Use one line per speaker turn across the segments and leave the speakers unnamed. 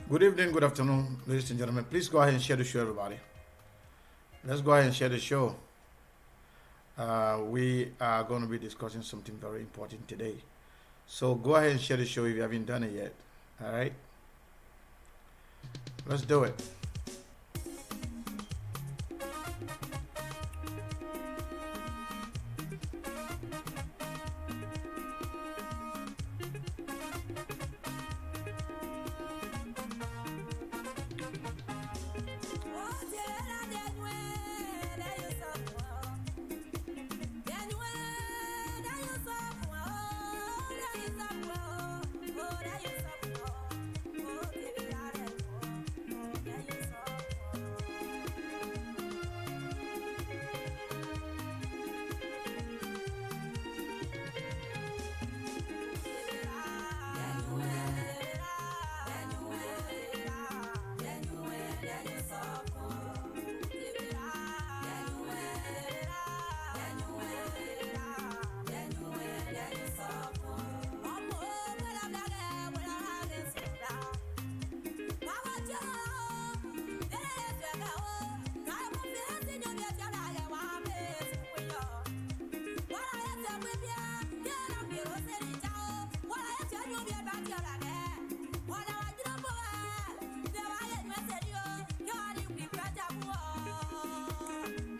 Good evening, good afternoon, ladies and gentlemen. Please go ahead and share the show, everybody. Let's go ahead and share the show. We are going to be discussing something very important today. So go ahead and share the show if you haven't done it yet. All right? Let's do it.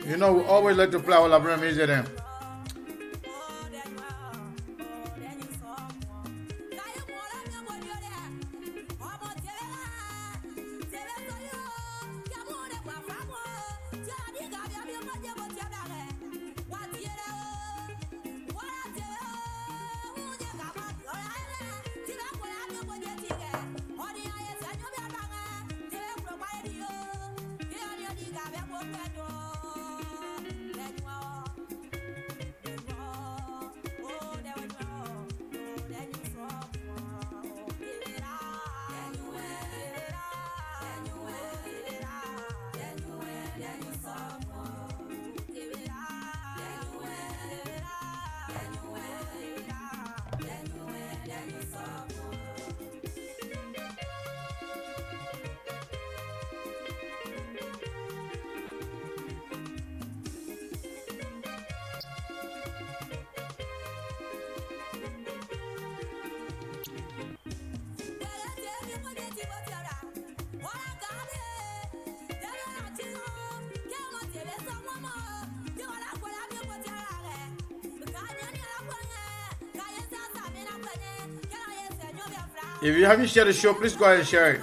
You know, we always like to play all our music then. If you haven't shared the show, please go ahead and share it.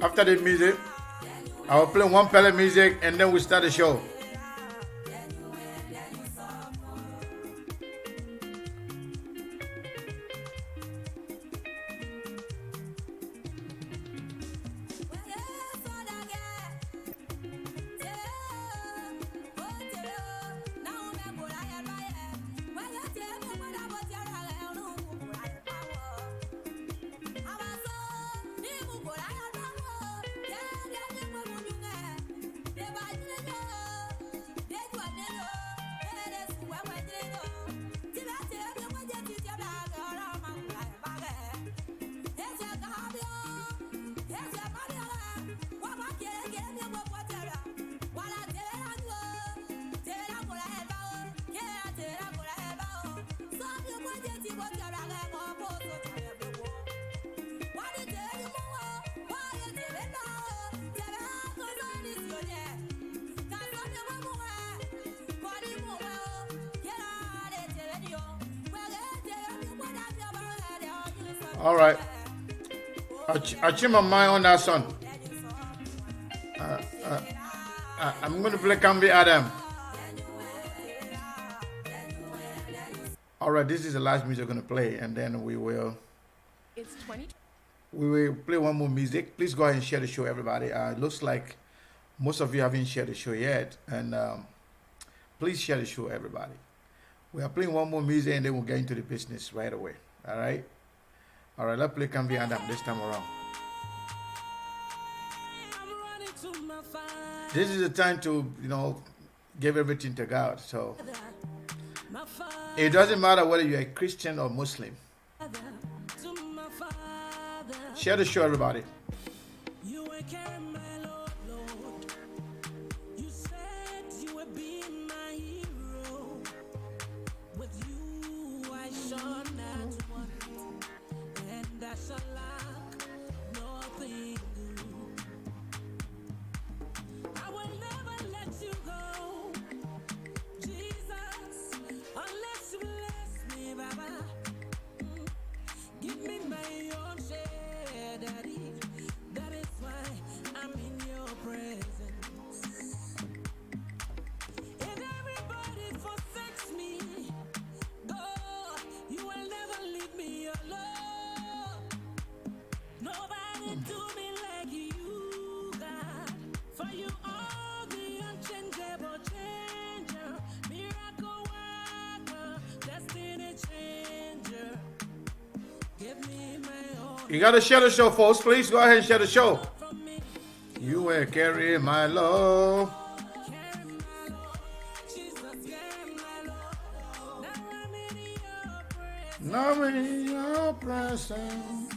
After the music, I will play one pellet music and then we start the show. All right. I change my mind on that song. I'm going to play Can Be Adam. All right, this is the last music I'm going to play, and then we will.
It's 20.
We will play one more music. Please go ahead and share the show, everybody. It looks like most of you haven't shared the show yet, and please share the show, everybody. We are playing one more music, and then we'll get into the business right away. All right. All right, let's play Can Be Adam this time around. This is the time to, give everything to God. So it doesn't matter whether you're a Christian or Muslim. Share the show, everybody. You gotta share the show, folks. Please go ahead and share the show. You will carry my love. Now in your presence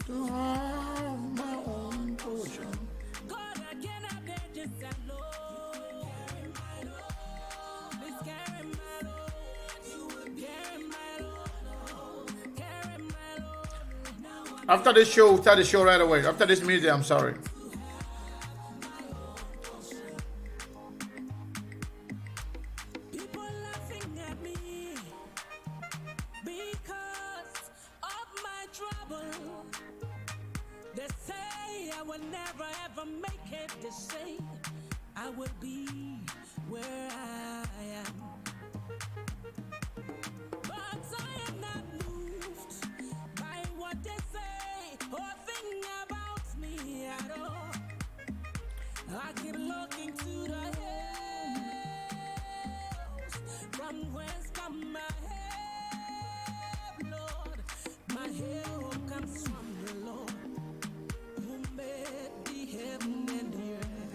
to have my own portion. After this show, start the show right away. After this music, I'm sorry.
People laughing at me because of my trouble. They say I will never ever make it. They say I will be where I am. But I am not moved by what they say or think about me at all. I keep looking to the hills from whence come my help, Lord. My help comes from the Lord who made the heaven and the earth.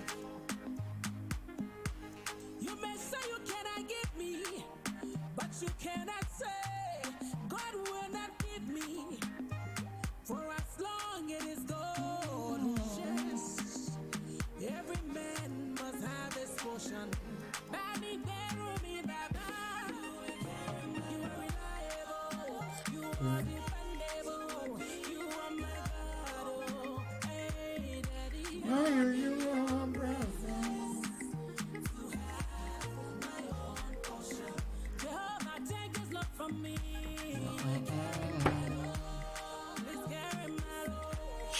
You may say you cannot give me, but you cannot say God will not give me. For as long it is God who shares, every man must have his portion. Bani Berumi Baba, you are reliable, you are dependable.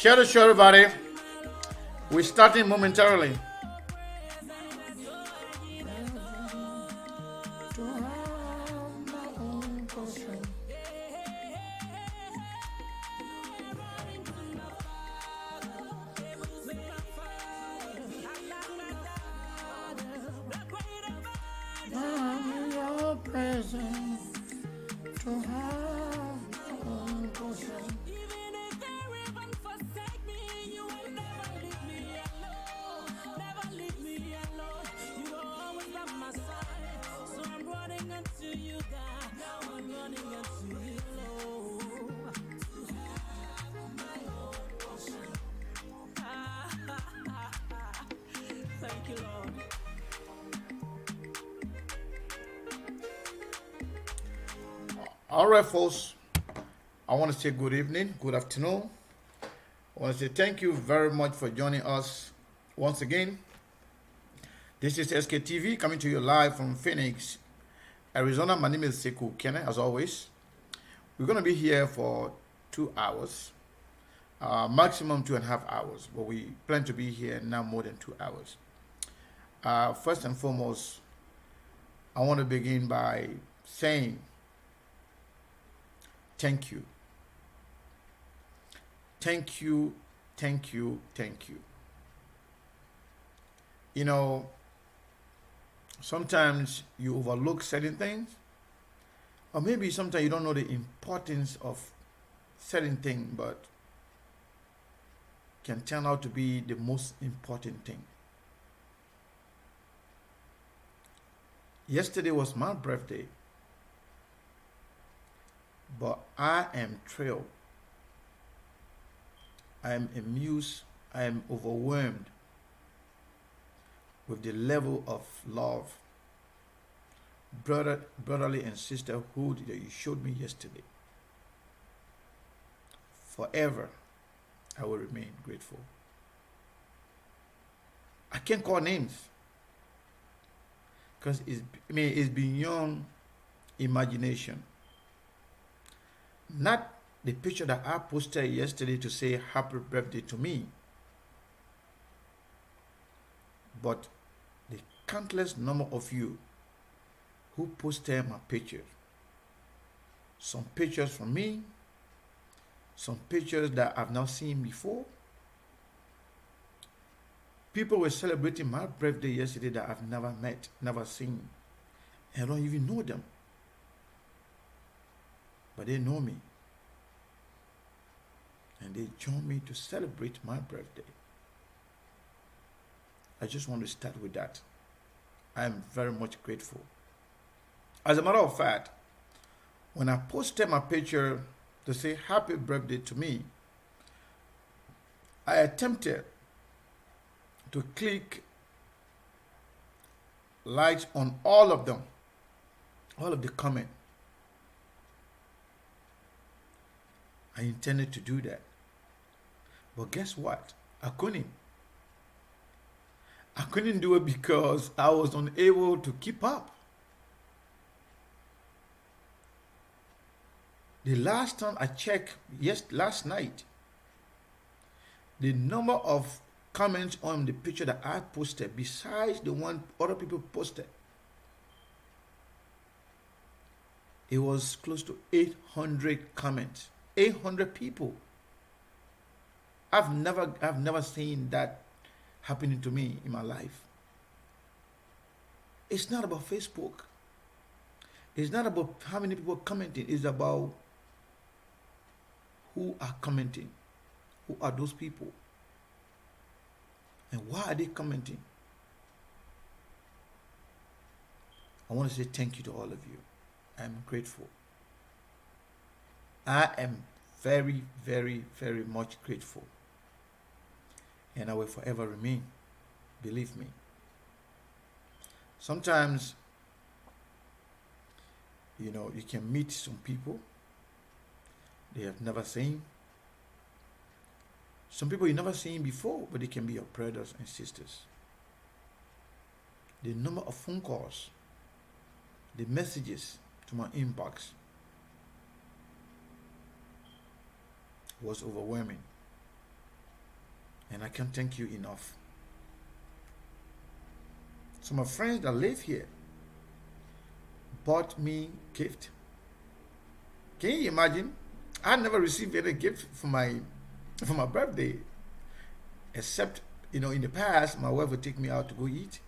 Share the show, everybody. We're starting momentarily. Your presence to have my portion.
Even if everyone forsake me, you will never leave me alone. Never leave me alone. You are always by my side. So I'm running unto you, God. Now I'm running unto you, Lord. Thank you, Lord.
All right, folks. I want to say good evening, good afternoon. I want to say thank you very much for joining us once again. This is SKTV coming to you live from Phoenix, Arizona. My name is Sekou Kene, as always. We're going to be here for 2 hours, maximum 2.5 hours, but we plan to be here now more than 2 hours. First and foremost, I want to begin by saying thank you. Thank you, thank you, thank you. You know, sometimes you overlook certain things, or maybe sometimes you don't know the importance of certain thing, but can turn out to be the most important thing. Yesterday was my birthday, but I am thrilled. I am amused. I am overwhelmed with the level of love, brotherly and sisterhood that you showed me yesterday. Forever, I will remain grateful. I can't call names because it's beyond imagination. Not the picture that I posted yesterday to say happy birthday to me, but the countless number of you who posted my pictures. Some pictures from me, some pictures that I've not seen before. People were celebrating my birthday yesterday that I've never met, never seen. I don't even know them, but they know me. And they join me to celebrate my birthday. I just want to start with that. I am very much grateful. As a matter of fact, when I posted my picture to say happy birthday to me, I attempted to click likes on all of them, all of the comment. I intended to do that. But guess what? I couldn't. I couldn't do it because I was unable to keep up. The last time I checked, last night, the number of comments on the picture that I posted, besides the one other people posted, it was close to 800 comments. 800 people. I've never seen that happening to me in my life. It's not about Facebook. It's not about how many people are commenting. It's about who are commenting. Who are those people? And why are they commenting? I want to say thank you to all of you. I'm grateful. I am very, very, very much grateful. And I will forever remain. Believe me. Sometimes, you can meet some people they have never seen. Some people you've never seen before, but they can be your brothers and sisters. The number of phone calls, the messages to my inbox was overwhelming. And I can't thank you enough. So my friends that live here bought me gift. Can you imagine? I never received any gift for my birthday, except in the past my wife would take me out to go eat.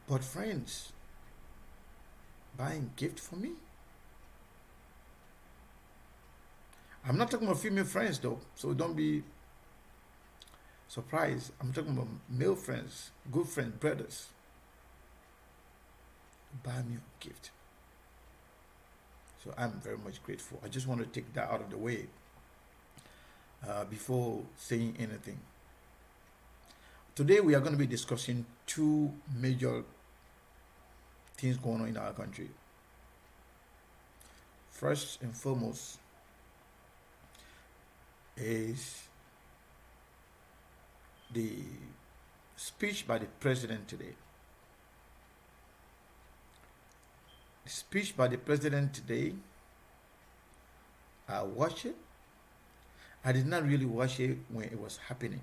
But friends buying gift for me. I'm not talking about female friends though, so don't be surprised. I'm talking about male friends, good friends, brothers. Buy me a gift. So I'm very much grateful. I just want to take that out of the way before saying anything. Today we are going to be discussing two major things going on in our country. First and foremost is the speech by the president today. The speech by the president today, I watched it. I did not really watch it when it was happening,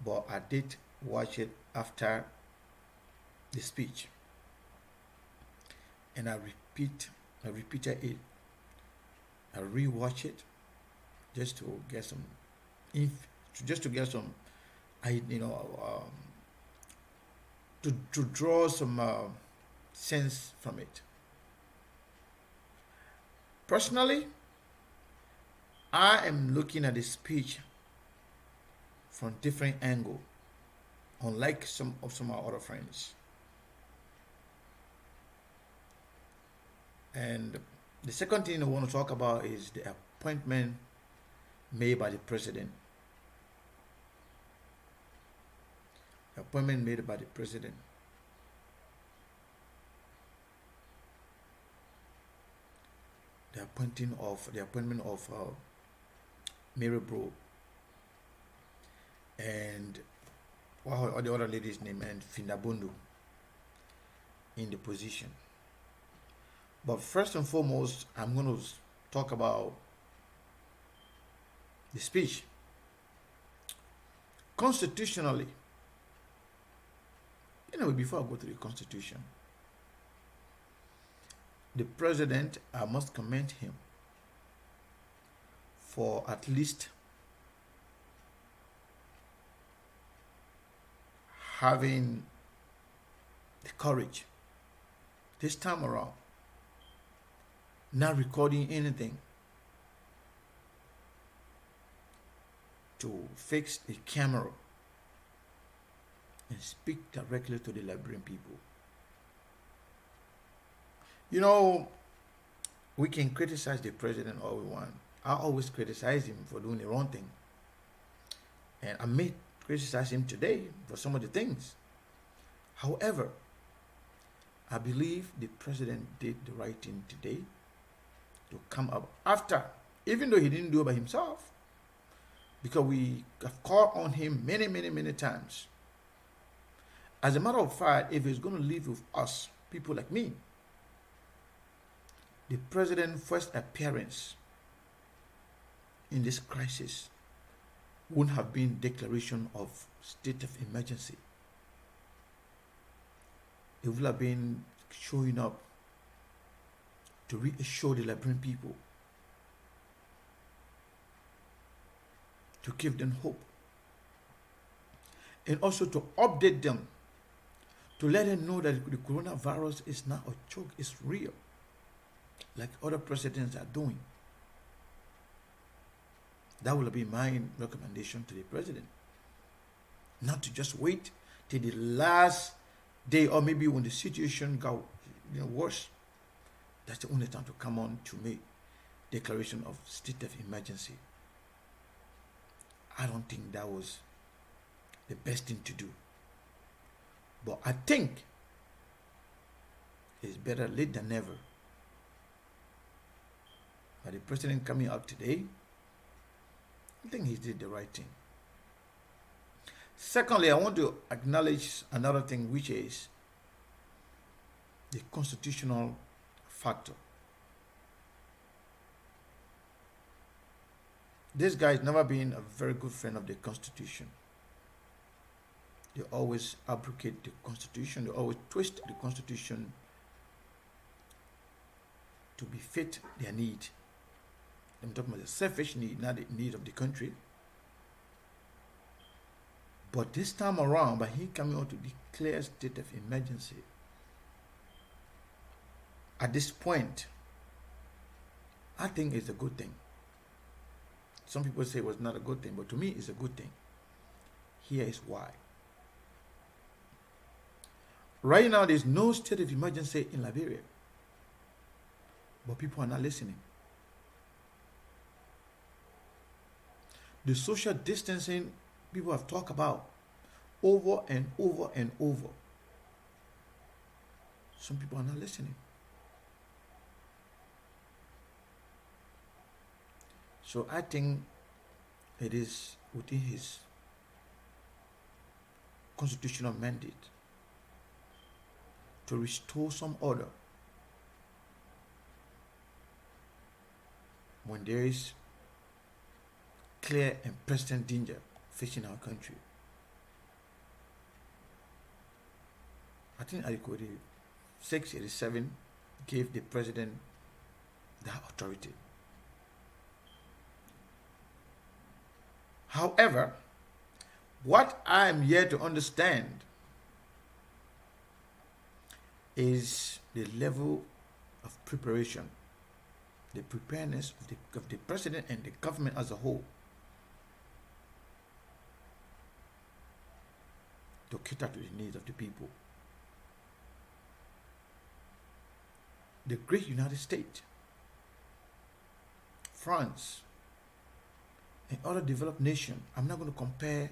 but I did watch it after the speech, and I repeated it. I rewatched it just to get some, just to get some, to draw some sense from it. Personally, I am looking at the speech from different angle, unlike some of our other friends. And the second thing I want to talk about is the appointment made by the president. The appointment made by the president. The appointment of Mary Bro and what the other lady's name, and Finabundu in the position. But first and foremost, I'm going to talk about the speech. Constitutionally, before I go to the Constitution, the president, I must commend him for at least having the courage this time around, not recording anything, to fix the camera and speak directly to the Liberian people. We can criticize the president all we want. I always criticize him for doing the wrong thing. And I may criticize him today for some of the things. However, I believe the president did the right thing today to come up after, even though he didn't do it by himself, because we have called on him many, many, many times. As a matter of fact, if he's going to live with us, people like me, the president's first appearance in this crisis wouldn't have been declaration of state of emergency. It would have been showing up to reassure the Liberian people, to give them hope, and also to update them, to let them know that the coronavirus is not a joke, it's real, like other presidents are doing. That will be my recommendation to the president. Not to just wait till the last day, or maybe when the situation got worse. That's the only time to come on to make declaration of state of emergency. I don't think that was the best thing to do. But I think it's better late than never. But the president coming out today, I think he did the right thing. Secondly, I want to acknowledge another thing, which is the constitutional factor. This guy has never been a very good friend of the Constitution. They always abrogate the Constitution. They always twist the Constitution to befit their need. I'm talking about the selfish need, not the need of the country. But this time around, by him coming out to declare a state of emergency, at this point, I think it's a good thing. Some people say it was not a good thing, but to me, it's a good thing. Here is why. Right now, there's no state of emergency in Liberia, but people are not listening. The social distancing people have talked about over and over and over. Some people are not listening. So I think it is within his constitutional mandate to restore some order when there is clear and present danger facing our country. I think Article 687 gave the president that authority. However, what I am here to understand is the level of preparation, the preparedness of the president and the government as a whole to cater to the needs of the people. The great United States, France, and other developed nations, I'm not going to compare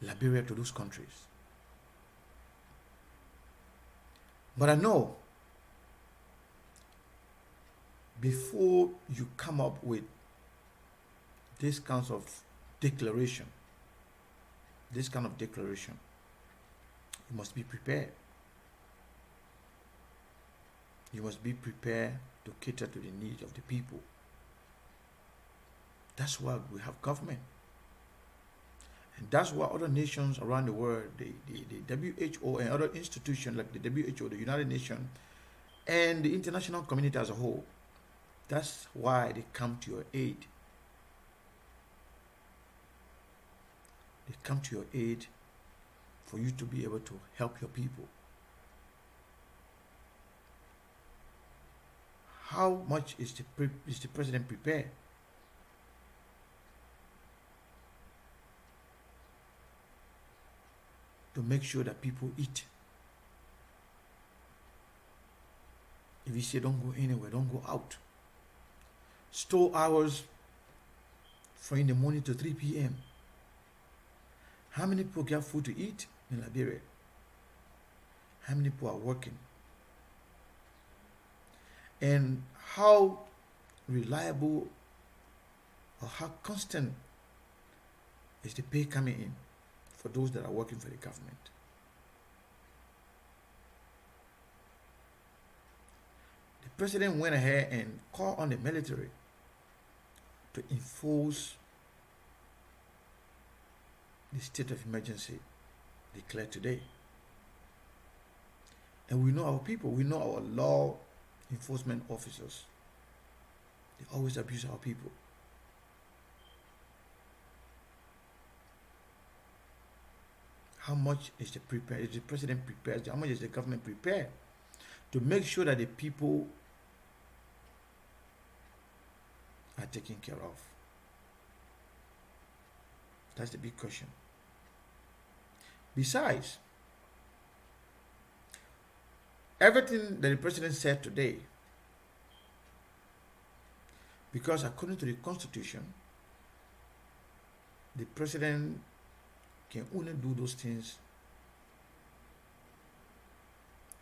Liberia to those countries. But I know before you come up with this kind of declaration, you must be prepared. You must be prepared to cater to the needs of the people. That's why we have government. And that's why other nations around the world, the WHO and other institutions like the WHO, the United Nations, and the international community as a whole, that's why they come to your aid. They come to your aid for you to be able to help your people. How much is the president prepared? To make sure that people eat. If you say don't go anywhere, don't go out. Store hours from in the morning to 3 p.m. How many people get food to eat in Liberia? How many people are working? And how reliable or how constant is the pay coming in for those that are working for the government? The president went ahead and called on the military to enforce the state of emergency declared today. And we know our people, we know our law enforcement officers. They always abuse our people. How much is the president prepared? How much is the government prepared to make sure that the people are taken care of? That's the big question. Besides, everything that the president said today, because according to the Constitution, the president can only do those things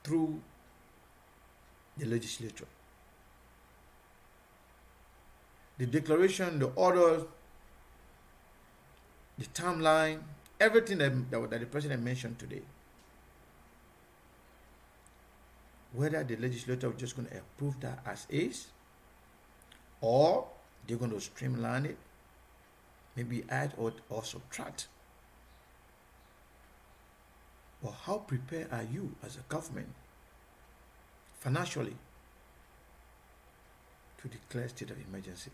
through the legislature. The declaration, the order, the timeline, everything that the president mentioned today, whether the legislature is just going to approve that as is, or They're going to streamline it, maybe add or subtract. But how prepared are you as a government financially to declare state of emergency?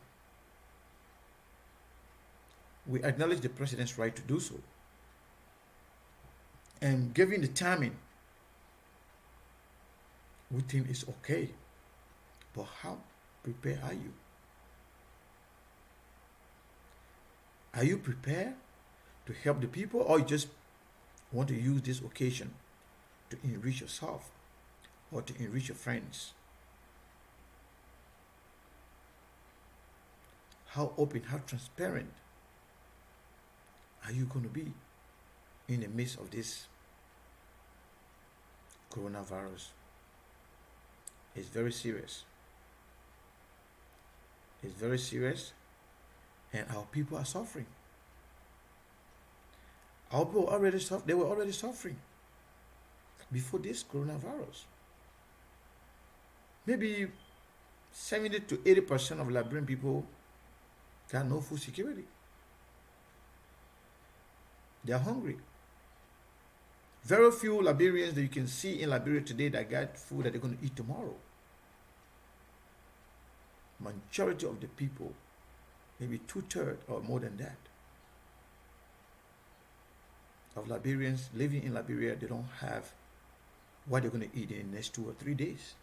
We acknowledge the president's right to do so. And given the timing, we think it's okay. But how prepared are you? Are you prepared to help the people, or you just want to use this occasion to enrich yourself or to enrich your friends? How open, how transparent are you going to be in the midst of this coronavirus? It's very serious. It's very serious, and our people are suffering. Our people they were already suffering before this coronavirus. Maybe 70 to 80% of Liberian people got no food security. They are hungry. Very few Liberians that you can see in Liberia today that got food that they're going to eat tomorrow. Majority of the people, maybe 2/3 or more than that, of Liberians living in Liberia, they don't have what they're going to eat in the next 2 or 3 days.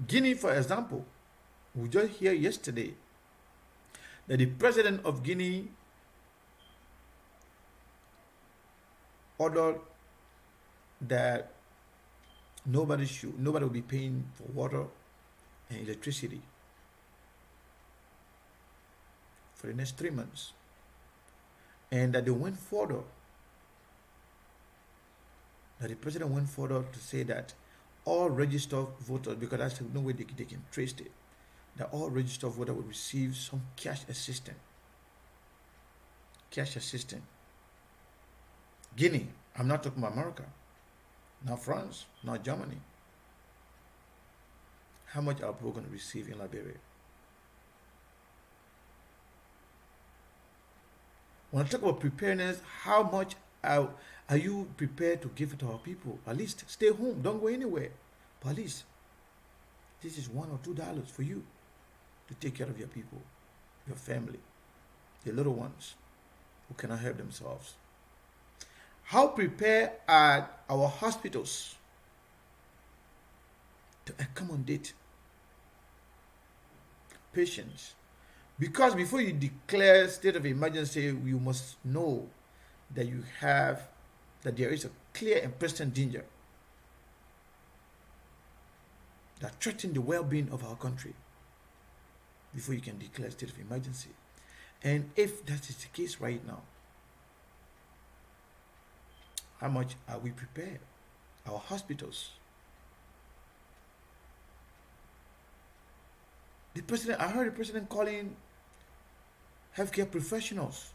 Guinea, for example, we just heard yesterday that the president of Guinea ordered that nobody will be paying for water and electricity for the next 3 months, and that they went further. That the president went further to say that all registered voters, because that's no way they can trace it, that all registered voters will receive some cash assistance. Cash assistance. Guinea, I'm not talking about America, not France, not Germany. How much are people going to receive in Liberia? When I talk about preparedness, how much are you prepared to give it to our people? At least stay home, don't go anywhere. But at least this is $1 or $2 for you to take care of your people, your family, the little ones who cannot help themselves. How prepared are our hospitals to accommodate patients? Because before you declare state of emergency, you must know that there is a clear and present danger that threatens the well-being of our country before you can declare state of emergency. And if that is the case right now, how much are we prepared? Our hospitals. I heard the president calling healthcare professionals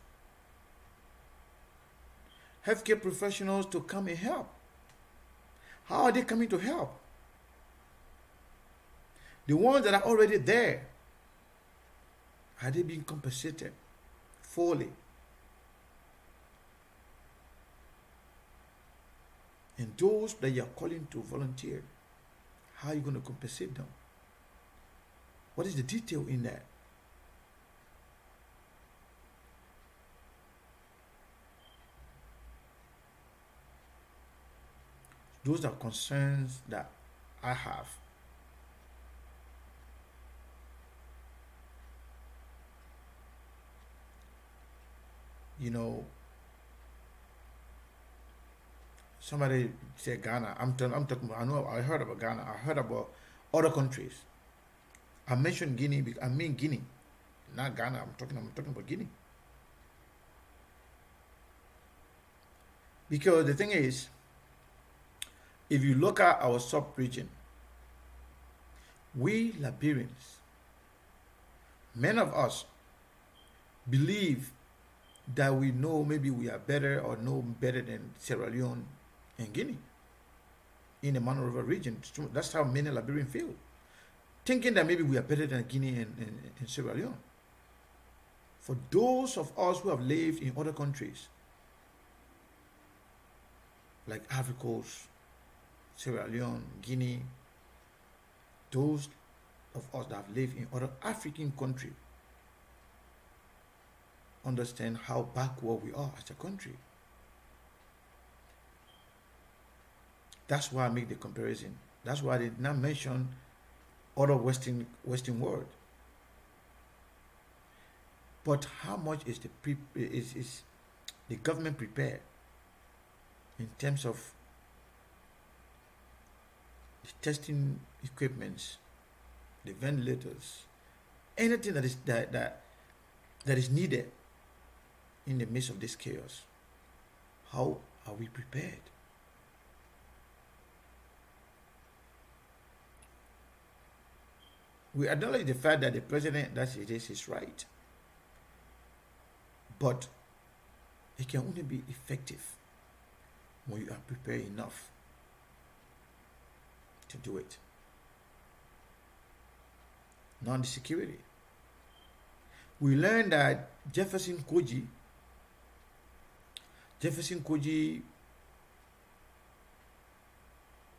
to come and help. How are they coming to help? The ones that are already there, are they being compensated fully? And those that you are calling to volunteer, how are you going to compensate them? What is the detail in that? Those are concerns that I have. You know, somebody said Ghana. I'm talking. I heard about Ghana. I heard about other countries. I mentioned Guinea because I mean Guinea, not Ghana. I'm talking about Guinea. Because the thing is, if you look at our sub-region, we Liberians, many of us believe that we know maybe we are better or know better than Sierra Leone and Guinea in the Mano River region. That's how many Liberians feel. thinking that maybe we are better than Guinea and Sierra Leone. For those of us who have lived in other countries, like Ivory Coast, Sierra Leone, Guinea, those of us that have lived in other African countries understand how backward we are as a country. That's why I make the comparison. That's why I did not mention other Western world. But how much is the government prepared in terms of the testing equipments, the ventilators, anything that is needed in the midst of this chaos? How are we prepared? We acknowledge the fact that the president, that it is right, but it can only be effective when you are prepared enough to do it. Now the security. We learned that Jefferson Koji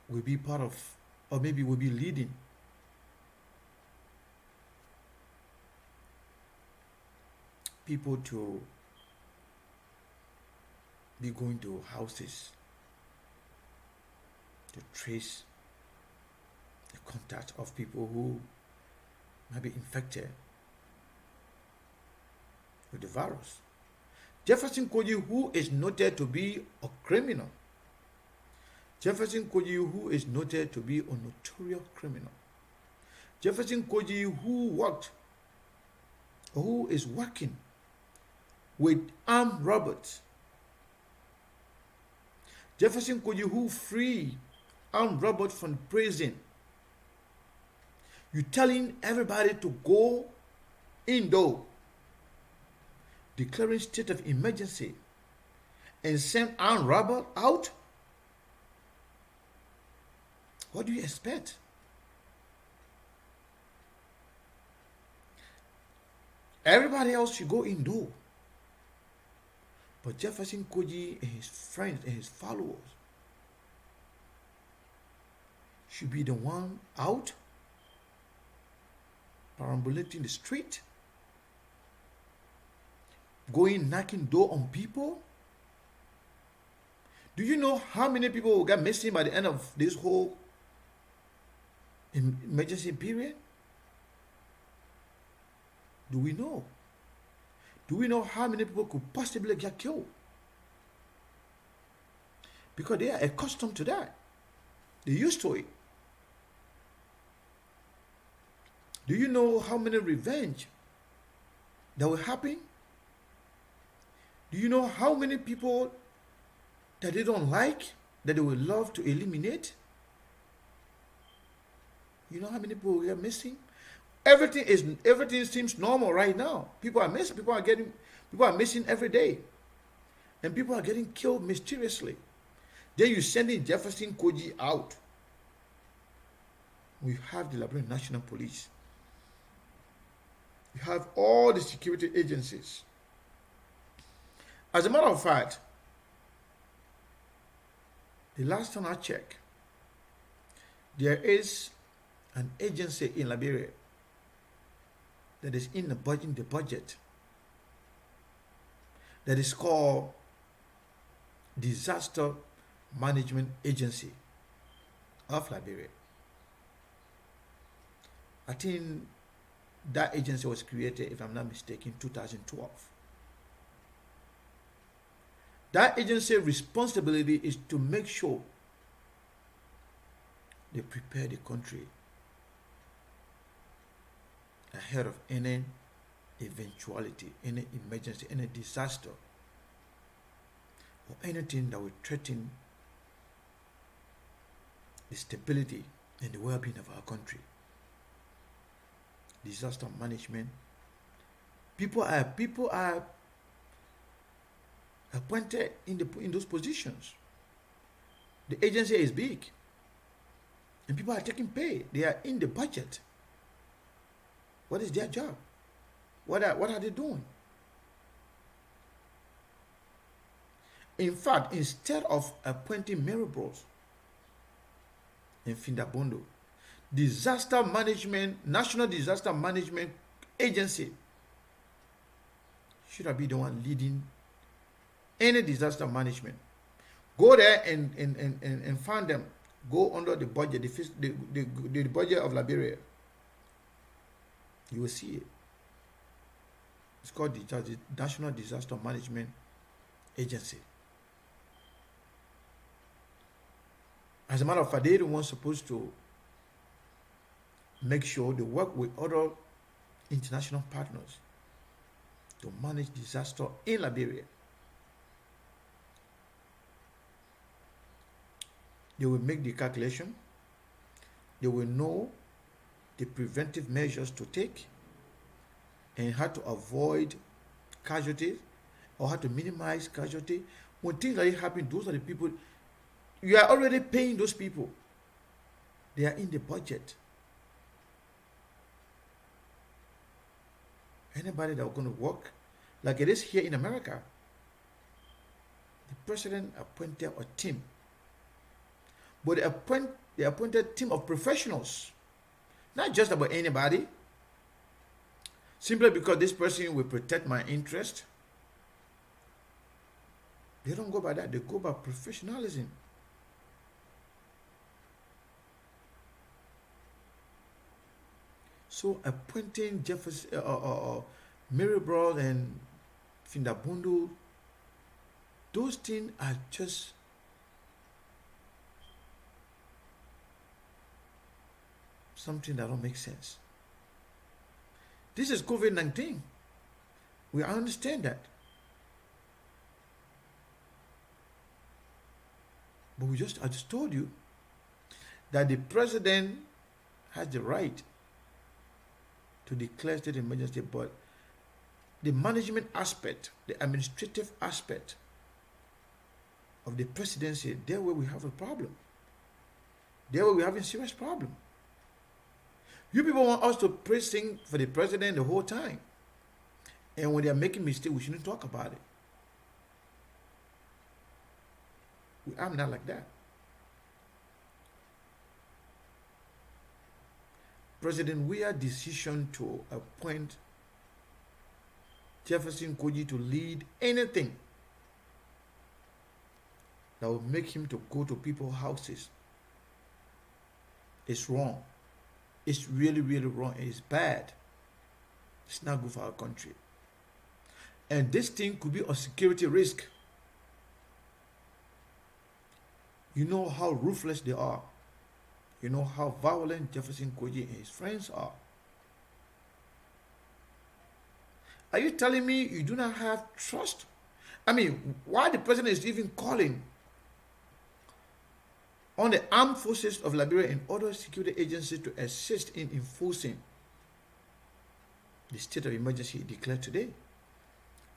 will be part of, or maybe will be leading people to be going to houses to trace the contact of people who might be infected with the virus. Jefferson Koji, who is noted to be a criminal. Jefferson Koji, who is noted to be a notorious criminal. Jefferson Koji, who is working with armed robbers. Jefferson Koji, who freed armed robbers from prison. You telling everybody to go indoor, declaring state of emergency, and send armed robbers out? What do you expect? Everybody else should go indoor. But Jefferson Koji and his friends and his followers should be the one out, perambulating the street, going knocking door on people. Do you know how many people will get missing by the end of this whole emergency period? Do we know? Do we know how many people could possibly get killed? Because they are accustomed to that. They're used to it. Do you know how many revenge that will happen? Do you know how many people that they don't like, that they would love to eliminate? You know how many people we are missing? Everything seems normal right now. People are missing. People are missing every day, and people are getting killed mysteriously. Then you sending Jefferson Koji out. We have the Liberian National Police. We have all the security agencies. As a matter of fact, the last time I checked, there is an agency in Liberia that is in the budget that is called Disaster Management Agency of Liberia. I think that agency was created, if I'm not mistaken, 2012. That agency's responsibility is to make sure they prepare the country ahead of any eventuality, any emergency, any disaster, or anything that will threaten the stability and the well-being of our country. Disaster management. People are appointed in those positions. The agency is big, and people are taking pay. They are in the budget. What is their job? What are they doing? In fact, instead of appointing Mary Bros and Findabondo, National Disaster Management Agency should have been the one leading any disaster management. Go there and find them. Go under the budget, the budget of Liberia. You will see it. It's called the National Disaster Management Agency. As a matter of fact, they're the ones supposed to make sure they work with other international partners to manage disaster in Liberia. They will make the calculation. They will know the preventive measures to take and how to avoid casualties or how to minimize casualty. When things like this happen, those are the people. You are already paying those people. They are in the budget. Anybody that are going to work like it is here in America, the president appointed a team. But they appointed a team of professionals, not just about anybody, simply because this person will protect my interest. They don't go by that. They go by professionalism. So appointing Jefferson, Mary Brown and Findabondo, those things are just something that don't make sense. This is COVID-19. We understand that. But I just told you that the president has the right to declare state emergency, but the management aspect, the administrative aspect of the presidency, there where we have a problem. There where we have a serious problem. You people want us to praise sing for the president the whole time. And when they are making mistakes, we shouldn't talk about it. I'm not like that. President Weah's decision to appoint Jefferson Koji to lead anything that will make him to go to people's houses is wrong. It's really, really wrong. It's bad. It's not good for our country. And this thing could be a security risk. You know how ruthless they are. You know how violent Jefferson Koji and his friends are. Are you telling me you do not have trust? I mean, why the president is even calling on the armed forces of Liberia and other security agencies to assist in enforcing the state of emergency declared today?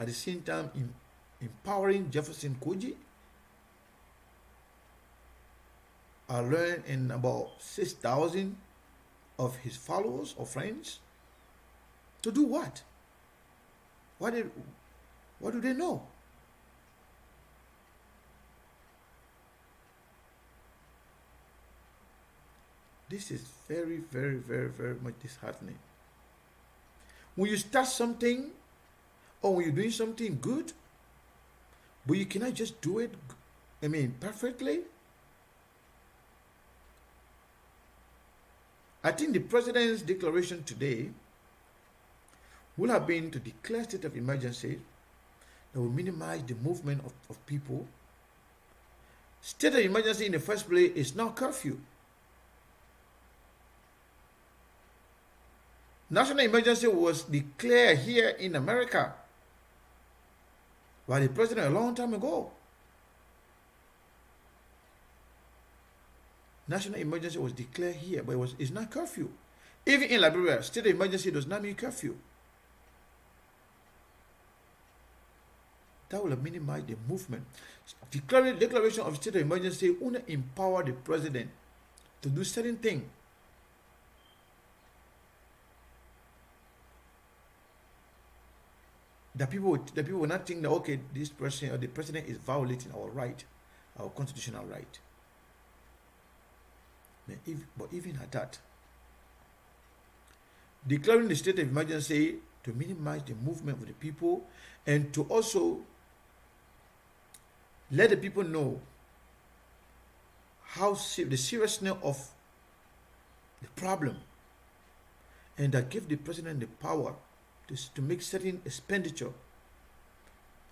At the same time, empowering Jefferson Koji. I learned in about 6,000 of his followers or friends. To do what? What do they know? This is very, very, very, very much disheartening. When you start something or when you're doing something good, but you cannot just do it, perfectly. I think the president's declaration today will have been to declare state of emergency that will minimize the movement of people. State of emergency in the first place is now curfew. National emergency was declared here in America by the president a long time ago. National emergency was declared here, but it's not curfew. Even in Liberia, state of emergency does not mean curfew. That will minimize the movement. Declaration of state of emergency will empower the president to do certain things. the people will not think that, okay, this person or the president is violating our right, our constitutional right. But even at that, declaring the state of emergency to minimize the movement of the people and to also let the people know how the seriousness of the problem, and that give the president the power to make certain expenditure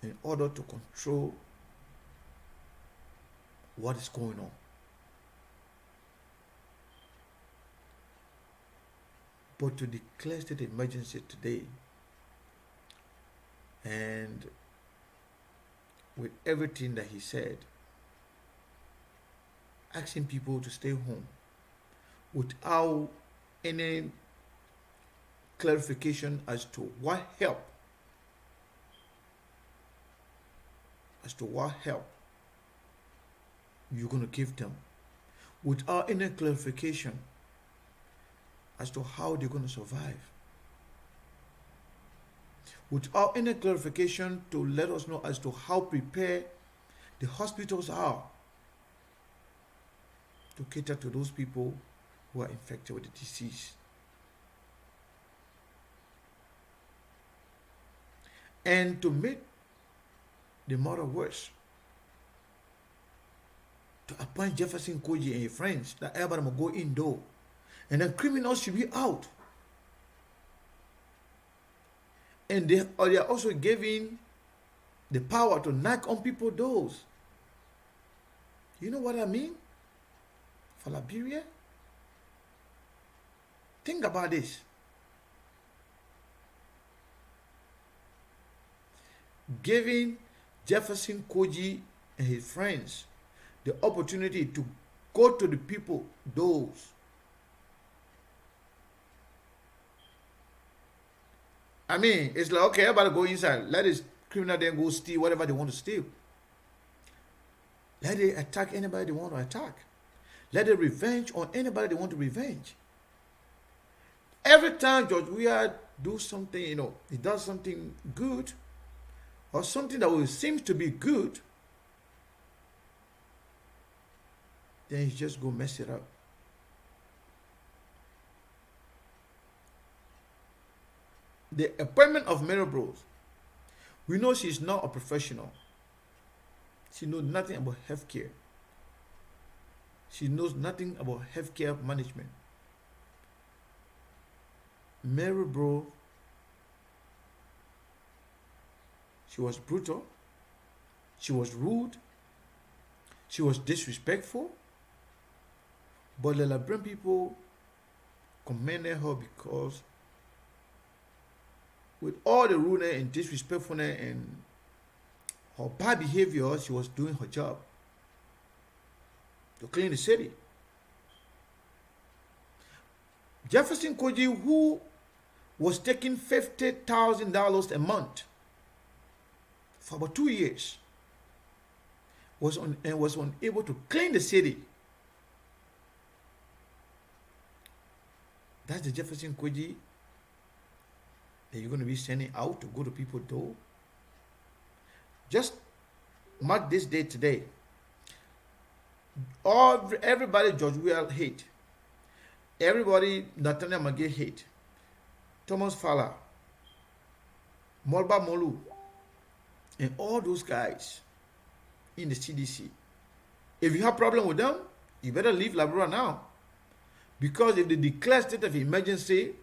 in order to control what is going on. But to declare state of emergency today, and with everything that he said, asking people to stay home without any clarification as to what help, you're going to give them, without any clarification as to how they're going to survive, without any clarification to let us know as to how prepared the hospitals are to cater to those people who are infected with the disease. And to make the matter worse, to appoint Jefferson Koji and his friends that everybody will go indoor, and then criminals should be out. And they are also giving the power to knock on people's doors. You know what I mean? For Liberia? Think about this. Giving Jefferson Koji and his friends the opportunity to go to the people doors. I mean, it's like, okay, everybody go inside. Let this criminal then go steal whatever they want to steal. Let it attack anybody they want to attack. Let it revenge on anybody they want to revenge. Every time George Weah do something, he does something good, or something that will seem to be good, then he just go mess it up. The appointment of Mary Bros, we know she's not a professional. She knows nothing about healthcare. She knows nothing about healthcare management. Mary Bros, she was brutal. She was rude. She was disrespectful. But the Liberian people commended her because with all the rudeness and disrespectfulness and her bad behavior, she was doing her job to clean the city. Jefferson Koji, who was taking $50,000 a month for about 2 years, was unable to clean the city. That's the Jefferson Koji that you're going to be sending out to go to people's door. Just mark this day today. Everybody George Weah hate. Everybody Nathaniel Magay hate. Thomas Fowler, Molba Molu, and all those guys in the CDC. If you have problem with them, you better leave Liberia now. Because if they declare state of emergency,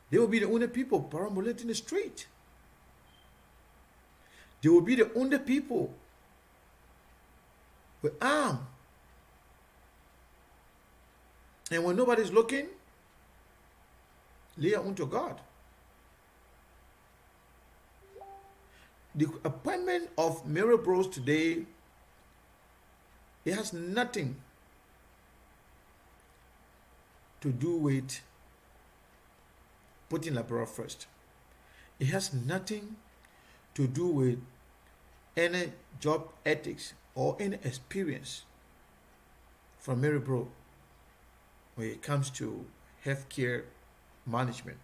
they will be the only people perambulating the street. They will be the only people with arms. And when nobody's looking, lay unto God. The appointment of Mary Bros today, it has nothing to do with putting Liberia first. It has nothing to do with any job ethics or any experience from Mary Bro when it comes to healthcare management.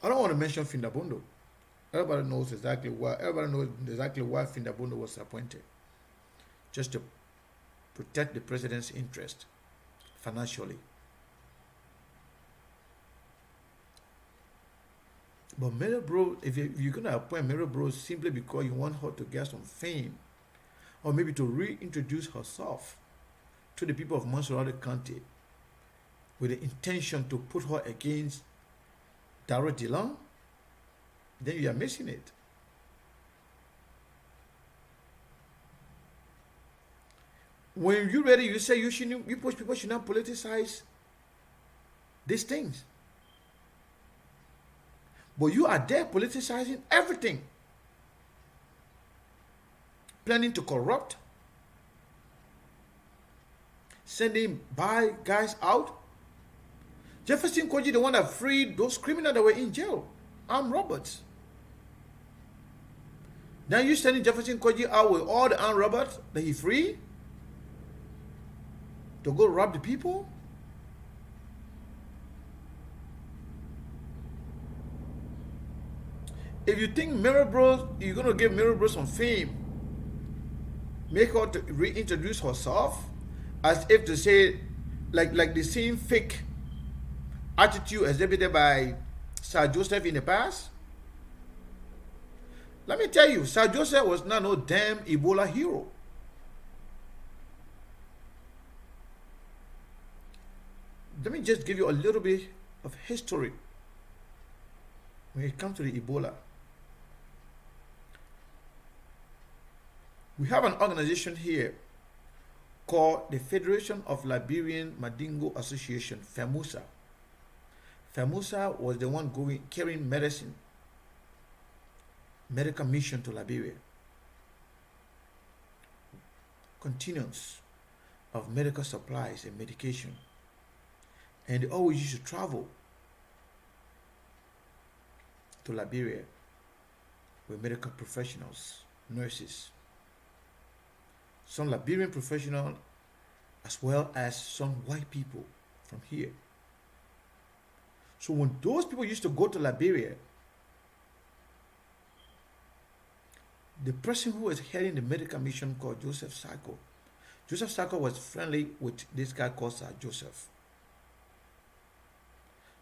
I don't want to mention Findabundo. Everybody knows exactly why Findabundo was appointed. Just to protect the president's interest financially. But Mary Bro, if you're gonna appoint Mary Bro simply because you want her to get some fame, or maybe to reintroduce herself to the people of Montserrat County with the intention to put her against Darrell Dillon, then you are missing it. When you're ready, you say you push people should not politicize these things. But you are there politicizing everything, planning to corrupt, sending bad guys out. Jefferson Koji, the one that freed those criminals that were in jail, armed robbers. Now you sending Jefferson Koji out with all the armed robbers that he freed to go rob the people? If you think Mary Bro, you're gonna give Mary Bro some fame, make her to reintroduce herself, as if to say, like the same fake attitude exhibited by Sir Joseph in the past. Let me tell you, Sir Joseph was not no damn Ebola hero. Let me just give you a little bit of history when it comes to the Ebola. We have an organization here called the Federation of Liberian Mandingo Association, FEMUSA. FEMUSA was the one carrying medical mission to Liberia. Continuance of medical supplies and medication. And they always used to travel to Liberia with medical professionals, nurses, some Liberian professionals, as well as some white people from here. So when those people used to go to Liberia, the person who was heading the medical mission called Joseph Sako. Joseph Sako was friendly with this guy called Sir Joseph.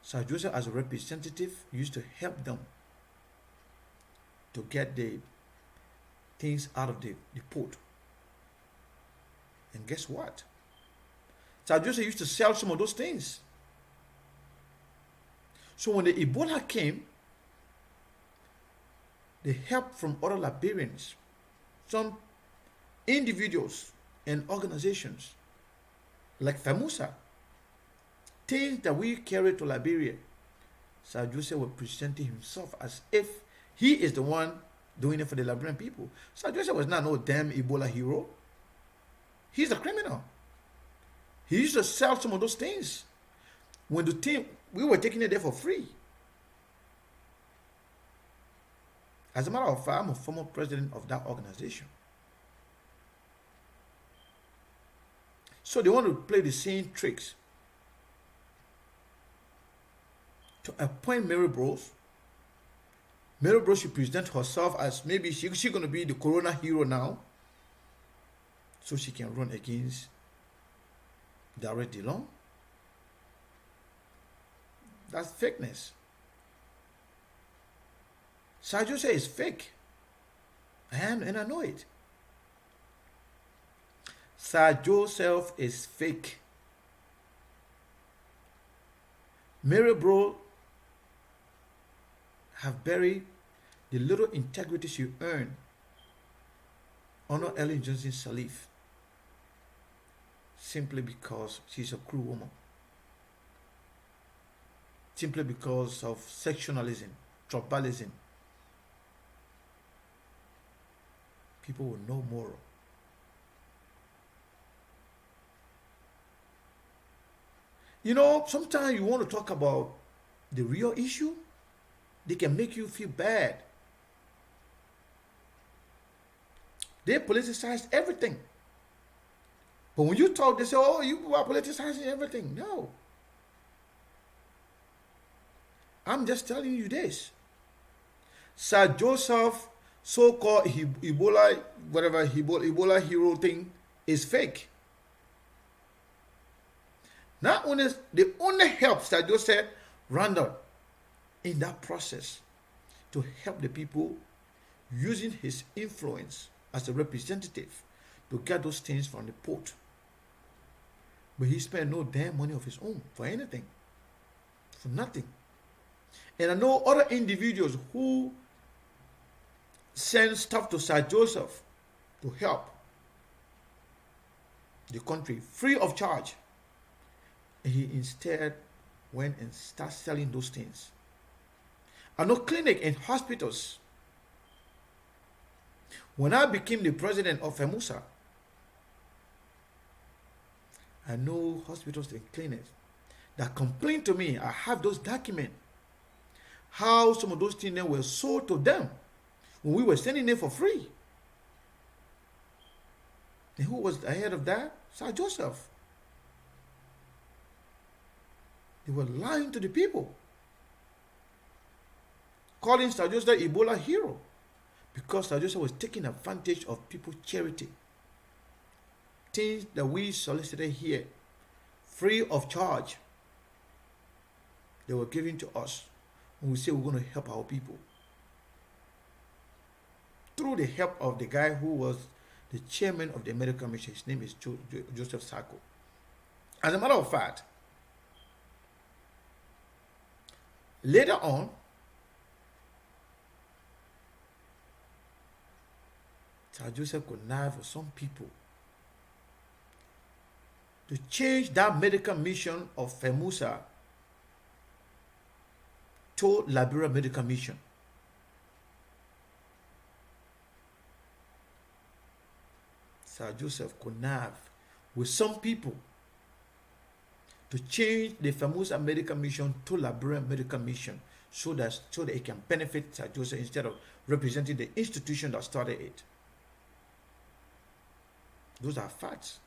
Sir Joseph, as a representative, used to help them to get the things out of the port. And guess what? Sir Joseph used to sell some of those things. So when the Ebola came, the help from other Liberians, some individuals and organizations like FEMUSA, things that we carry to Liberia, Sir Joseph was presenting himself as if he is the one doing it for the Liberian people. Sir Joseph was not no damn Ebola hero. He's a criminal. He used to sell some of those things. When the team, we were taking it there for free. As a matter of fact, I'm a former president of that organization. So they want to play the same tricks to appoint Mary Bros. Mary Bros should present herself as maybe she's going to be the corona hero now, so she can run against Darrell Dillon. That's fakeness. Sir Joseph is fake. And I know it. Sir Joseph is fake. Mary Bro have buried the little integrity she earned under Ellen Johnson Sirleaf simply because she's a cruel woman. Simply because of sectionalism, tribalism. People will know more. You know, sometimes you want to talk about the real issue, they can make you feel bad. They politicize everything. But when you talk, they say, oh, you are politicizing everything. No. I'm just telling you this. Sir Joseph, so-called Ebola, whatever Ebola hero thing, is fake. Not only they only help Sir Joseph Randall in that process to help the people using his influence as a representative to get those things from the port. But he spent no damn money of his own for anything, for nothing. And I know other individuals who send stuff to Sir Joseph to help the country free of charge. And he instead went and started selling those things. I know clinic and hospitals. When I became the president of FEMUSA, I know hospitals and clinics that complained to me. I have those documents. How some of those things were sold to them when we were sending them for free. And who was ahead of that? Sir Joseph. They were lying to the people, calling Sir Joseph Ebola hero, because Sir Joseph was taking advantage of people's charity. Things that we solicited here, free of charge, they were giving to us when we say we're going to help our people. Through the help of the guy who was the chairman of the Medical Mission, his name is Joseph Sako. As a matter of fact, later on, Sir Joseph connived with some people to change that medical mission of FEMUSA to Liberia Medical Mission. Sir Joseph connived with some people to change the FEMUSA Medical Mission to Liberia Medical Mission so that it can benefit Sir Joseph instead of representing the institution that started it. Those are facts.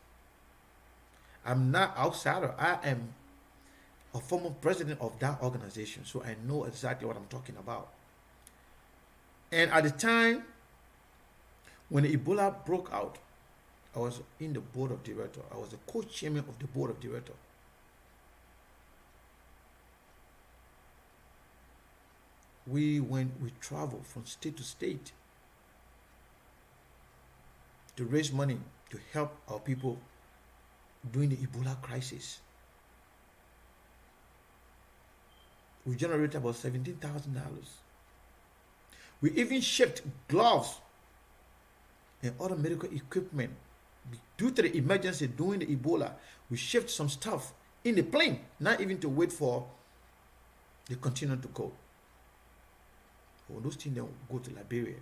I'm not outsider. I am a former president of that organization, so I know exactly what I'm talking about. And at the time when Ebola broke out, I was in the board of directors. I was the co-chairman of the board of directors. We traveled from state to state to raise money to help our people during the Ebola crisis. We generated about $17,000. We even shipped gloves and other medical equipment. Due to the emergency during the Ebola, we shipped some stuff in the plane, not even to wait for the container to go. When those things then go to Liberia,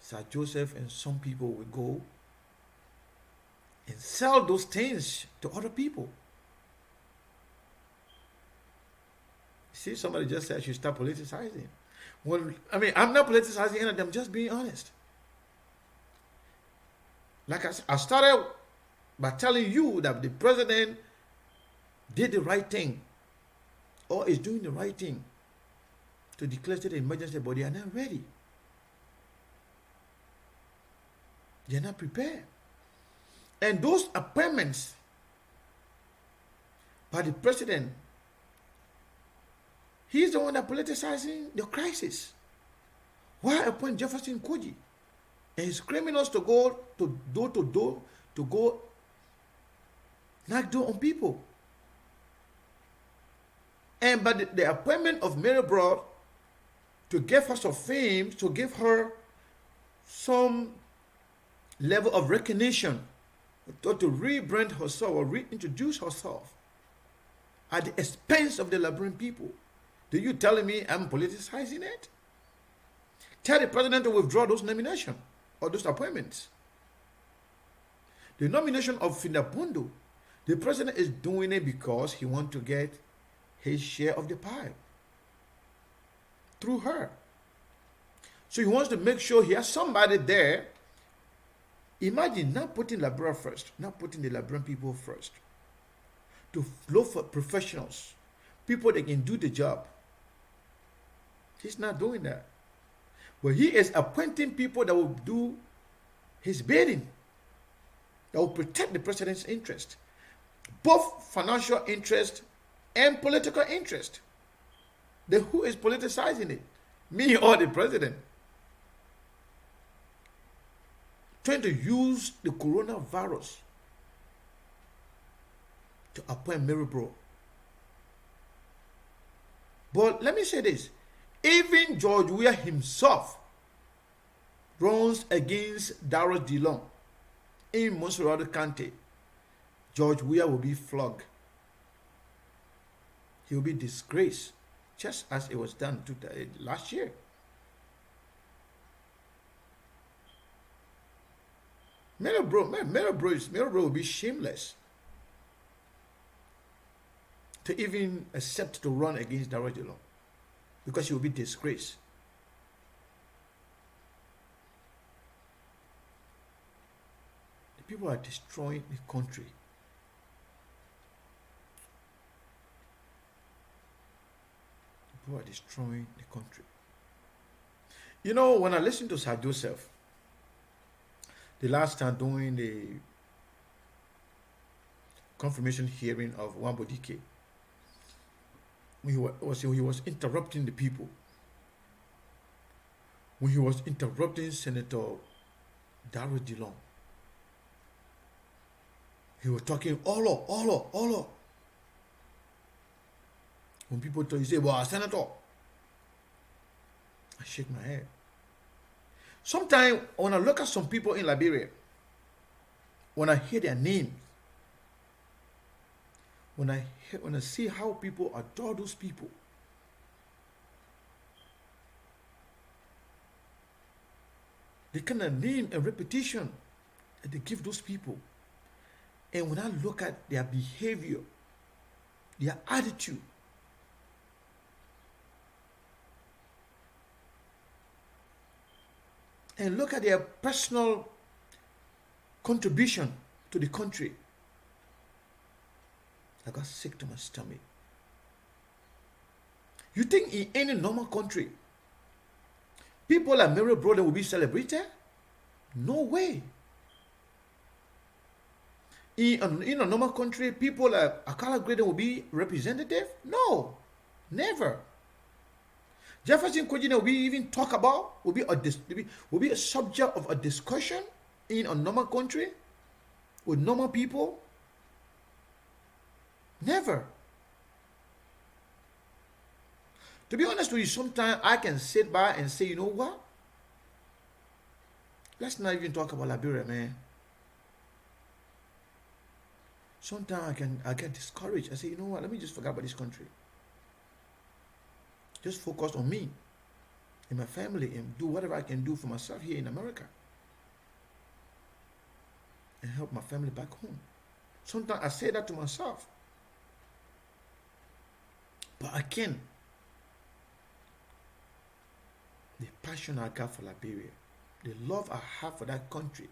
Sir Joseph and some people will go and sell those things to other people. See, somebody just said I should stop politicizing. Well, I mean, I'm not politicizing any of them, just being honest. Like I started by telling you that the president did the right thing or is doing the right thing to declare state of emergency, but they are not ready. They are not prepared. And those appointments by the president, he's the one that politicizing the crisis. Why appoint Jefferson Koji and his criminals to go to door to door to go knock door on people? And but the appointment of Mary Broad to give her some fame, to give her some level of recognition, to rebrand herself or reintroduce herself at the expense of the Liberian people. Do you telling me I'm politicizing it? Tell the president to withdraw those nominations or those appointments. The nomination of Finda Pundo, the president is doing it because he wants to get his share of the pie through her. So he wants to make sure he has somebody there. Imagine not putting Liberia first, not putting the Liberian people first, to look for professionals, people that can do the job. He's not doing that. But he is appointing people that will do his bidding, that will protect the president's interest, both financial interest and political interest. Then who is politicizing it? Me or the president? Trying to use the coronavirus to appoint Maryborough. But let me say this. Even George Weah himself runs against Darrell Dillon in Montserrat County. George Weah will be flogged. He will be disgraced, just as it was done last year. Maryborough will be shameless to even accept to run against Darrell Dillon, because he will be disgraced. The people are destroying the country. The people are destroying the country. You know, when I listened to Sir Joseph the last time during the confirmation hearing of Wambodike, he was interrupting the people. When he was interrupting Senator Darrell Dillon, he was talking all. When people talk, you say, well, Senator, I shake my head. Sometimes when I look at some people in Liberia, when I hear their names, when I see how people adore those people, the kind of name and reputation that they give those people, and when I look at their behavior, their attitude, and look at their personal contribution to the country, I got sick to my stomach. You think in any normal country, people like Maryborough will be celebrated? No way. In a normal country, people like Akala Graydon will be representative? No, never. Jefferson Kojina will be even talk about, will be a subject of a discussion in a normal country with normal people? Never. To be honest with you, sometimes I can sit by and say, you know what? Let's not even talk about Liberia, man. Sometimes I get discouraged. I say, you know what? Let me just forget about this country. Just focus on me and my family and do whatever I can do for myself here in America and help my family back home. Sometimes I say that to myself. But again, the passion I got for Liberia, the love I have for that country,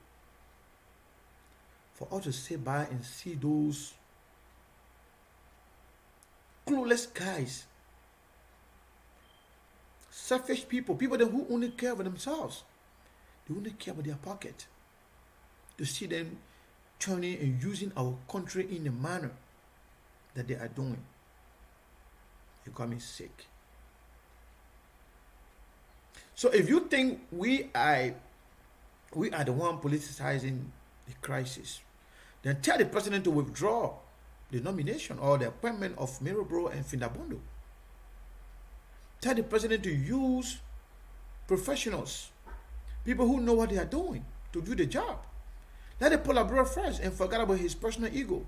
for us to sit by and see those clueless guys, selfish people who only care for themselves, they only care about their pocket, to see them turning and using our country in the manner that they are doing. It got me sick. So if you think we are the one politicizing the crisis, then tell the president to withdraw the nomination or the appointment of Maryborough and Findabondo. Tell the president to use professionals, people who know what they are doing, to do the job. Let the collaborate first and forget about his personal ego.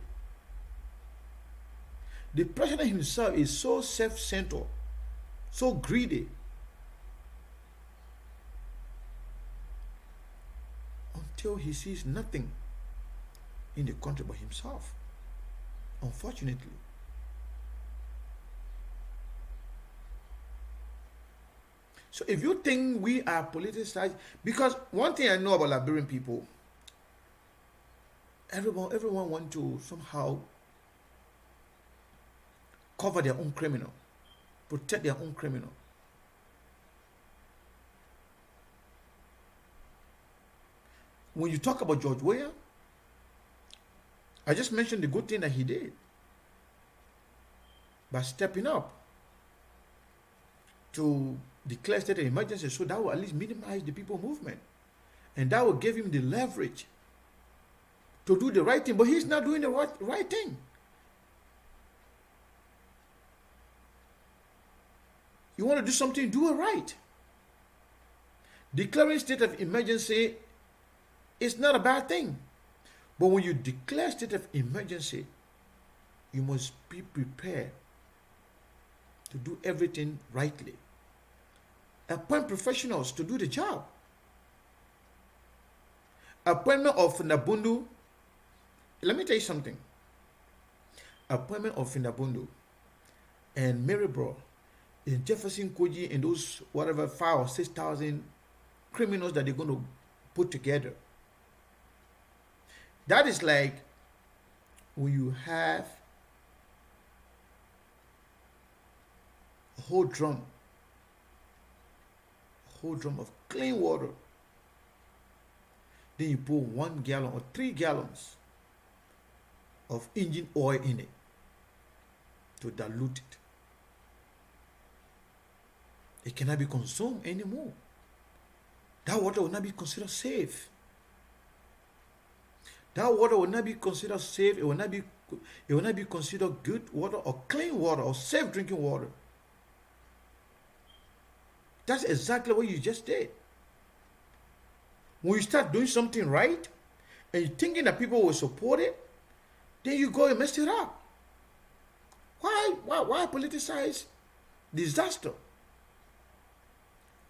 The president himself is so self-centered, so greedy, until he sees nothing in the country but himself, unfortunately. So if you think we are politicized, because one thing I know about Liberian people, everyone want to somehow cover their own criminal, protect their own criminal. When you talk about George Weah, I just mentioned the good thing that he did by stepping up to declare state of emergency, so that will at least minimize the people movement. And that will give him the leverage to do the right thing. But he's not doing the right thing. You want to do something, do it right. Declaring state of emergency is not a bad thing. But when you declare state of emergency, you must be prepared to do everything rightly. Appoint professionals to do the job. Appointment of Nabundu. Let me tell you something. Appointment of Nabundu and Mary Bro and Jefferson Koji and those whatever 5,000 or 6,000 criminals that they're going to put together. That is like when you have a whole drum of clean water. Then you put 1 gallon or 3 gallons of engine oil in it to dilute it. It cannot be consumed anymore. That water will not be considered safe. That water will not be considered safe. It will not be considered good water or clean water or safe drinking water. That's exactly what you just did. When you start doing something right and you're thinking that people will support it, then you go and mess it up. Why politicize disaster?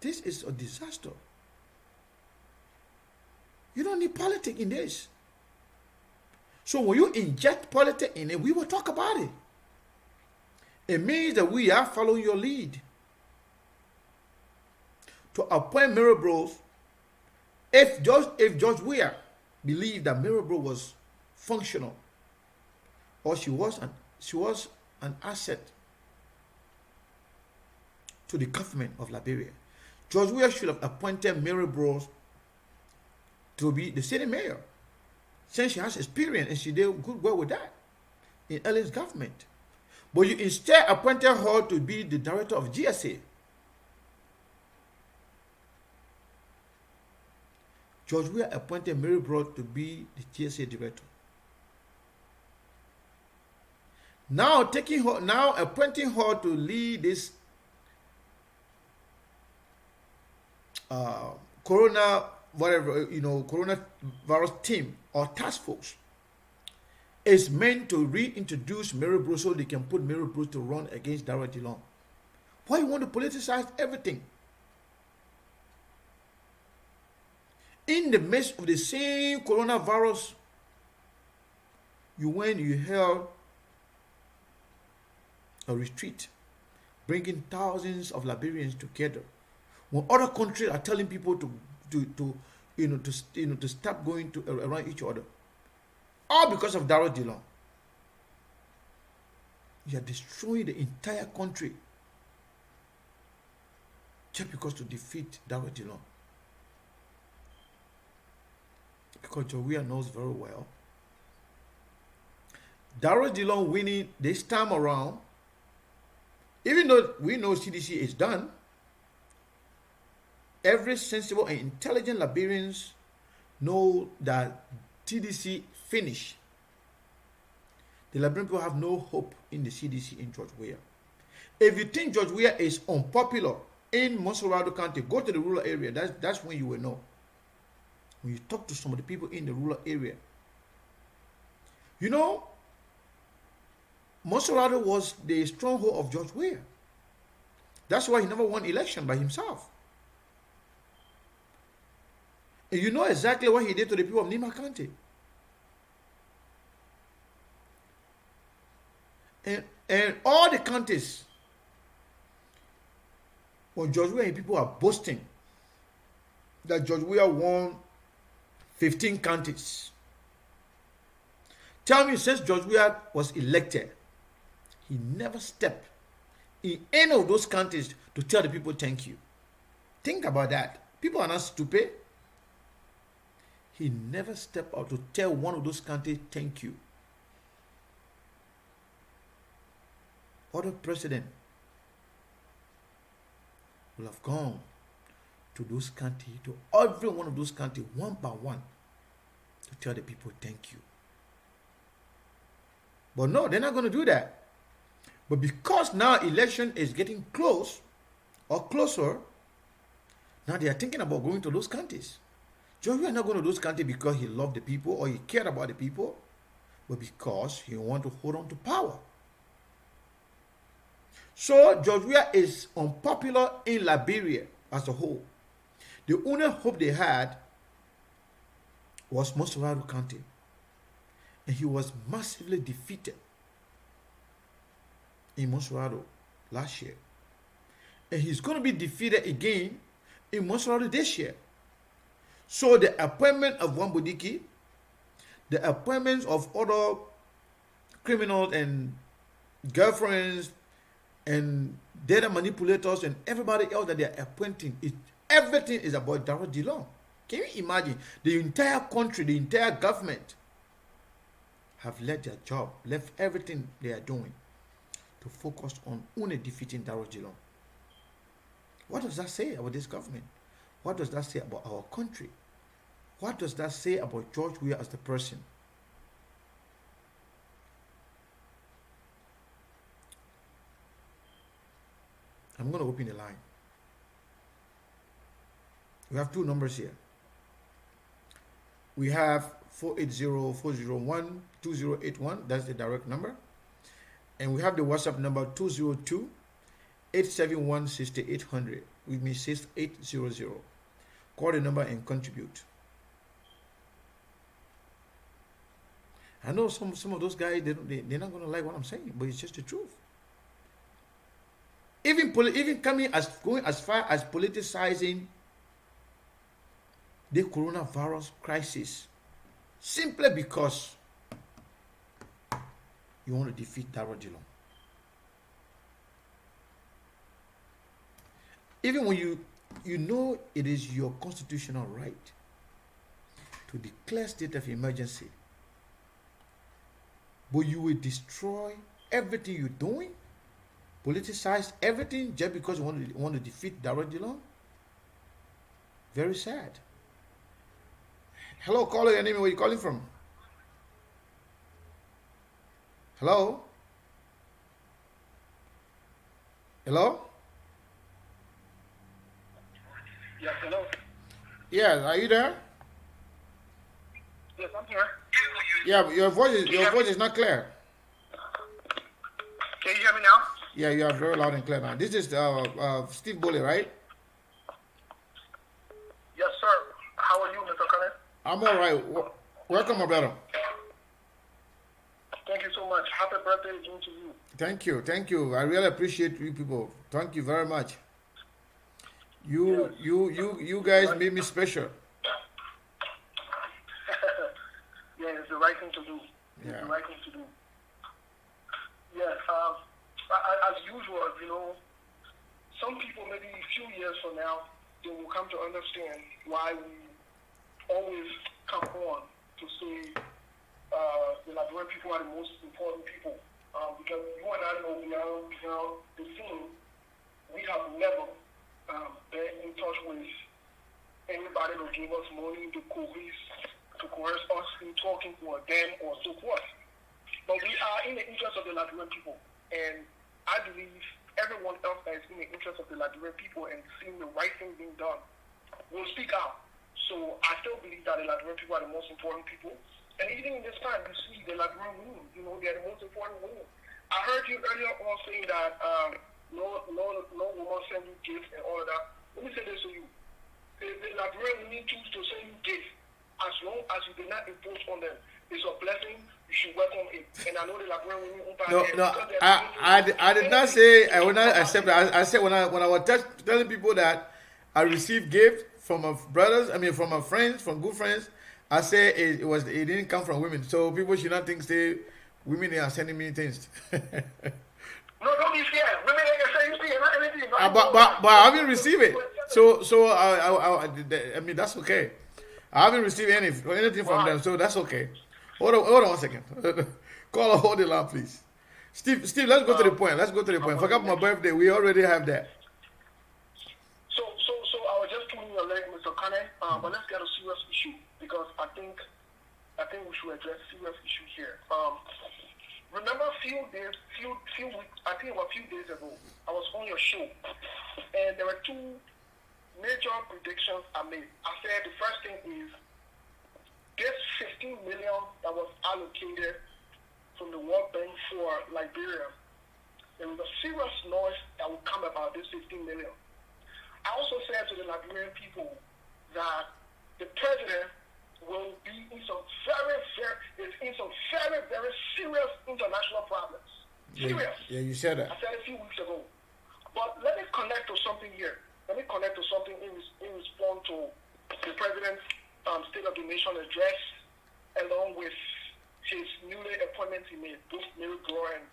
This is a disaster. You don't need politics in this. So when you inject politics in it, we will talk about it. It means that we are following your lead to appoint Mary Bros. If George Weah believed that Mary Bros was functional, or she was an asset to the government of Liberia, George Weah should have appointed Mary Bros to be the city mayor, since she has experience and she did good work with that in Ellen's government. But you instead appointed her to be the director of GSA. George Weah appointed Mary Bros to be the GSA director. Now appointing her to lead this coronavirus team or task force is meant to reintroduce Mary Bros so they can put Mary Bros to run against Dara Dillon. Why you want to politicize everything? In the midst of the same coronavirus, you held a retreat, bringing thousands of Liberians together. When other countries are telling people to stop going around each other, all because of Dara Dillon. You are destroying the entire country just because to defeat Dara Dillon. Because George Weah knows very well, Dara Dillon winning this time around, even though we know CDC is done, every sensible and intelligent Liberians know that CDC finished. The Liberian people have no hope in the CDC in George Weah. If you think George Weah is unpopular in Monserrado County, go to the rural area. That's when you will know. When you talk to some of the people in the rural area. You know, Monserrado was the stronghold of George Weah. That's why he never won election by himself. And you know exactly what he did to the people of Nima County. And all the counties, when George Weah and people are boasting that George Weah won 15 counties. Tell me, since George Weah was elected, He never stepped in any of those countries to tell the people thank you. Think about that. People are not stupid. He never stepped out to tell one of those countries thank you. Other president will have gone to those countries, to every one of those countries, one by one, to tell the people thank you. But no, they're not going to do that. But because now election is getting close or closer, now they are thinking about going to those countries. George Weah not going to those countries because he loved the people or he cared about the people, but because he want to hold on to power. So George Weah is unpopular in Liberia as a whole. The only hope they had was Mossoraro County, and he was massively defeated in Mossoraro last year, and he's going to be defeated again in Mossoraro this year. So the appointment of Wambodiki, the appointments of other criminals and girlfriends and data manipulators and everybody else that they are appointing, everything is about Darrell Dillon. Can you imagine? The entire country, the entire government have left their job, left everything they are doing to focus on only defeating Darrell Dillon. What does that say about this government? What does that say about our country? What does that say about George Weah as the person? I'm going to open the line. We have two numbers here. We have 480-401-2081. That's the direct number. And we have the WhatsApp number 202-871-6800. With me 6800. Call the number and contribute. I know some of those guys, they're not going to like what I'm saying, but it's just the truth. Even going as far as politicizing the coronavirus crisis simply because you want to defeat Darrell Dillon. Even when you know it is your constitutional right to declare state of emergency, but you will destroy everything you're doing, politicize everything just because you want to defeat Darrell Dillon. Very sad. Hello, caller, your name, where you calling from? Hello? Hello?
Yes, hello.
Yes, are you there?
Yes, I'm here.
Yeah, but your voice is not clear.
Can you hear me now?
Yeah, you are very loud and clear now. This is Steve Bully, right?
Yes, sir. How are you, Mr. Cullen?
I'm all right. Welcome, my brother.
Thank you so much. Happy birthday again to you.
Thank you. I really appreciate you people. Thank you very much. You guys made me special.
Yeah, it's the right thing to do. It's
Yeah.
the right thing to do. Yes, as usual, some people maybe a few years from now, they will come to understand why we always come on to say the Liberian people are the most important people. Because you and I know beyond the scene, we have never been in touch with anybody to give us money to coerce us in talking for them or so forth. But we are in the interest of the Liberian people, and I believe everyone else that is in the interest of the Liberian people and seeing the right thing being done will speak out. So I still believe that the Liberian people are the most important people. And even in this time, you see the Liberian women, they are the most important women. I heard you earlier on saying that no woman send you gifts and all of that. Let me say this to you. The Liberian women choose to send you gifts as long as you do not impose on them. It's a blessing. You should welcome it. And I know the Liberian women won't buy it.
No, I did not say I will not accept that. I said when I was telling people that I received gifts from my brothers, from my friends, from good friends, I say it didn't come from women. So people should not think women are sending me things.
No, don't be scared. Women ain't gonna say you see it, not anything.
But I haven't received it. So I mean that's okay. I haven't received anything from them, so that's okay. Hold on 1 second. Call, hold the line, please. Steve, let's go to the point. Let's go to the point. Forget my birthday. We already have that.
So I was just pulling your leg, Mr. Kane. But let's get a serious issue because I think we should address serious issue here. Remember a few weeks, I think about a few days ago, I was on your show, and there were two major predictions I made. I said the first thing is this 15 million that was allocated from the World Bank for Liberia, there was a serious noise that would come about this 15 million. I also said to the Liberian people that the president will be in some very serious international problems. Serious.
Yeah, you said that.
I said a few weeks ago. But let me connect to something here. Let me connect to something in response to the president's State of the Nation address, along with his newly appointments he made, both Mary Gore and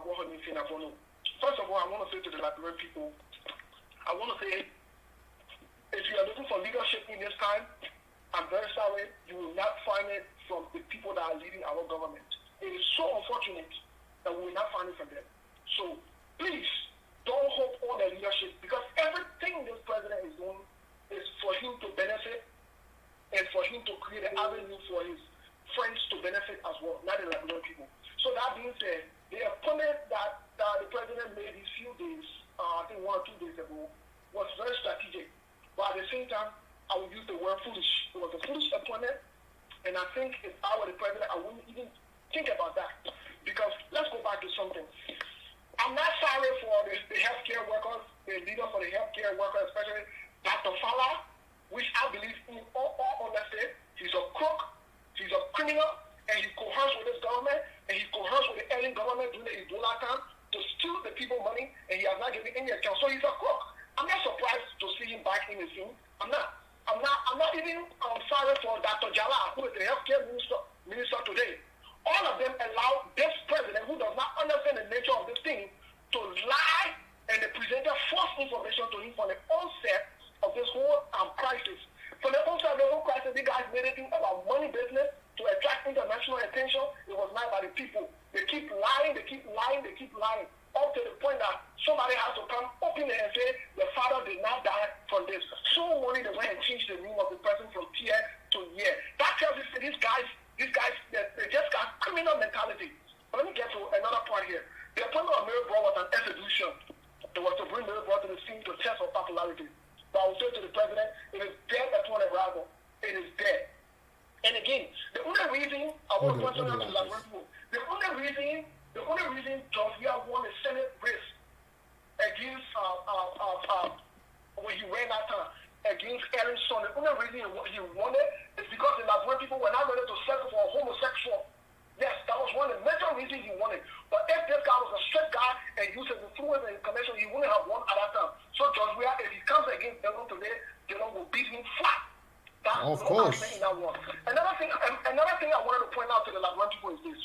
Wahani Finabono. First of all, I want to say to the Liberian people, I want to say, if you are looking for leadership in this time, I'm very sorry, you will not find it from the people that are leading our government. It is so unfortunate that we will not find it from them. So please don't hope on the leadership, because everything this president is doing is for him to benefit and for him to create an avenue for his friends to benefit as well, not the Liberian people. So that being said, the appointment that the president made these few days, I think 1 or 2 days ago, was very strategic. But at the same time, I would use the word foolish. It was a foolish appointment, and I think if I were the president, I wouldn't even think about that. Because let's go back to something. I'm not sorry for the healthcare workers, the leader for the healthcare workers, especially Dr. Fala, which I believe in all honesty, he's a crook, he's a criminal, and he coerced with his government, and he coerced with the alien government during the Ebola time to steal the people money, and he has not given any account. So he's a crook. I'm not surprised to see him back in the scene. I'm not even sorry for Dr. Jala, who is the healthcare minister today. All of them allow this president, who does not understand the nature of this thing, to lie, and they presented false information to him from the onset of this whole crisis. From the onset of the whole crisis, these guys made it about money business to attract international attention. It was not by the people. They keep lying, up to the point that somebody has to come openly and say the father did not die from this. So money they went and changed the name of the person from tier to year. That tells us that these guys, they just got criminal mentality. But let me get to another part here. The appointment of Mary Brown was an execution. It was to bring Mary Brown to the scene to test her popularity. But I will say to the president, it is dead upon arrival. It is dead. And again, the only reason I want to question out to the people, the only reason Georgia won the Senate race against when he ran that time against Aaron Son, the only reason he won it is because the Liberian people were not ready to settle for a homosexual. Yes, that was one of the major reasons he won it. But if this guy was a straight guy and used his influence and connection, he wouldn't have won at that time. So Georgia, if he comes against Dylan today, Dylan will beat him flat. That's
of course.
Another thing I wanted to point out to the Liberian people is this.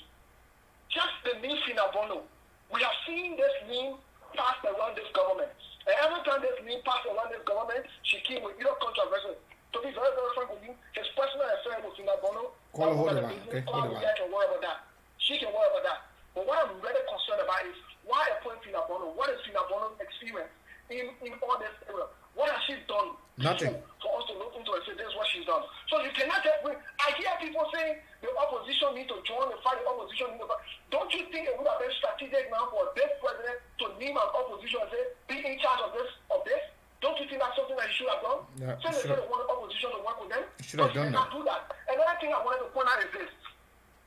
Just the name Finabono. We have seen this name passed around this government. And every time this name passed around this government, she came with either controversy. To be very, very frank with you, his personal affair with Finabono,
hold the line. Okay, hold the line.
Can worry about that. She can worry about that. But what I'm really concerned about is why appoint Finabono? What is Finabono's experience in all this area? What has she done?
Nothing.
For us to look into and say this is what she's done. So you cannot just bring. I hear people saying the opposition need to join the fight. The opposition need to fight. Don't you think it would have been strategic now for this president to name an opposition and say be in charge of this? Don't you think that's something that he should have done?
Yeah,
so they don't want the opposition to work with them.
Should have done that.
Do that. Another thing I wanted to point out is this: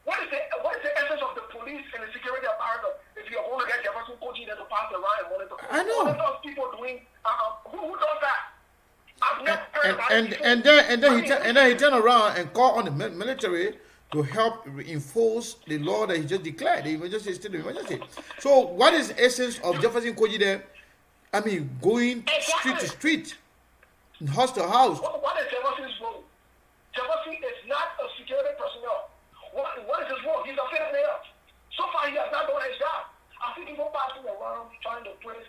what is the essence of the police and the security apparatus if you're going to get Jefferson Koji there to pass around and monitor?
I know.
What are those people doing? Who does that? I've never heard about it before.
And then he turned around and called on the military to help enforce the law that he just declared, the emergency, state of emergency. So what is the essence of Jefferson Koji there? I mean, going street to street, house to house.
What is Jefferson's role? Jefferson is not a security personnel. What is his role? He's a fair player. So far, he has not done his job. I see people passing around trying to praise,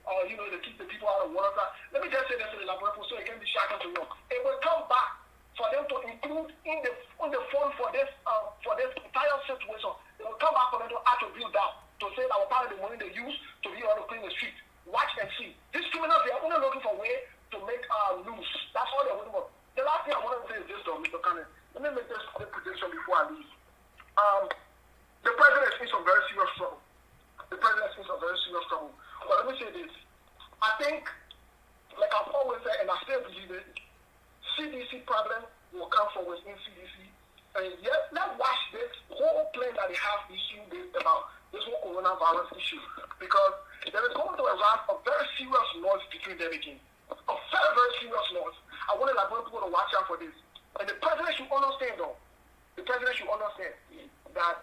to keep the people out of water. Let me just say this to the laboratory so it can be shocking to you. It will come back for them to include in the phone for this entire situation. It will come back for them to attribute that to say that our part of the money they use to be able to clean the street. Watch and see. These criminals, they are only looking for a way to make loose. That's all they're looking for. The last thing I want to say is this, though, Mr. Cannon. Let me make this prediction before I leave. The president is in some very serious trouble. The president is in some very serious trouble. But let me say this. I think, like I've always said, and I still believe it, CDC problem will come from within CDC. And yet, let's watch this whole plan that they have issue about this whole coronavirus issue. Because there is going to arise a very serious noise between them again. A very, very serious noise. I want people to watch out for this. And the president should understand, though. The president should understand that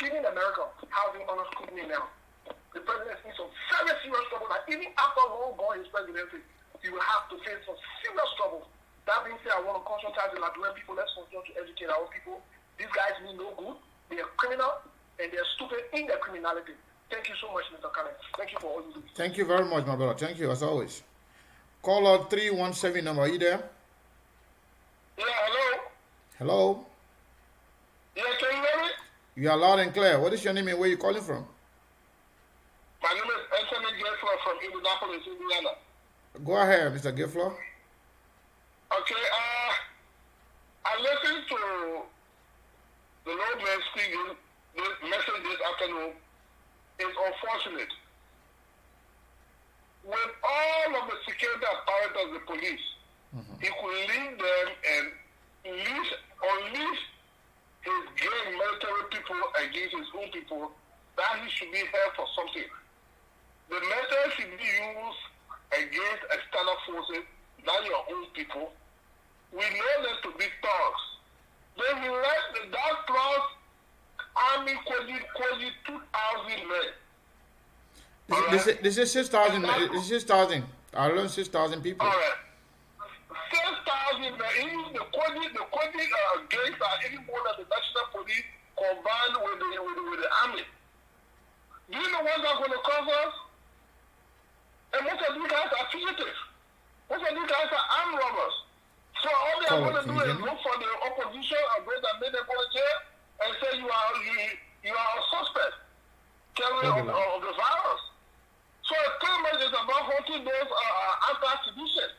even America housing under scrutiny now. The president is in some very serious trouble. That even after long gone his presidency, he will have to face some serious trouble. That being said, I want to concentrate on Liberian people. Let's continue to educate our people. These guys mean no good. They are criminal and they are stupid in their criminality. Thank you so much, Mr. Cannon. Thank you for all you do.
Thank you very much, my brother. Thank you, as always. Caller 317 number. Are you there?
Yeah, hello?
Hello?
Yeah, can you hear me?
You are loud and clear. What is your name and where are you calling from?
My name is Anthony Gessler from Indianapolis, Indiana.
Go ahead, Mr. Giffler.
Okay, I listened to the Lord man speaking this message this afternoon. It's unfortunate. With all of the security apparatus of the police, he could leave them and unleash his gang military people against his own people, that he should be held for something. The method should be used against external forces, not your own people. We know them to be thugs. Then he let that plus army quasi 2,000 men.
This is 6,000. This is 6,000. I learned 6,000 people.
All right. 6,000 men. Even the quasi gangs are even more than the national police combined with the army. Do you know what that's going to cause us? And most of these guys are fugitives. Most of these guys are armed robbers. So all they are going to do is look for the opposition and those that made them go to jail and say you are a suspect carrying of the virus. So it pretty much is about hunting those anti-sedition.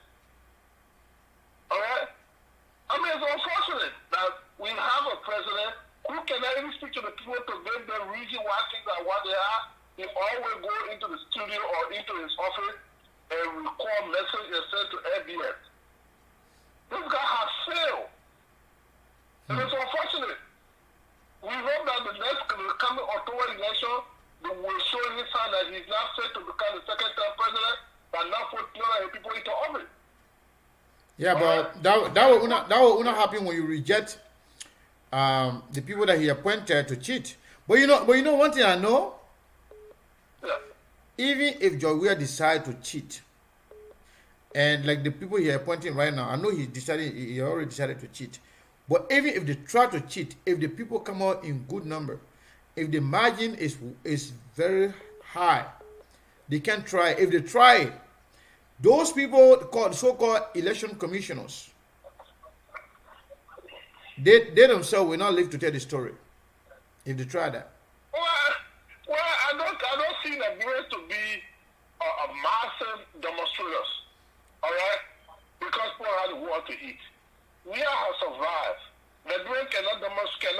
All right? I mean, it's unfortunate that we have a president who cannot even speak to the people to give them reason why things are what they are. He always go into the studio or into his office and record message and send to SBS. This guy has failed. And it's unfortunate. We hope that the next coming October election will show his sign that he's not fit to become the second-term president, but not put people into office.
Yeah, but that will not happen when you reject the people that he appointed to cheat. But you know one thing I know.
Yeah.
Even if George Weah decide to cheat, and like the people he appointing right now, I know he already decided to cheat. But even if they try to cheat, if the people come out in good number, if the margin is very high, they can try. If they try, those people called so-called election commissioners, they themselves will not live to tell the story. If they try that.
Well, I don't see Nigerians to be a massive demonstrators, all right? Because people have the water to eat. We have survived. Nigerians cannot demonstrate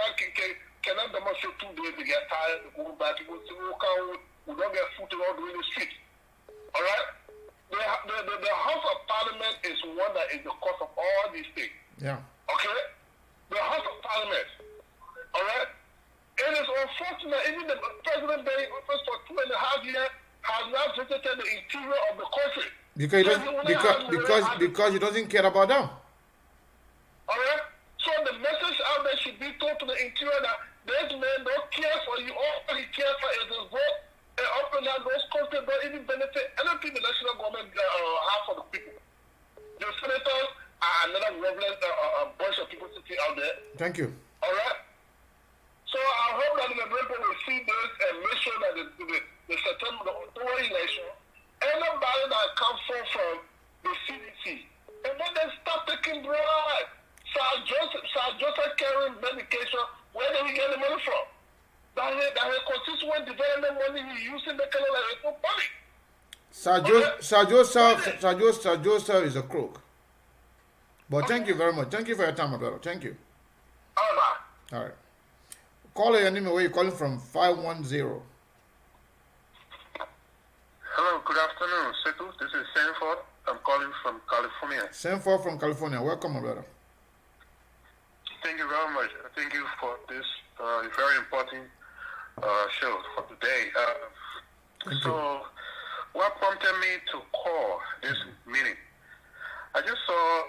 2 days to get tired, to go back, to go to work out, we don't get food to all do in the street, all right? The House of Parliament is one that is the cause of all these things.
Yeah.
Okay? The House of Parliament, all right? It is unfortunate, even the president being in office for 2.5 years has not visited the interior of the country.
Because he doesn't care about them.
All right? So the message out there should be told to the interior that this man don't care for you. All he cares for is his vote. And up and down those countries don't even benefit anything the national government has for the people. The senators are another relevant bunch of people sitting out there.
Thank you.
All right? So I hope President Brimpo will see this and make sure that the September, the October election, anybody that comes from the CDC, and then they stop taking blood. Sir Joseph carrying medication, where did he get the money from? That his constituent development money he using the kind of like money.
Sir Joseph is a crook. But thank you very much. Thank you for your time, my brother. Thank you.
All right.
All right. Call your name, where you're calling from, 510.
Hello, good afternoon, Sekou. This is Sanford. I'm calling from California.
Sanford from California. Welcome, my brother.
Thank you very much. Thank you for this very important show for today.
Thank
So,
you.
what prompted me to call this meeting? I just saw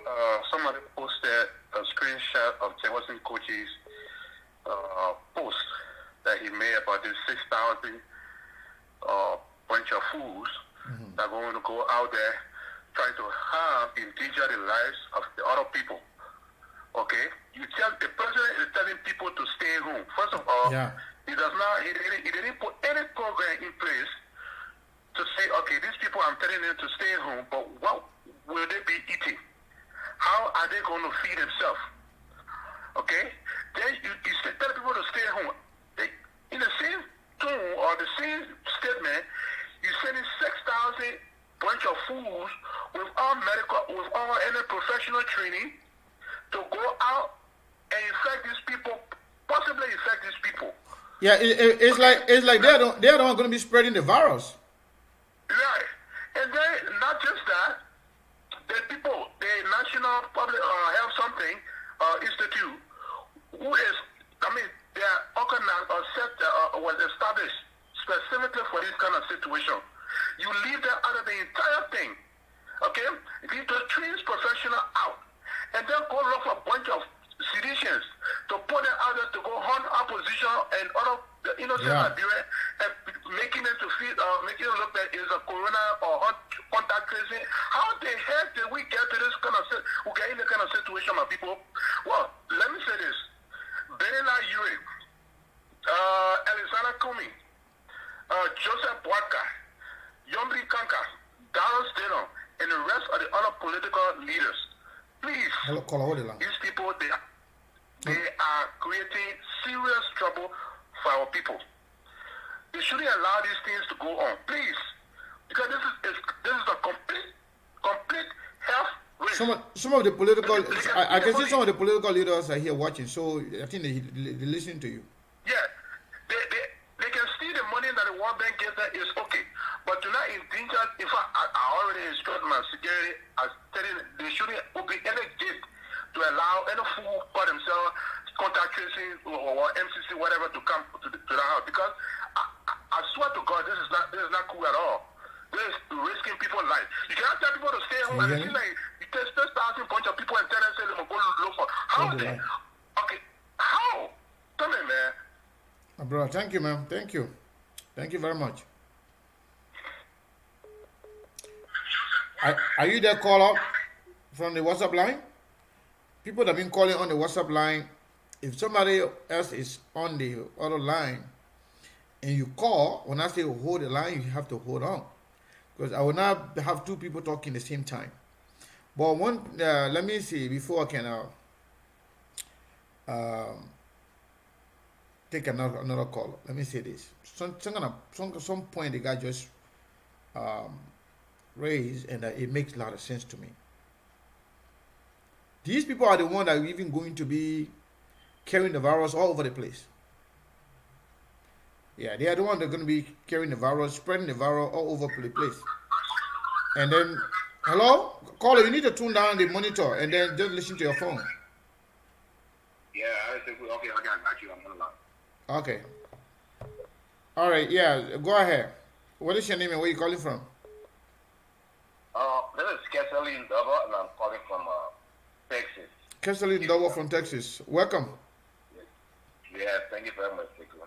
somebody posted a screenshot of Jefferson Coach's post that he made about this 6,000 bunch of fools that are going to go out there trying to harm, endanger the lives of the other people. Okay? You tell the president is telling people to stay home. First of all,
Yeah.
he didn't put any program in place to say, okay, these people I'm telling them to stay home, but what will they be eating? How are they going to feed themselves? Okay? Then you tell people to stay home. In the same tone or the same statement, you sending 6,000 bunch of fools with all any professional training to go out and infect these people, possibly infect these people.
Yeah, it's like they're the one going to be spreading the virus.
Right. And then not just that, the people, the National Public Health something Institute, who is, they are organized or was established specifically for this kind of situation. You leave them out of the entire thing. Okay? Leave the trained professional out. And then go look for a bunch of seditionists to put them out there to go hunt opposition and other innocent Nigerians and making them to feel, making it look like it's a corona or contact tracing. How the heck did we get to this kind of in this kind of situation, my people? Well, let me say this. Benina Yuri, Alexander Kumi, Joseph Boaka, Yombri Kanka, Darren Steno, and the rest of the other political leaders. Please, these people, they are creating serious trouble for our people. They shouldn't allow these things to go on, please, because this is a complete health risk.
Some of the political, I can see some of the political leaders are here watching, so I think they listen to you.
Yeah, they can steal the money that the World Bank gives them is okay, but do not endanger. In fact, I already instructed my security as telling they shouldn't open any gate to allow any fool for themselves contact tracing or MCC whatever to come to the house, because I swear to God this is not cool at all. This is risking people's lives. You cannot tell people to stay home and it seems like you take 6,000 bunch of people and tell them say they will go look for how they okay how tell me, man.
Bro, thank you, man. Thank you very much. Are you there? Call up from the WhatsApp line. People that have been calling on the WhatsApp line. If somebody else is on the other line and you call, when I say hold the line, you have to hold on, because I will not have two people talking at the same time. But let me see before I can take another call. Let me say this. Some point the guy just raised, and it makes a lot of sense to me. These people are the ones that are even going to be carrying the virus all over the place. Yeah, they are the ones that are going to be carrying the virus, spreading the virus all over the place. And then, hello? Caller, you need to tune down the monitor and then just listen to your phone.
Yeah, okay, I got you. I'm on the line.
Okay. All right, yeah, go ahead. What is your name and where are you calling from?
This is Keselin Dova, and I'm calling from Texas.
Keselin Dova from Texas. Welcome.
Yeah, thank you very much, Sekou.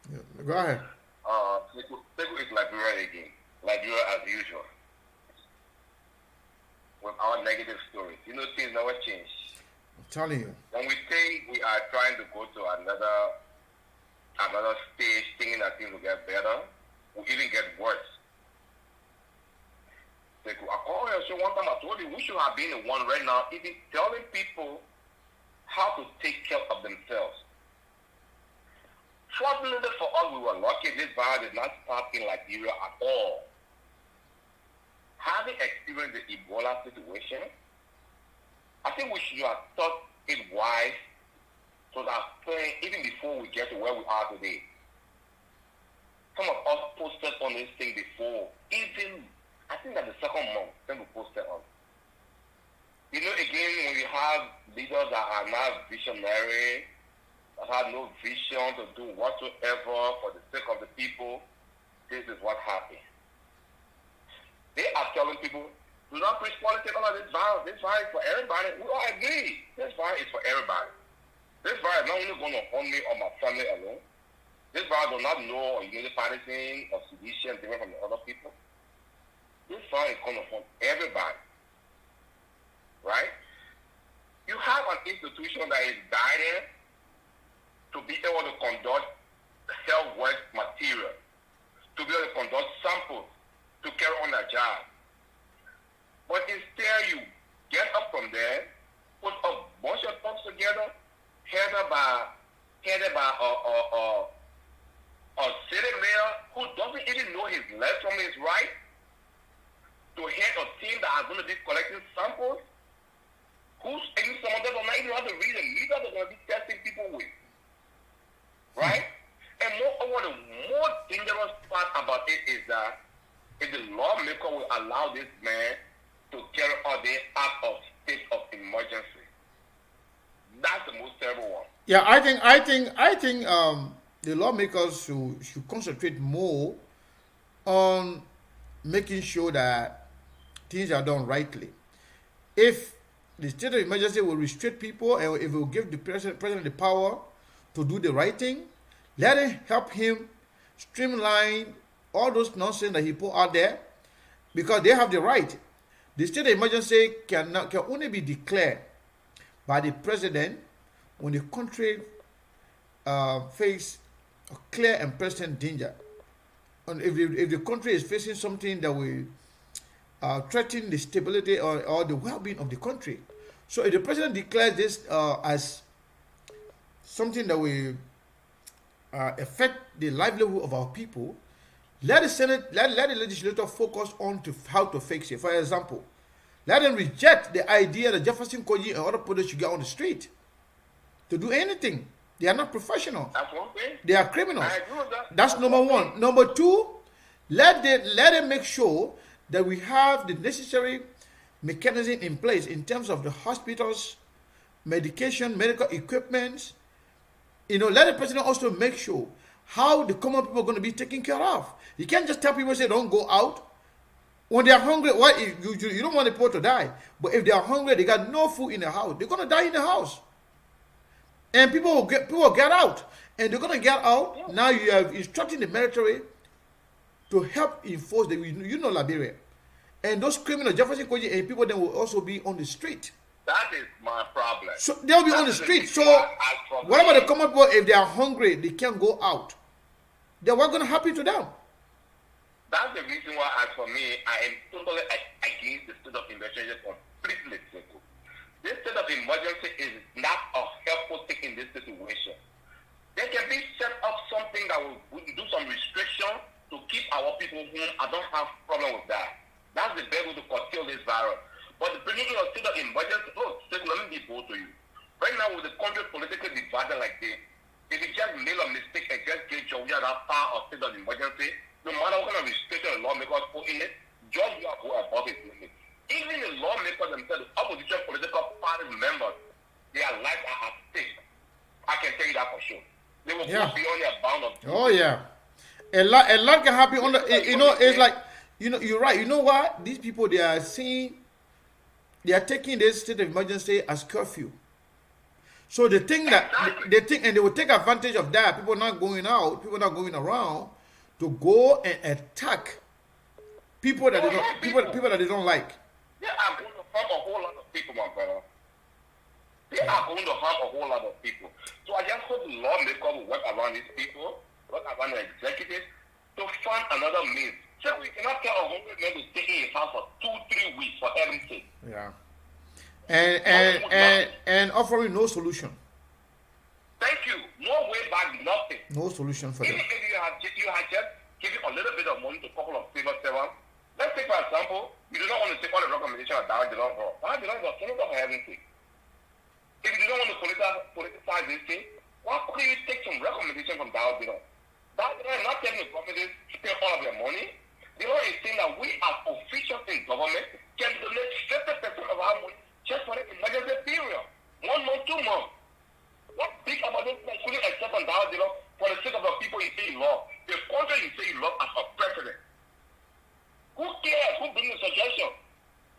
Yeah, go ahead.
Sekou is Liberia again. Liberia as usual. With our negative stories. You know, things never change.
I'm telling you.
When we say we are trying to go to another another stage thinking that things will get better, will even get worse. Like, I called her, so one time I told you, we should have been the one right now, even telling people how to take care of themselves. Fortunately for us, we were lucky this virus did not start in Liberia at all. Having experienced the Ebola situation, I think we should have thought it wise so that even before we get to where we are today. Some of us posted on this thing before, even I think that the second month, then we posted on. You know, again, when you have leaders that are not visionary, that have no vision to do whatsoever for the sake of the people, this is what happens. They are telling people, do not preach politics on this virus. This virus is for everybody. We all agree. This virus is for everybody. This virus is not only going to harm me or my family alone. This virus does not know or unity partisan or sedition different from the other people. This virus is going to harm everybody. Right? You have an institution that is guided to be able to conduct health work material, to be able to conduct samples, to carry on their job. But instead you get up from there, put a bunch of folks together, headed by a city mayor who doesn't even know his left from his right, to head a team that is going to be collecting samples, and some of them don't even have to read the meter they're going to be testing people with. Right? And moreover, the more dangerous part about it is that if the lawmaker will allow this man to carry out the act of state of emergency, that's the most terrible one.
Yeah, I think the lawmakers should concentrate more on making sure that things are done rightly. If the state of emergency will restrict people, and if it will give the president the power to do the right thing, let it help him streamline all those nonsense that he put out there, because they have the right. The state of emergency can only be declared by the president when the country face a clear and present danger. And if the country is facing something that will threaten the stability or the well-being of the country. So if the president declares this as something that will affect the livelihood of our people, let the Senate, let the legislature focus on how to fix it. For example, let them reject the idea that Jefferson Koji and other people should get on the street to do anything. They are not professionals.
That's one thing.
They are criminals.
I agree with that.
That's number one. Number two, let them make sure that we have the necessary mechanism in place in terms of the hospitals, medication, medical equipment. Let the president also make sure how the common people are going to be taken care of. You can't just tell people, say, don't go out. When they are hungry, you don't want the poor to die. But if they are hungry, they got no food in the house, they're going to die in the house. And people will get out. And they're going to get out. Yeah. Now you have instructing the military to help enforce Liberia. And those criminals, Jefferson Koji and people, then will also be on the street.
That is my problem.
So they'll be on the street. So what about the common people? If they are hungry, they can't go out. Then what's going to happen to them?
That's the reason why, as for me, I am totally against the state of emergency completely. This state of emergency is not a helpful thing in this situation. There can be set up something that will do some restriction to keep our people home. I don't have problem with that. That's the best way to curtail this virus. But the bringing in a state of emergency, let me be bold to you. Right now, with the country politically divided like this, if you just make a mistake and just get your way that part of state of emergency, no matter what kind of restriction the lawmakers put in it, just you go above it. Even the lawmakers themselves, the opposition political party members, their lives are at stake. I can tell you that for sure. They will go beyond their bound of duty.
Oh yeah, a lot can happen on the. It's like you're right. You know what? These people, they are taking this state of emergency as curfew. So they think that and they will take advantage of that. People not going out, people not going around to go and attack people that people that they don't like.
Yeah, I'm going to harm a whole lot of people, my brother. They are are going to harm a whole lot of people. So I just hope lawmakers will work around these people, work around the executives to find another means. So we cannot tell a hungry man to stay in his house for 2-3 weeks for heaven's sake.
Yeah. And offering no solution.
Thank you. No way back, nothing.
No solution for
Even
them.
if you had just given a little bit of money to a couple of civil servants, let's take for example, you do not want to take all the recommendations of Darren DeLong. Darren DeLong is a senator for heaven's sake. If you do not want to politicize this thing, why couldn't you take some recommendation from Darren DeLong? Darren DeLong is not telling the companies to spend all of their money. DeLong is saying that we as officials in government can donate 50% of our money just for the emergency period. 1 month, 2 months. What big about this man couldn't accept on Darren DeLong for the sake of the people you say you love? The country you say you love as a president. Who cares? Who brings the suggestion?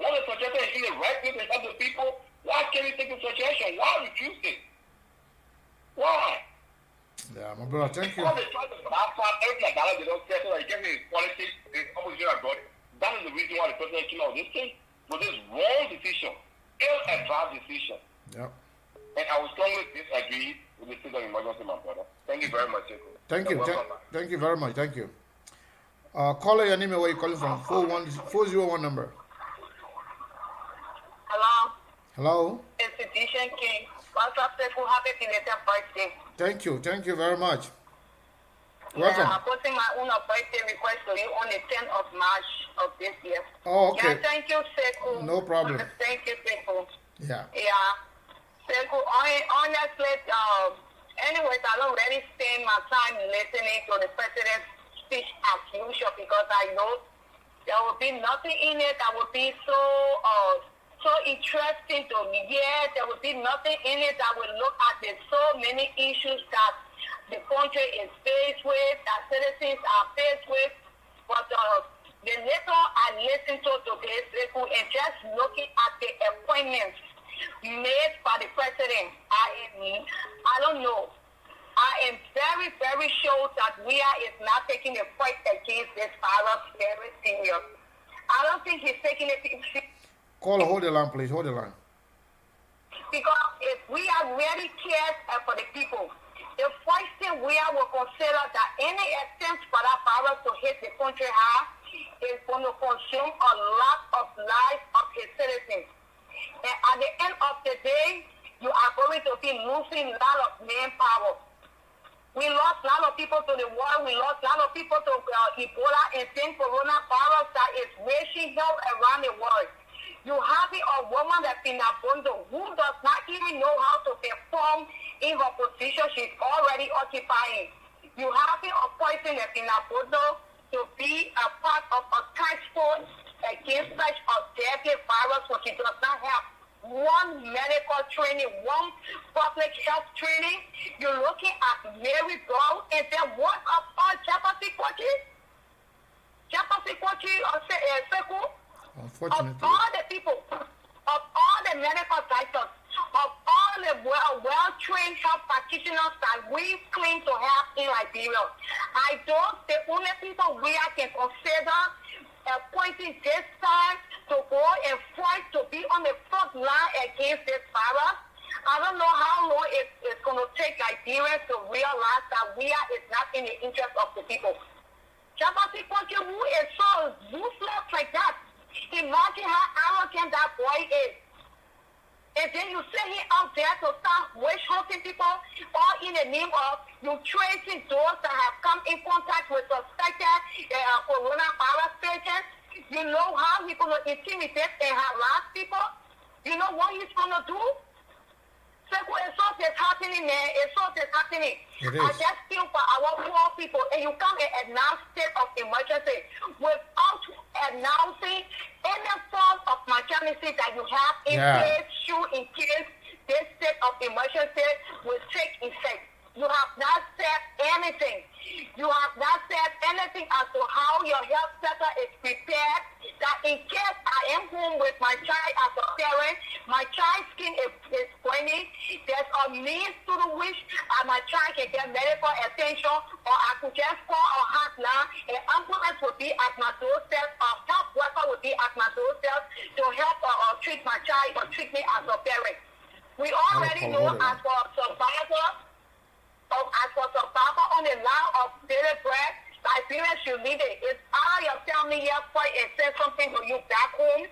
When the suggestion is in the right place to help the people, why can't you take the suggestion? Why refuse it? Why?
Yeah, my brother, thank you.
Because they try to bypass everything that Darren DeLong said so that he gets his politics, his opposition abroad. That is the reason why the president came out with this thing. Was this wrong decision, ill-advised decision.
Yep.
And I will strongly disagree with the state of emergency, my brother. Thank you very much, Jacob.
Thank you.
You're welcome, man.
Thank you very much. Thank you. Caller, your name and where you calling from? 401 number.
Hello,
Hello.
Institution King. Pastor Sefu, happy belated birthday.
Thank you. Thank you very much. Welcome.
Yeah, I'm putting my own birthday request to you on the 10th of March of this year.
Oh, okay.
Yeah, thank you, Sefu.
No problem.
Thank you, Sefu.
Yeah.
Yeah. Sefu, honestly, anyways, I don't really spend my time listening to the president's speech as usual because I know there will be nothing in it that will be so interesting to me. Yeah, there will be nothing in it that will look at the so many issues that the country is faced with, that citizens are faced with. But the little I listened to today, Sefu, and just looking at the appointments made by the president, I don't know. I am very, very sure that we is not taking a fight against this virus very serious. I don't think he's taking it seriously.
Caller, hold the line, please. Hold the line.
Because if we are really cared for the people, the first thing we will consider that any attempt for that virus to hit the country hard is going to consume a lot of lives of its citizens. And at the end of the day, you are going to be losing a lot of manpower. We lost a lot of people to the war. We lost a lot of people to Ebola and then coronavirus that is raging hell around the world. You have a woman that's in Abondo who does not even know how to perform in her position she's already occupying. You have a person that's in Abondo to be a part of a task force against such a deadly virus when she does not have one medical training, one public health training. You're looking at Mary Brown and then what of all Jefferson Kwachi? Seku? Of
Unfortunately.
all the people, of all the medical doctors, of all the well-trained health practitioners that we claim to have in Liberia, I don't, the only people we can consider appointing this time to go and fight to be on the front line against this virus. I don't know how long it's going to take Liberians to realize that we is not in the interest of the people. Jabasi Kwachi, who is so ruthless like that, imagine how arrogant that boy is. And then you send him out there to start witch hunting people, all in the name of you tracing those that have come in contact with suspected coronavirus patients. You know how he's going to intimidate and harass people? You know what he's going to do? Seku, it's all that's happening, man. It's all that's happening. I just feel for our poor people, and you come and announce state of emergency without announcing any form of emergency that you have in case this state of emergency will take effect. You have not said anything. You have not said anything as to how your health sector is prepared that in case I am home with my child as a parent, my child's skin is burning, there's a means to which my child can get medical attention, or I could just call a hotline, an ambulance will be at my doorstep, a health worker will be at my doorstep to help treat my child or treat me as a parent. We already already know as for survivor on the line of daily bread, Liberians should lead it. If all your family here fight and send something to you back home,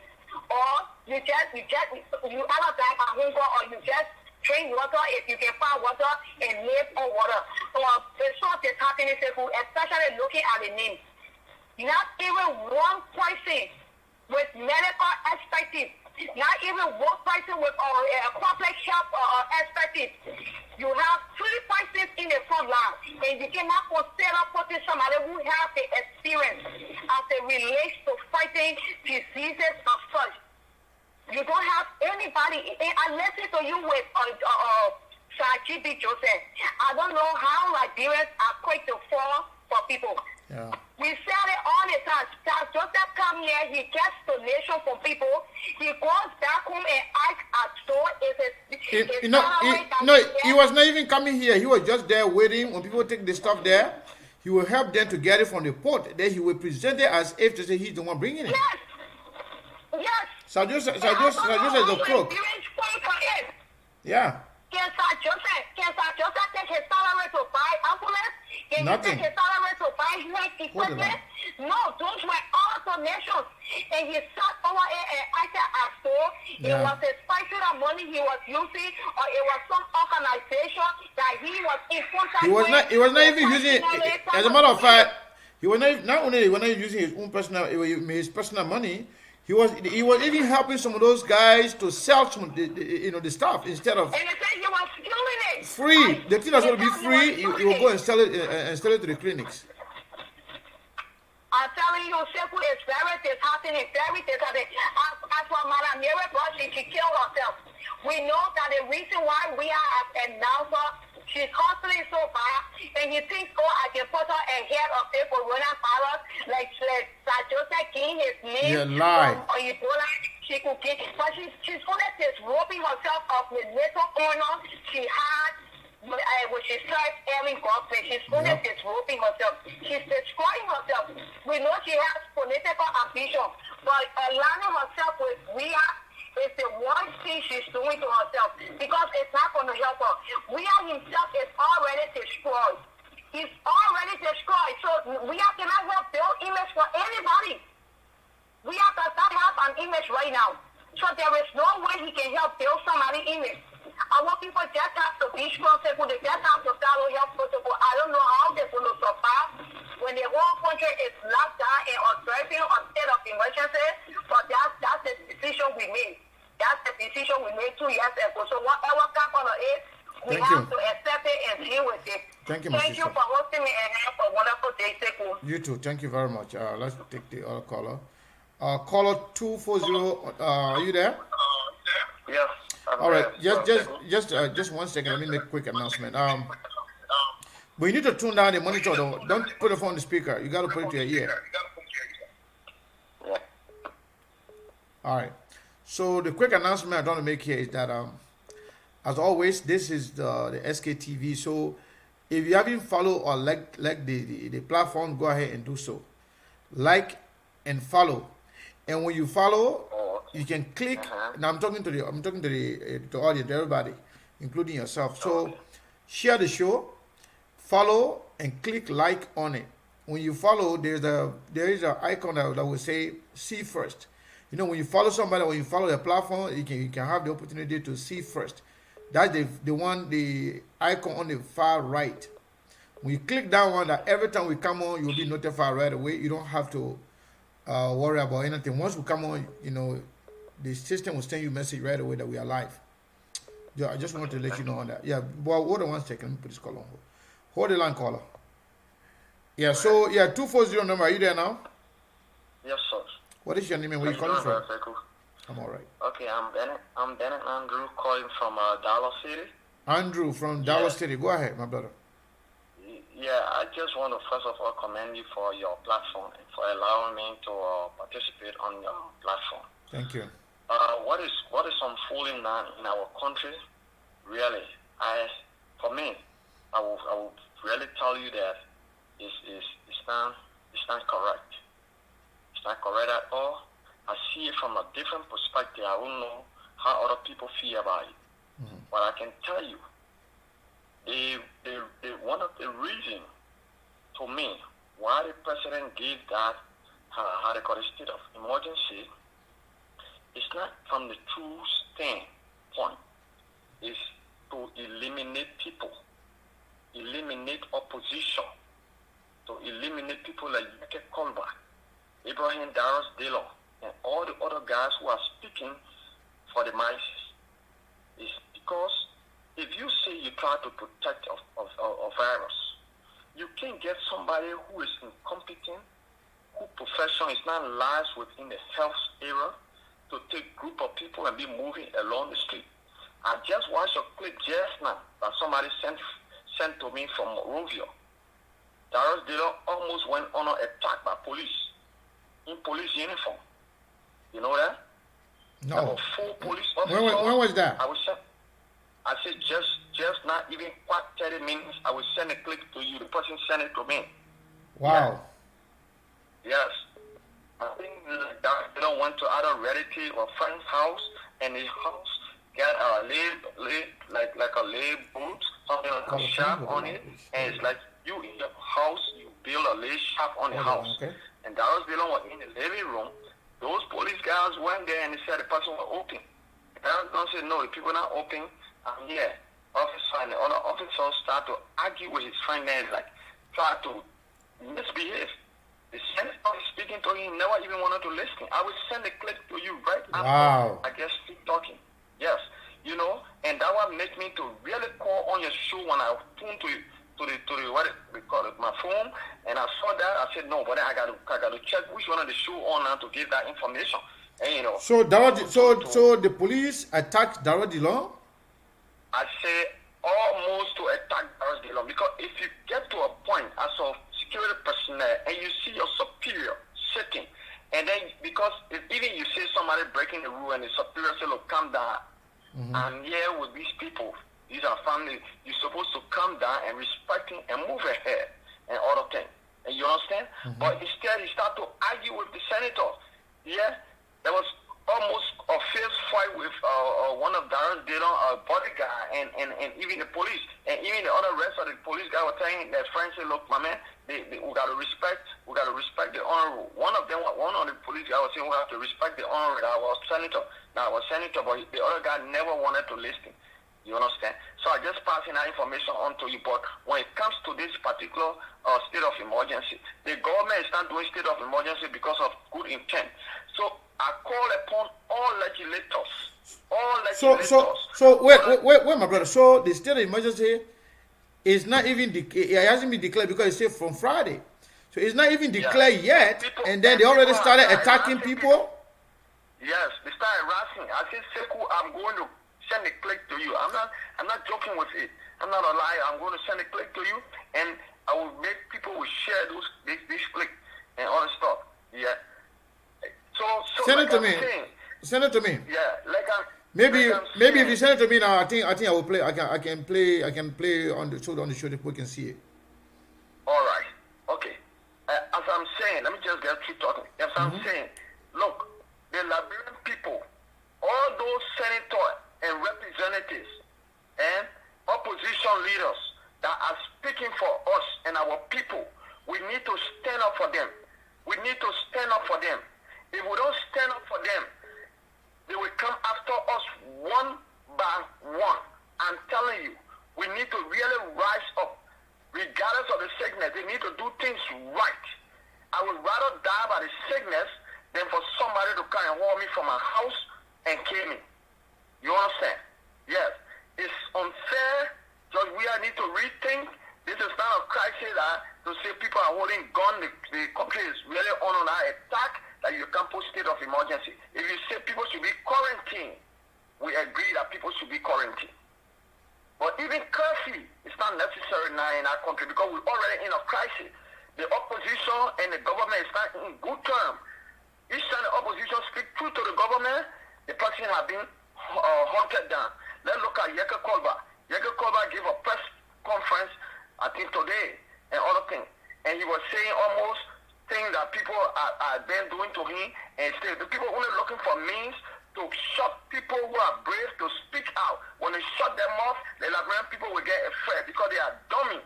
or you either die of hunger, or you just drink water if you can find water and live on water. So it's not the happening, especially looking at the name. Not even one person with medical expertise, not even one person with corporate health expertise. You have 3 persons in the front line, and you cannot consider putting somebody who has the experience as it relates to fighting diseases of such. You don't have anybody. I listen to you with Sir G.B. Joseph. I don't know how Liberians are quick to fall for people.
Yeah.
We say it all the time. Sir Joseph come here, he gets donation from people. He goes back home and asks at store
he was not even coming here. He was just there waiting. When people take the stuff there, he will help them to get it from the port. Then he will present it as if to say he's the one bringing it.
Yes. Yes.
Sir Joseph is the crook. Yeah.
Can Sir Joseph take his salary to buy ambulance? Can
Nothing.
he take his salary to buy health equipment? No, those were all donations. And he sat over here and acted as though it was a special money he was using, or it was some organization that he was in contact with.
He was not even using it. As a matter of fact, he was not using his own personal money. He was even helping some of those guys to sell some the stuff instead of.
And they said he was stealing it.
Free. The thing that's going to be free, he will go and sell it to the clinics.
I'm telling you, Sekou is very disheartening, very disheartening. As for Madam Mary Bush, she killed herself. We know that the reason why we are as announcer, she's constantly so bad, and he thinks, I can put her ahead of the coronavirus, like Sir Joseph King, his name.
You lie.
Or Ebola, she could get, but she's only disrobing herself of the little honor she had, when she started airing gospel. She's only disrobing herself. She's destroying herself. We know she has political ambition, but aligning herself with Rhea is the one thing she's doing to herself, because it's not going to help her. Rhea himself is already destroyed. He's already destroyed. So Rhea cannot help build image for anybody. Rhea does not have an image right now. So there is no way he can help build somebody's image. I want people just have to be strong, people. They just have to follow health protocol. I don't know how they're going to survive when the whole country is locked down and observing on state of emergency. But that's the decision we made. That's the decision we made 2 years ago. So whatever comes is, we have to accept it and deal with it.
Thank you, my sister.
Thank you for hosting me and have a wonderful day, Sekou.
You too. Thank you very much. Let's take the other caller. Caller 240. Are you there?
Yes.
All right. Just 1 second. Let me make a quick announcement. But you need to tune down the monitor though. Don't put it on the speaker. You got to put it to your ear. All right. So the quick announcement I want to make here is that, as always, this is the SKTV. So if you haven't followed or like the platform, go ahead and do so. Like and follow. And when you follow, you can click. Now I'm talking to the audience, to everybody, including yourself. So share the show, follow, and click like on it. When you follow, there is an icon that will say "see first." You know, when you follow somebody, when you follow the platform, you can have the opportunity to see first. That's the icon on the far right. When you click that one, that every time we come on, you'll be notified right away. You don't have to worry about anything. Once we come on, the system will send you a message right away that we are live. Yeah, I just wanted to let you know on that. Yeah, well, hold on 1 second. Let me put this call on hold. Hold the line, caller. Yeah, so, 240 number. Are you there now?
Yes, sir.
What is your name and where you calling from?
Sekou?
I'm all right.
Okay, I'm Bennett Andrew calling from Dallas City.
Andrew from Dallas City. Go ahead, my brother.
Yeah, I just want to first of all commend you for your platform and for allowing me to participate on your platform.
Thank you.
What is unfolding now in our country? Really, I will really tell you that it's not correct. It's not correct at all. I see it from a different perspective. I don't know how other people feel about it. Mm-hmm. But But I can tell you, one of the reasons to me why the president gave that, how they call it, state of emergency, it's not from the true standpoint. It's to eliminate people, eliminate opposition, to eliminate people like Yeke Kolba, Ibrahim Darius Dillon, and all the other guys who are speaking for the masses. It's because if you say you try to protect a virus, you can get somebody who is incompetent, who profession is not lies within the health area, to take group of people and be moving along the street. I just watched a clip just now that somebody sent to me from Rovio. Darius Dillon almost went on an attack by police in police uniform. You know that?
No.
About 4 police officers.
When was that?
I said just not even quite 30 minutes. I will send a clip to you. The person sent it to me.
Wow.
Yes. I think that they don't want to either relative or friend's house, and his house get a like a lay boot, something like a shop on it, and it's like you in your house, you build a lay shop on the house.
Okay.
And Darius Dillon was in the living room. Those police guys went there and they said the person was open. Darius Dillon said, no, the people not open. I'm here. Officer and the other officers start to argue with his friend there, like try to misbehave. The senator is speaking to him, never even wanted to listen. I will send a clip to you right after I guess keep talking. Yes. You know, and that would make me to really call on your show when I tuned to the what we call it, my phone, and I saw that. I said no, but then I got to check which one of the show on now to give that information. And you know,
so the police attacked Darius Dillon.
I say almost to attack Darius Dillon, because if you get to a point as a security personnel and you see your superior sitting, and then because if even you see somebody breaking the rule and the superior say, look, calm down, I'm here with these people. These are family. You're supposed to come down and respect him and move ahead and other things. And you understand? But instead, he started to argue with the senator. Yeah, there was almost a fierce fight with one of Darius Dillon, a bodyguard, and even the police. And even the other rest of the police guy were telling their friends, say, look, my man, we got to respect the honor. One of the police guys was saying we have to respect the honor that I was senator. Now I was senator, but the other guy never wanted to listen. You understand? So I just passing that information on to you. But when it comes to this particular state of emergency, the government is not doing state of emergency because of good intent. So I call upon all legislators.
So wait, my brother. So the state of emergency is not even it hasn't been declared because it's from Friday. So it's not even declared yet, and then they already started attacking people.
Yes, they started harassing. I said, Sekou, I'm going to send a clip to you. I'm not joking with it. I'm not a liar. I'm going to send a clip to you, and I will make people will share this clip and all the stuff. Yeah. So
send it to me. Send it to me.
Yeah,
maybe if you send it to me now, I think I will play. I can play on the show that people can see it.
All right. Okay. As I'm saying, let me just keep talking. As I'm saying, look, the Liberian people, all those senators and representatives and opposition leaders that are speaking for us and our people, we need to stand up for them. We need to stand up for them. If we don't stand up for them, they will come after us one by one. I'm telling you, we need to really rise up. Regardless of the sickness, they need to do things right. I would rather die by the sickness than for somebody to come and hold me from my house and kill me. You understand? Yes. It's unfair. Just we need to rethink. This is not a crisis to say people are holding guns. The country is really on an attack that you can put state of emergency. If you say people should be quarantined, we agree that people should be quarantined. But even curfew is not necessary now in our country because we're already in a crisis. The opposition and the government is not in good terms. Each time the opposition speaks truth to the government, the person has been hunted down. Let's look at Yeke Kolba. Yeke Kolba gave a press conference, I think today, and other things. And he was saying almost things that people are then doing to him. And still, the people only looking for means to shut people who are brave to speak out. When they shut them the Liberian people will get afraid because they are dummy.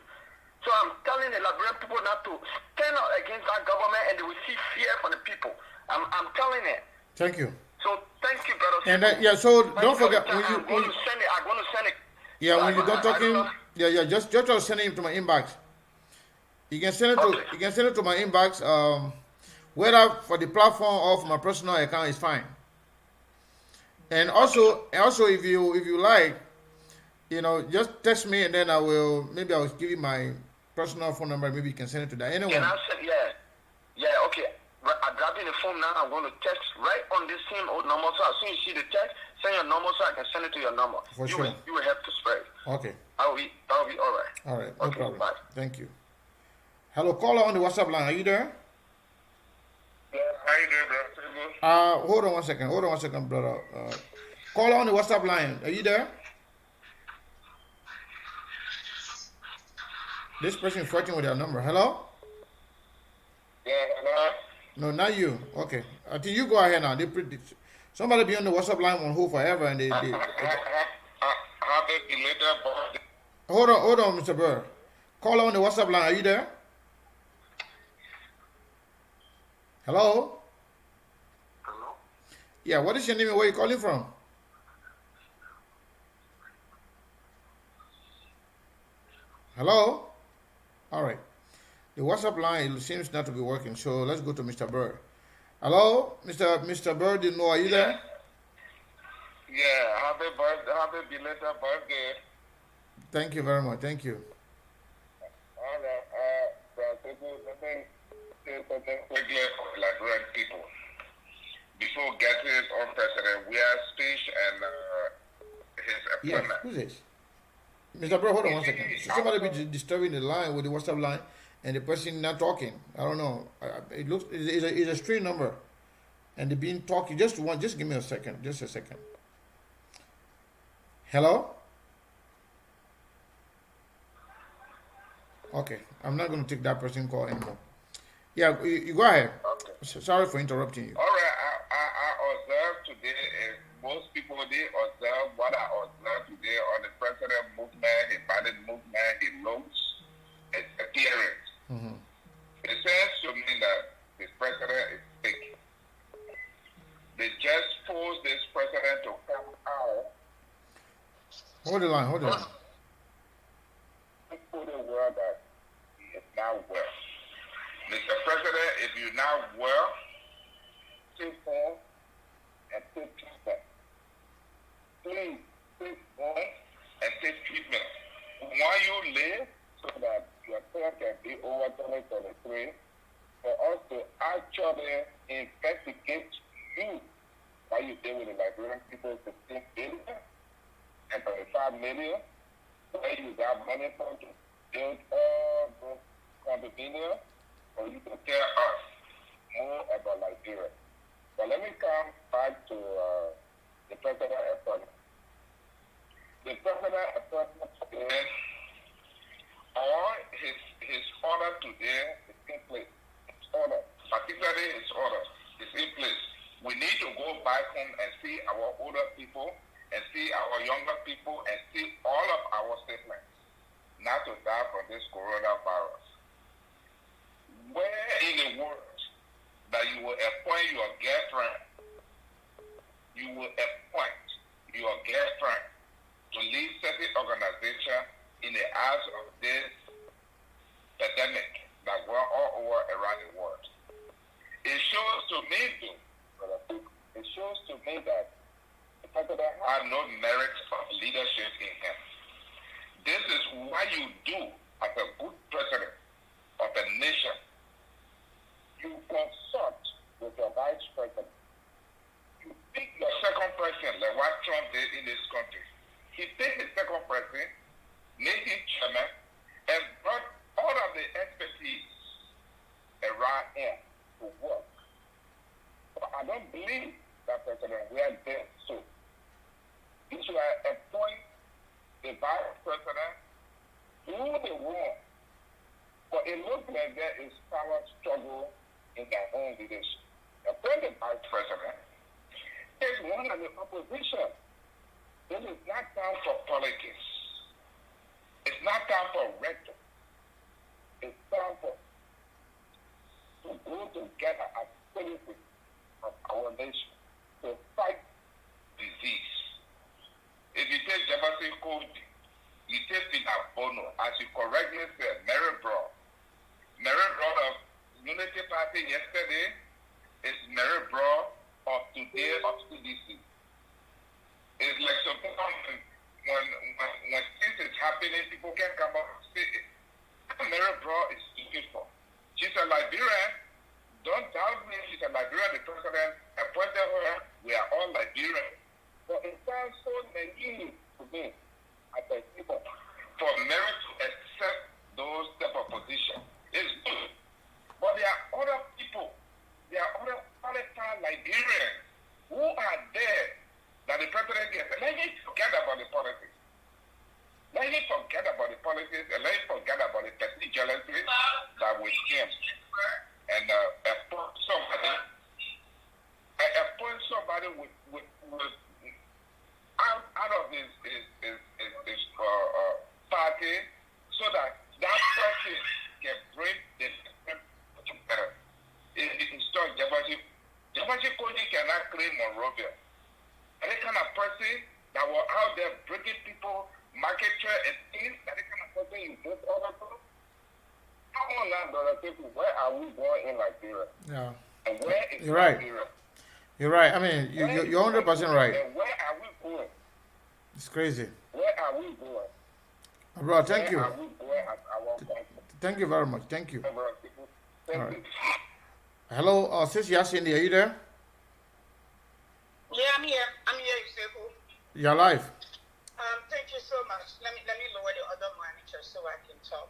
So I'm telling the Liberian people not to stand up against that government, and they will see fear from the people. I'm telling it.
Thank you.
So thank you, brother.
And yeah, so
Thank
don't
you for the
forget
time.
when you
I'm going to send it. I'm going to send it.
yeah, when you
I-
don't
I-
talk
I don't
him,
know.
yeah, just try to send him to my inbox. You can send it to
Okay.
you can send it to my inbox. Whether for the platform or for my personal account is fine. And also if you like, just text me and then I'll give you my personal phone number. Maybe you can send it to that anyone.
Can I send? Yeah. Okay. Right, I'm dropping the phone now. I'm going to text right on this same old number. So as soon as you see the text, send your number so I can send it to your number.
For
you
sure.
You will have to spread.
Okay.
That'll be all right.
All right. No
Okay,
problem.
bye.
Thank you. Hello, caller on the WhatsApp line. Are you there?
Yeah, how you doing, bro?
Hold on one second, brother. Caller on the WhatsApp line. Are you there? This person is fighting with their number. Hello?
Yeah, hello.
No, not you. Okay. I think you go ahead now. Somebody be on the WhatsApp line on hold forever and they
Happy belated birthday.
hold on, Mr. Burr. Caller on the WhatsApp line. Are you there? Hello?
Hello?
Yeah, what is your name and where you calling from? Hello? All right. The WhatsApp line seems not to be working, so let's go to Mr. Burr. Hello? Mr. Burr, didn't know, are you there?
Yeah, happy belated birthday.
Thank you very much. Thank you.
All right, let me say something quickly for the Liberian people. Before getting on President Weah's speech and his
Yes,
appointment.
who's this? Mr. Burr, hold on one second. Somebody be disturbing the line with the WhatsApp line and the person not talking. I don't know. It looks, it's a strange number. And they've been talking. Just give me a second. Just a second. Hello? Okay, I'm not going to take that person call anymore. Yeah, you go ahead.
Okay.
Sorry for interrupting you.
All right, I observed today, most people, they observe what I observed today on the president movement, his body movement, his looks, his appearance.
Mm-hmm.
It says to me that this president is sick. They just forced this president to come out.
Hold the line.
People the word that he is now well. Mr. President, if you're now well, take home and take treatment. Please take home and take treatment. We want you to live so that your term can be over 2023 for us to actually investigate you why you deal with the Liberian people 15 billion and 25 million, where you got money from to build all those condominiums for you to tell us more about Liberia. But let me come back to the president appointment. The president appointment today, all his order today is in place. His order, particularly his order, is in place. We need to go back home and see our older people and see our younger people and see all of our statements not to die from this coronavirus. Where in the world that you will appoint your girlfriend, to lead certain organization in the eyes of this pandemic that we're all over around the world? It shows to me, that the president has no merit of leadership in him. This is what you do as a good president of a nation. You consult with your vice president. You pick your second president, like what Trump did in this country. He picked his second president, made him chairman, and brought all of the expertise around him to work. But I don't believe that President Weah did so. He should appoint the vice president through the war. But it looks like there is power struggle in their own leadership. Appoint the vice president. There's one of the opposition. This is not time for politics. correct. It's time for to go together as citizens of our nation to fight disease. If you take Jefferson Cody, you take Peter Bono, as you correctly said, Mary Brown of Unity Party yesterday is Mary Brown of today of CDC. It's like sometimes when things is happening, people can come up and say it. Mary Brown is looking for. She's a Liberian. Don't doubt me. She's a Liberian. The president appointed her. We are all Liberians. But it sounds so naive to me as a people for Mary to accept those type of positions. It's good. But there are other people. There are other qualified Liberians who are there that the president gets. Let him forget about the politics. Let him forget about the politics and let him forget about the petty jealousy that will him. And appoint somebody with out of his party so that person can bring the together. It's not Jefferson Cody cannot claim Monrovia. Any kind of person that was out there breaking people, market share and things, that kind of person you just other people. Come on now, brother, people, where are we going in Liberia?
Yeah.
And where is
You're right.
Liberia?
You're right. I mean, you're 100% right.
And where are we going?
It's crazy.
Where are we going?
Bro, thank you.
Where are we going as our country?
Thank you very much. Thank you.
Brother, people, thank
All right.
you.
Hello, Sis Yasindi, are you there?
Yeah, I'm here. I'm here, Yusefu.
You're live.
Thank you so much. Let me lower the other monitor so I can talk.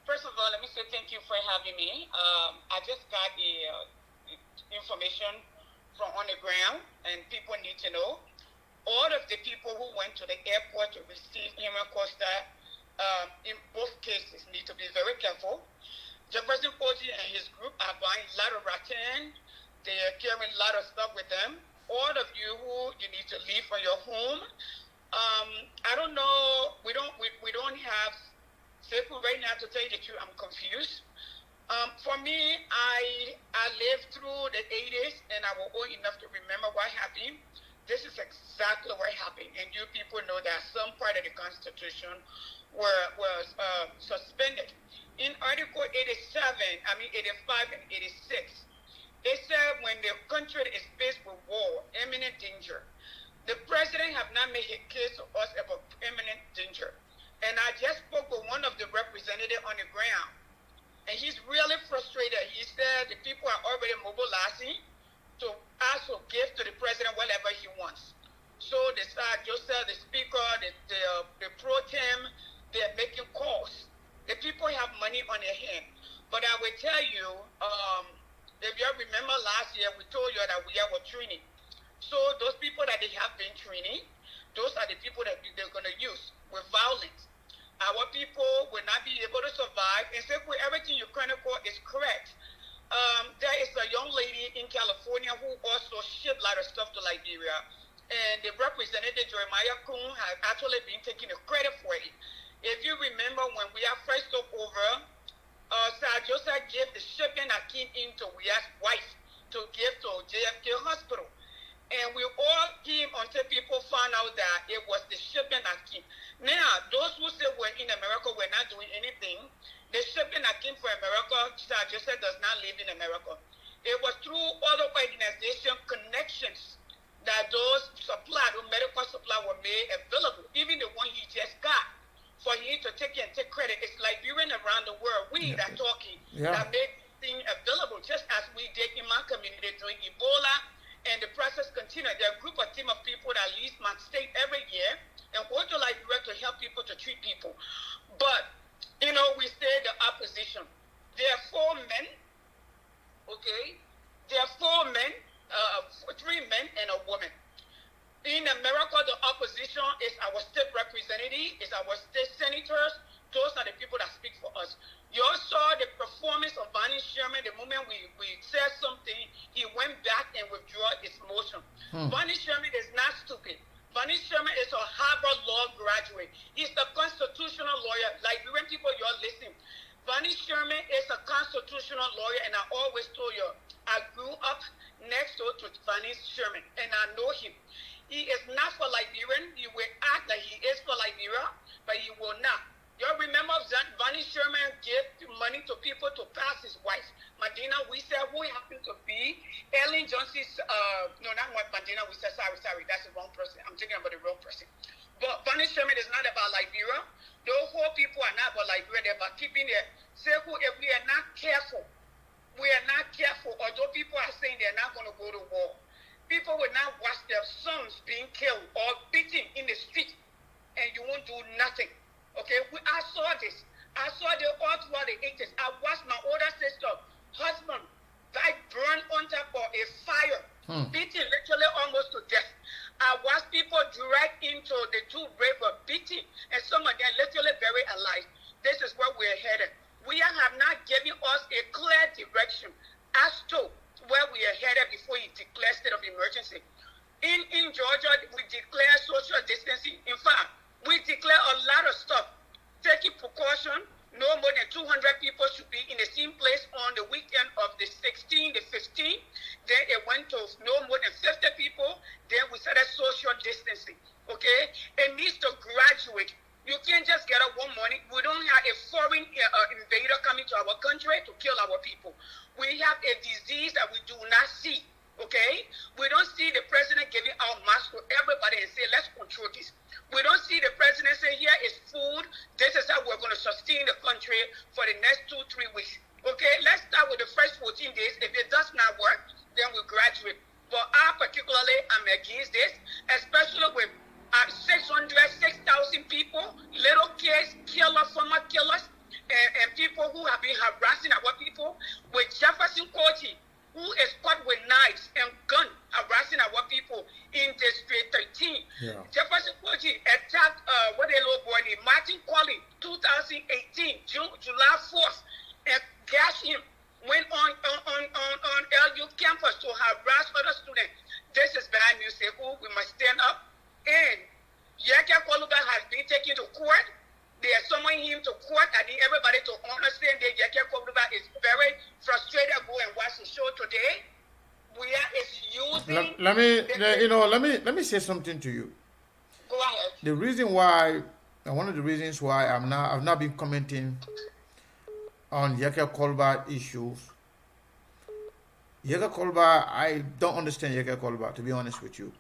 First of all, let me say thank you for having me. I just got the information from on the ground, and people need to know. All of the people who went to the airport to receive Henry Costa, in both cases, need to be very careful. Jefferson Cody and his group are buying a lot of rattan. They are carrying a lot of stuff with them. All of you who you need to leave from your home. I don't know. We don't have safety right now. To tell you the truth, I'm confused. For me, I lived through the 80s, and I was old enough to remember what happened. This is exactly what happened, and you people know that some part of the Constitution was suspended. In Article 87, 85 and 86, they said when the country is faced with war, imminent danger, the president have not made a case to us about imminent danger. And I just spoke with one of the representatives on the ground, and he's really frustrated. He said the people are already mobilizing to ask for gifts to the president whatever he wants. So Joseph, the speaker, the pro tem, they're making calls. The people have money on their hand. But I will tell you, if you remember last year, we told you that we were training. So those people that they have been training, those are the people that they're going to use with violence. Our people will not be able to survive. And so everything you chronicle is correct. There is a young lady in California who also shipped a lot of stuff to Liberia. And the representative, Jeremiah Kuhn, has actually been taking the credit for it. If you remember when we are first took over, Sir Joseph gave the shipping that came into Wia's wife to give to JFK Hospital. And we all came until people found out that it was the shipment that came. Now, those who say we're in America, we're not doing anything, the shipment that came from America, Sir Joseph does not live in America. It was through other organization connections that those medical supply were made available, even the one he just got. For him to take credit, it's Liberian around the world. We that talking that made things available, just as we did in my community during Ebola, and the process continued. There are a group of team of people that leave my state every year and go to Liberia to help people to treat people. But we say the opposition. There are 4 men. Okay, there are 4 men, 3 men and a woman. In America, the opposition is our state representative, is our state senators. Those are the people that speak for us. You all saw the performance of Bonnie Sherman. The moment we said something, he went back and withdrew his motion. Bonnie Sherman is not stupid. Bonnie Sherman is a Harvard Law graduate. He's a constitutional lawyer. money to people to pass his wife, Madina Wisa, who happened to be Ellen Johnson's, no, not Madina Wisa, sorry, that's the wrong person. I'm thinking about the wrong person. But Bonnie Sherman is not about Liberia. Those whole people are not about Liberia, they're about keeping their, say, if we are not careful, although people are saying they're not going to go to war, people will not watch their sons being killed or beaten in the street, and you won't do nothing. Okay, I saw this. I saw it all throughout the 80s. I watched my older sister, husband, die burned on top of a fire, beaten literally almost to death. I watched people dragged into the two river, beaten, and some of them literally buried alive. This is where we're headed. We have not given us a clear direction as to where we are headed before you declare state of emergency. In Georgia, we declare social distancing. In fact, we declare a lot of stuff. Taking precaution, no more than 200 people should be in the same place on the weekend of the 16th, the 15th. Then it went to no more than 50 people. Then we started social distancing. Okay? It needs to graduate. You can't just get up one morning. We don't have a foreign invader coming to our country to kill our people. We have a disease that we do not see. Okay? We don't see the president giving out masks to everybody and say, let's control this. We don't see the president say, here is food. This is how we're going to sustain the country for the next 2-3 weeks. Okay, let's start with the first 14 days. If it does not work, then we graduate. But I particularly am against this, especially with 6,000 people, little kids, killers, former killers, and people who have been harassing our people. With Jefferson Koji, who is caught with knives and guns harassing our people in District 13.
Yeah.
Jefferson Koji attacked what a little boy named Martin Colley, 2018, July 4th, and gashed him. Went on LU campus to harass other students. This is bad news. We must stand up. And Yaka Koluba has been taken to court. They are summoning him to court. I need everybody to understand that Yaka Koluba is very frustrated. Go and watch the show today. We are using.
Let me say something to you.
Go ahead.
The reason why, and one of the reasons why I've not been commenting on Yaka Kolba issues. Yaka Kolba, I don't understand Yaka Kolba, to be honest with you.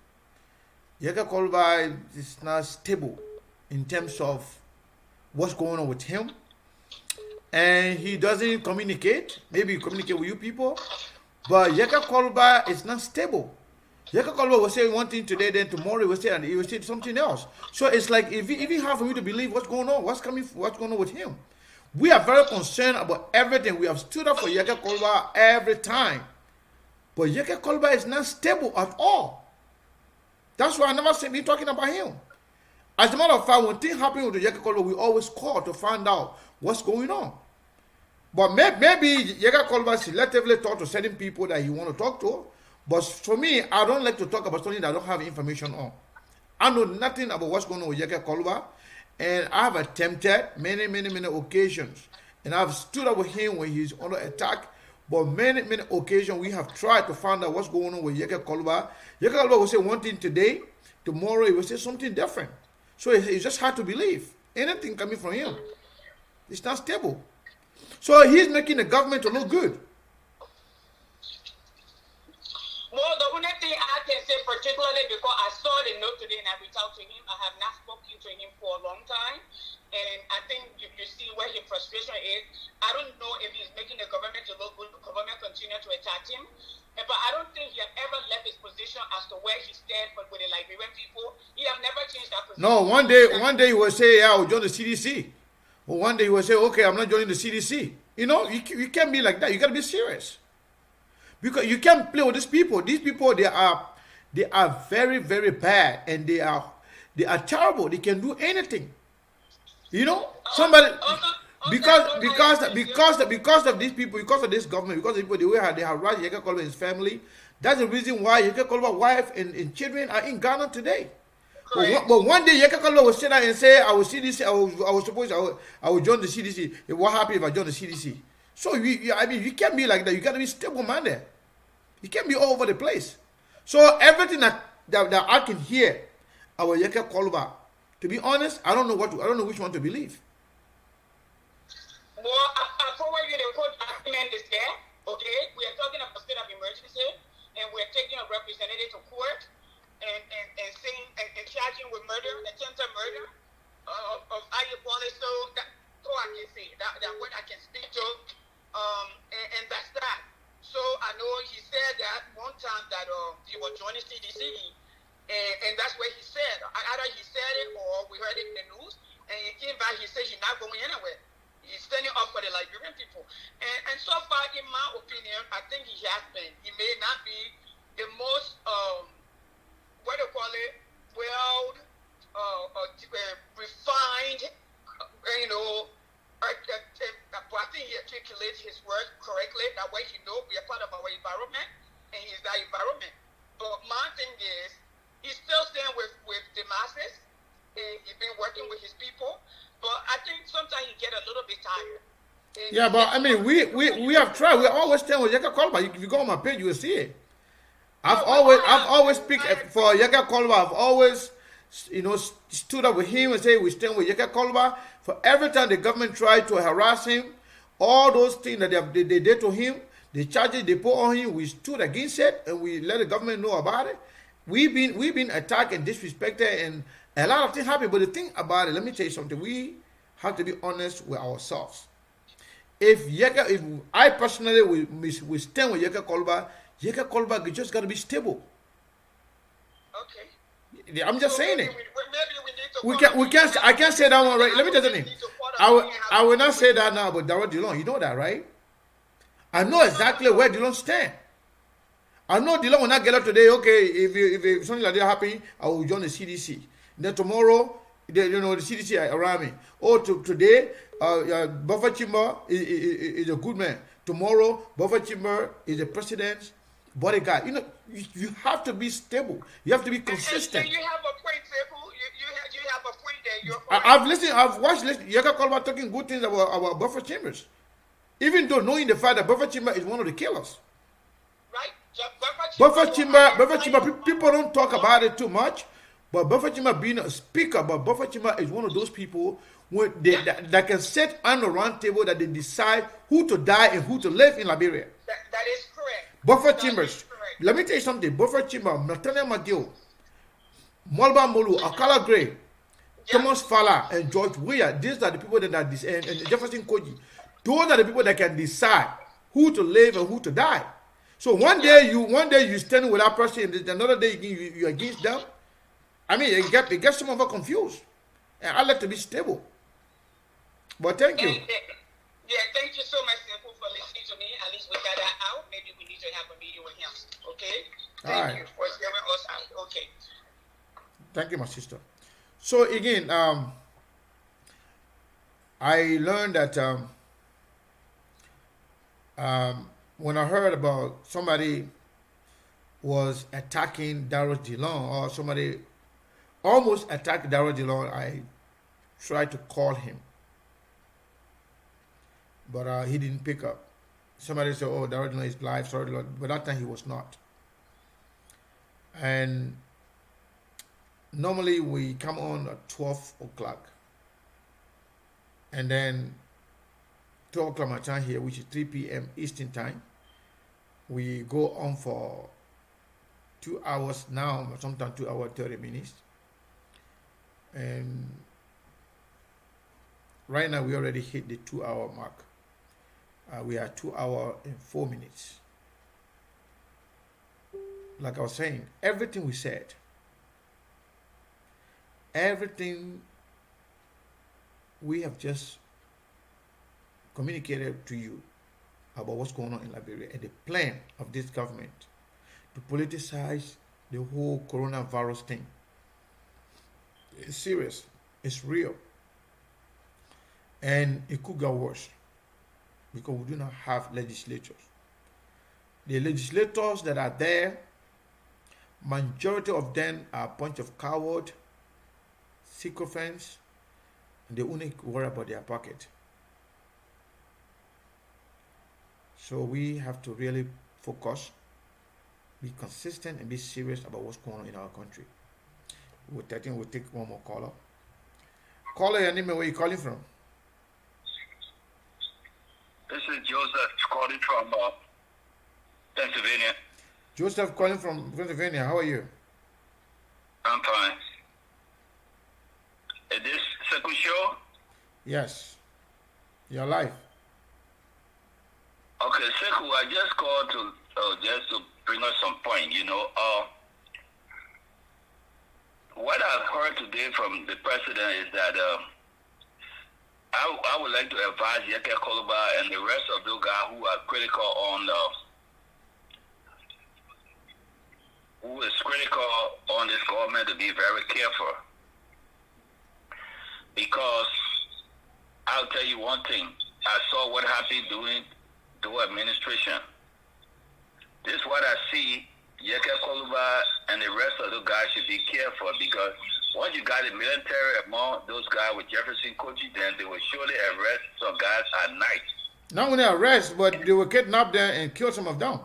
Yaka Kolba is not stable in terms of what's going on with him. And he doesn't communicate. Maybe he communicate with you people. But Yaka Kolba is not stable. Yaka Kolba will say one thing today, then tomorrow he will say something else. So it's like if you have for me to believe what's going on, what's going on with him. We are very concerned about everything. We have stood up for Yaka Kolba every time. But Yaka Kolba is not stable at all. That's why I never see me talking about him. As a matter of fact, when things happen with Yaka Kolba, we always call to find out what's going on. But maybe Yaka Kolba selectively talk to certain people that he want to talk to. But for me, I don't like to talk about something that I don't have information on. I know nothing about what's going on with Yaka Kolba. And I have attempted many occasions. And I've stood up with him when he's under attack. But many occasions we have tried to find out what's going on with Yaka Kolba. Yaka Kolba will say one thing today. Tomorrow he will say something different. So it's just hard to believe. Anything coming from him. It's not stable. So he's making the government to look good.
Well, the only thing I can say, particularly because I saw the note today and I reached out to him, I have not spoken to him for a long time. And I think you see where his frustration is. I don't know if he's making the government to look good. The government continue to attack him. But I don't think he has ever left his position as to where he stands with the Liberian people. He has never changed that position.
No, one day he will say, yeah, I'll join the CDC. Or one day he will say, okay, I'm not joining the CDC. You know, you can't be like that. You got to be serious. Because you can't play with these people. These people, they are very, very bad. And they are terrible. They can do anything. You know, somebody... Because of these people, because of this government, because of the people, the way they have harassed Yaka Kolba and his family, that's the reason why Yaka Kolba's wife and children are in Ghana today. But one day Yaka Kolba will sit down and say, I will CDC, I will join the CDC. What happens if I join the CDC? So you can't be like that. You got to be stable minded. You can't be all over the place. So everything that I can hear about Yaka Kolba, to be honest, I don't know which one to believe.
Well, I forward you agreement is there, okay? We are talking about state of emergency, and we're taking a representative to court and saying and charging with murder, attempted murder of Ayapole. So that all I can say, that what I can speak to, and that's that. So I know he said that one time that he was joining CDC, and that's what he said. Either he said it or we heard it in the news, and he came back. He said he's not going anywhere. He's standing up for the Liberian people. And so far, in my opinion, I think he has been. He may not be the most, what do you call it, well, refined, but I think he articulates his words correctly. That way he knows we are part of our environment, and he's that environment. But my thing is, he's still staying with the masses. He's been working with his people. But I think sometimes you get a little bit tired.
Yeah, but I mean, we have tried. We always tell Yaka Kolba. If you go on my page, you will see it. I've always speak for Yaka Kolba. I've always, stood up with him and say we stand with Yaka Kolba. For every time the government tried to harass him, all those things that they did to him, the charges they put on him, we stood against it and we let the government know about it. We've been attacked and disrespected, and a lot of things happen. But the thing about it, let me tell you something. We have to be honest with ourselves. If I personally will stand with Yaka Kolba just got to be stable.
Okay.
I'm just saying it.
Maybe we need to.
I can't say that one right. Let me tell you something. I will not say that now about Darrell Dillon. You know that, right? I know exactly where Dillon stand. I know Dillon will not get up today. Okay, if something like that happen, I will join the CDC. Then tomorrow, the CDC are around me. Oh, today, Buffer Chimba is a good man. Tomorrow, Buffer Chimba is the president's bodyguard. You have to be stable. You have to be consistent.
And you have a point, Sekou. You have a point there.
I've watched Yaka Kolba talking good things about Buffer Chambers. Even though knowing the fact that Buffer Chimba is one of the killers.
Right?
Buffer Chimba, people don't talk about it too much. But Buffer Chimba being a speaker, but Buffer Chimba is one of those people that can sit on the round table that they decide who to die and who to live in Liberia.
That is correct.
Buffer Chambers. Let me tell you something. Buffer Chimba, Nathaniel McGill, Molba Molu, Akala Gray, Thomas Fowler, and George Weah. These are the people that are and Jefferson Koji. Those are the people that can decide who to live and who to die. So one day you stand with that person, and another day you're against them. I mean, it gets some of us confused. And I like to be stable. But thank you.
Yeah, thank you so much, Sekou, for listening to me. At least we got that out. Maybe we need to have a meeting with him. Okay? Thank you for hearing us out. Okay.
Thank you, my sister. So again, I learned that when I heard about somebody was attacking Darrell Dillon, or somebody almost attacked Darrell Dillon, I tried to call him, but he didn't pick up. Somebody said, "Oh, Darrell Dillon is live," sorry, Lord, but that time he was not. And normally we come on at 12 o'clock, and then 12 o'clock my time here, which is 3 p.m. Eastern time. We go on for 2 hours now, sometimes 2 hours 30 minutes. And right now we already hit the 2 hour mark. We are 2 hours and 4 minutes. Like I was saying, everything we said, everything we have just communicated to you about what's going on in Liberia and the plan of this government to politicize the whole coronavirus thing. It's serious. It's real. And it could get worse because we do not have legislators. The legislators that are there, majority of them are a bunch of cowards, sycophants, and they only worry about their pocket. So we have to really focus, be consistent, and be serious about what's going on in our country. I think we'll take one more caller. Caller, your name and where you calling from?
This is Joseph calling from Pennsylvania.
Joseph calling from Pennsylvania. How are you?
I'm fine. Is this second show?
Yes. You're live.
Okay, Sekou, I just called to just to bring us some point. What I've heard today from the president is that I would like to advise Yeke Koluba and the rest of those guys who are critical on this government to be very careful. Because I'll tell you one thing. I saw what happened during the administration. This is what I see. Yeke Koluba and the rest of the guys should be careful, because once you got the military among those guys with Jefferson Kochi, then they will surely arrest some guys at night.
Not only arrest, but they will kidnap them and kill some of them.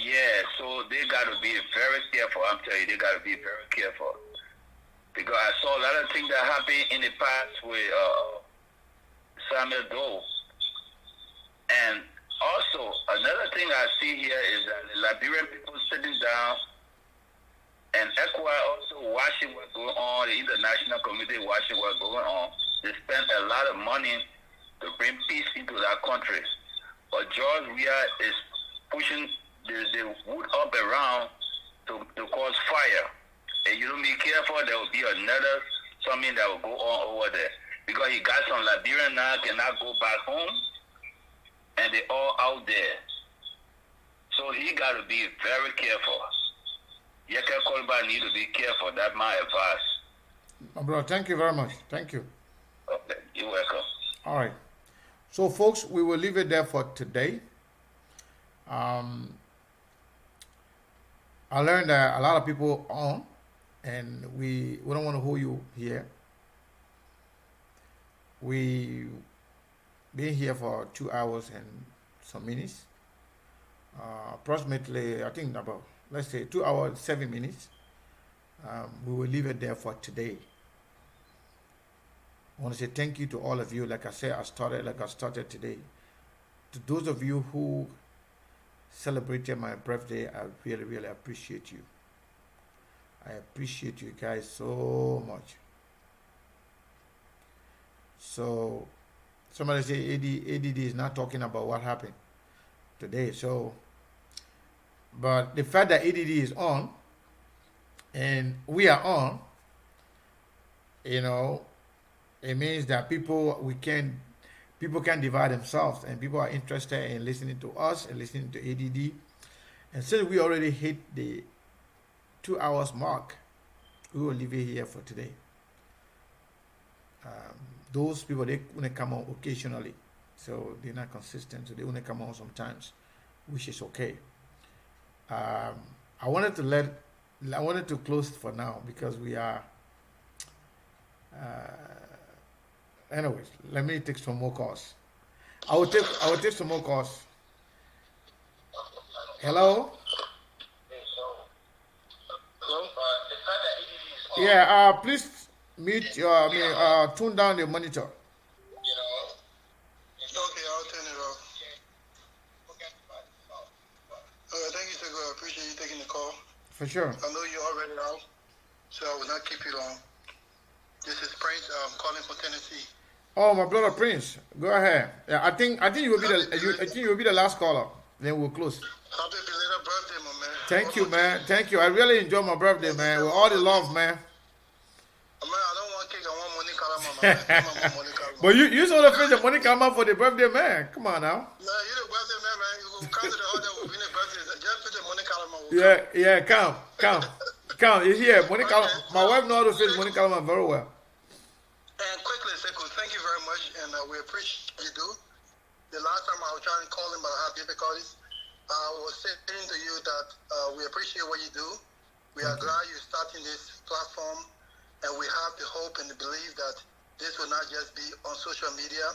Yeah, so they got to be very careful. I'm telling you, they got to be very careful. Because I saw a lot of things that happened in the past with Samuel Doe. And also, another thing I see here is that the Liberian people sitting down and ECOWAS also watching what's going on, the international community watching what's going on. They spend a lot of money to bring peace into that country. But George Weah is pushing the wood up around to cause fire. And you don't be careful, there will be another something that will go on over there. Because he got some Liberian now cannot go back home, and they all out there. So he got to be very careful. Yeke Koluba need to be careful. That's my advice.
My brother, thank you very much. Thank you.
Okay, you're welcome.
All right. So, folks, we will leave it there for today. I learned that a lot of people on, and we don't want to hold you here. We been here for 2 hours and some minutes. Approximately, I think about, let's say 2 hours, 7 minutes. We will leave it there for today. I want to say thank you to all of you. Like I said, I started today. To those of you who celebrated my birthday, I really, really appreciate you. I appreciate you guys so much. So, somebody say ADD is not talking about what happened today. So, but the fact that ADD is on and we are on, it means that people can divide themselves, and people are interested in listening to us and listening to ADD. And since we already hit the 2 hours mark, we will leave it here for today. Those people, they only come on occasionally, so they're not consistent, so they only come on sometimes, which is okay. I wanted to close for now because we are anyways, let me take some more calls. I will take some more calls. Hello? Yeah, please mute tune down your monitor.
Okay, I'll turn it off. Thank you, Sekou. I appreciate you taking the call.
For sure.
I know you're already out, so I will not keep you long. This is Prince. I'm calling from Tennessee.
Oh, my brother Prince, go ahead. Yeah, I think you will be the last caller. Then we'll close.
Happy belated birthday, my man.
Thank you, man. Thank you. I really enjoy my birthday, man. With all the love, man.
Man, I don't want cake. I want money, Kalama, man. Money, Kalama.
But you saw the face of money come out for the birthday, man. Come on now.
Man, you the birthday man, man. You go come to the order with the birthday. Just put the money, Kalama.
Yeah. Come. It's here. Money Kalama. My wife knows how to face money Kalama very well.
And quickly, Sekou, thank you very much, and we appreciate what you do. The last time I was trying to call him, but I had difficulties. I was saying to you that we appreciate what you do. We are glad you're starting this platform, and we have the hope and the belief that this will not just be on social media,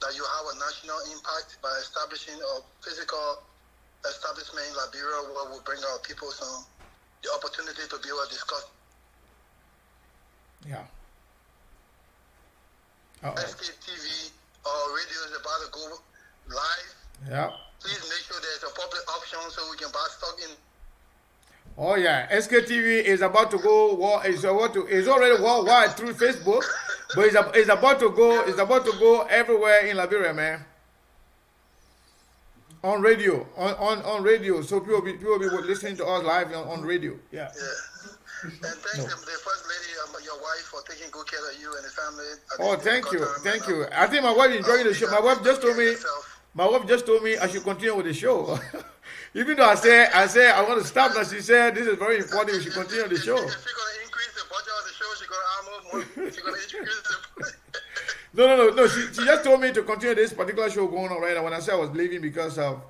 that you have a national impact by establishing a physical establishment in Liberia where we'll bring our people the opportunity to be able to discuss.
Yeah.
Escape TV or radio is about to go live.
Yeah.
Please make sure there's a public option so we can buy stock in.
Oh yeah, SKTV is about to go. It's already worldwide through Facebook, but it's about to go. It's about to go everywhere in Liberia, man. On radio, on radio, so people will be listening to us live on radio. Yeah.
And thanks the first lady, your wife, for taking good care of you and the family.
Oh, thank you. I think my wife enjoying the show. My wife just told me I should continue with the show. Even though I say I want to stop, but she said this is very important. We should continue the show.
If she's gonna increase the budget of the show, she's gonna add more. She's gonna increase the.
No. She just told me to continue this particular show going on right now. When I said I was leaving because of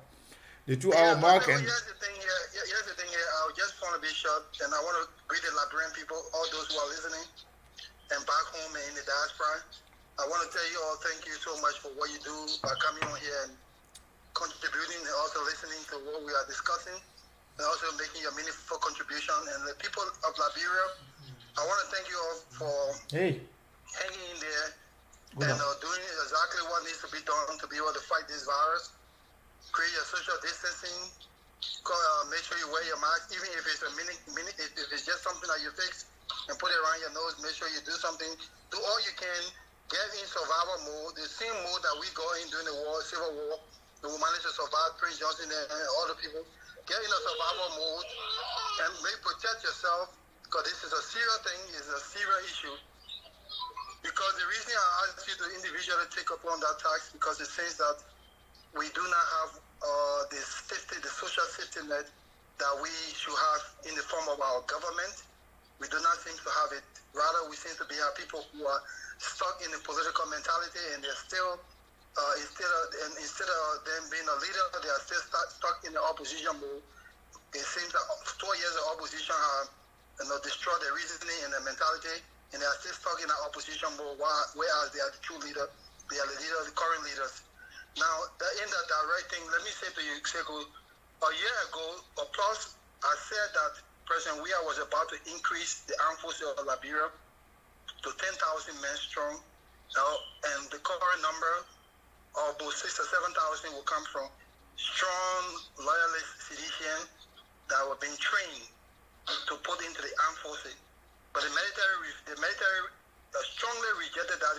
the 2-hour mark, and
here's the thing here. I just want to be short, and I want to greet the Liberian people, all those who are listening, and back home and in the diaspora. I want to tell you all thank you so much for what you do by coming on here and contributing, and also listening to what we are discussing, and also making your meaningful contribution. And the people of Liberia, I want to thank you all for hanging in there and doing exactly what needs to be done to be able to fight this virus. Create your social distancing. Make sure you wear your mask, even if it's a minute, if it's just something that you fix and put it around your nose. Make sure you do something. Do all you can. Get in survival mode, the same mode that we go in during the war, Civil War. We managed to survive, Prince Johnson and other people. Get in a survival mode and protect yourself, because this is a serious thing, it's a serious issue. Because the reason I ask you to individually take upon that tax, because it says that we do not have the social safety net that we should have in the form of our government. We do not seem to have it. Rather, we seem to be people who are stuck in the political mentality, and they're still, instead of them being a leader, they are still stuck in the opposition mode. It seems that 4 years of opposition have destroyed their reasoning and their mentality, and they are still stuck in the opposition mode, whereas they are the true leader. They are the leader, the current leaders. Now, in that direct thing, let me say to you, Sekou, a year ago, or plus, I said that President Weah was about to increase the armed forces of Liberia to 10,000 men strong, and the current number of about 6,000 or 7,000 will come from strong loyalist Seditians that were being trained to put into the armed forces. But the military strongly rejected that.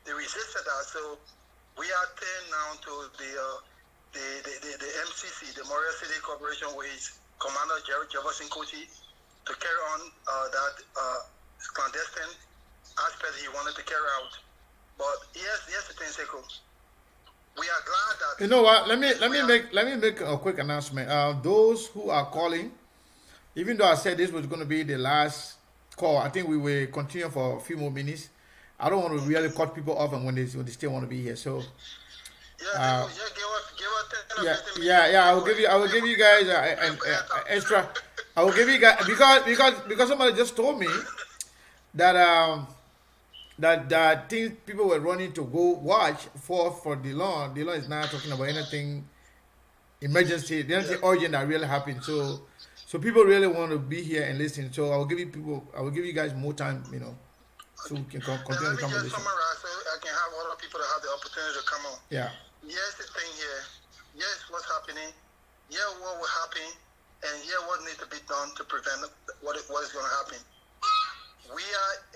They resisted that. So we are turned now to the MCC, the Montreal City Corporation, with his commander Jefferson Cochee, to carry on that clandestine aspect he wanted to carry out. But here's the thing, Sekou. We are glad that,
you know what? Let me make a quick announcement. Those who are calling, even though I said this was going to be the last call, I think we will continue for a few more minutes. I don't want to really cut people off, and when they still want to be here. So
give us 10 or 15 minutes.
I will give you guys an extra. I will give you guys because somebody just told me that that things people were running to go watch for the law. The law is not talking about anything emergency, anything urgent that really happened. So people really want to be here and listen. So I will give you guys more time, so we can continue the
conversation. Let me just summarize so I can have other people that have the opportunity to come on.
Yeah.
Here's the thing here. Here's what's happening. Here what will happen, and here what needs to be done to prevent what is going to happen.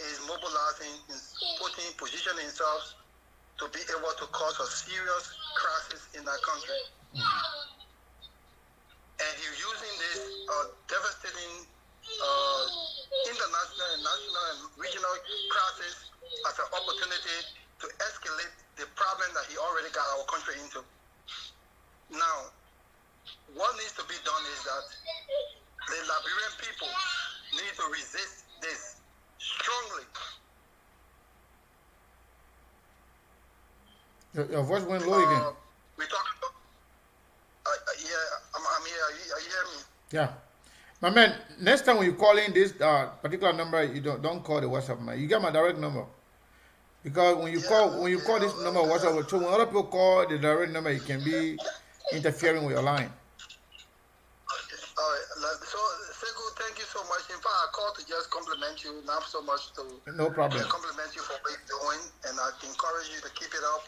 Is mobilizing, positioning themselves to be able to cause a serious crisis in that country. And he's using this devastating international and national and regional crisis as an opportunity to escalate the problem that he already got our country into. Now, what needs to be done is that the Liberian people need to resist this strongly.
Your voice went low again.
We talked about. I'm here. Are you hearing me?
Yeah, my man. Next time when you call in this particular number, you don't call the WhatsApp man. You get my direct number, because when you call this number WhatsApp, so when other people call the direct number, it can be interfering with your line.
All right. So, Sekou, thank you so much. In fact, I called to just compliment you, not so much to
no problem.
Compliment you for what you're doing, and I encourage you to keep it up.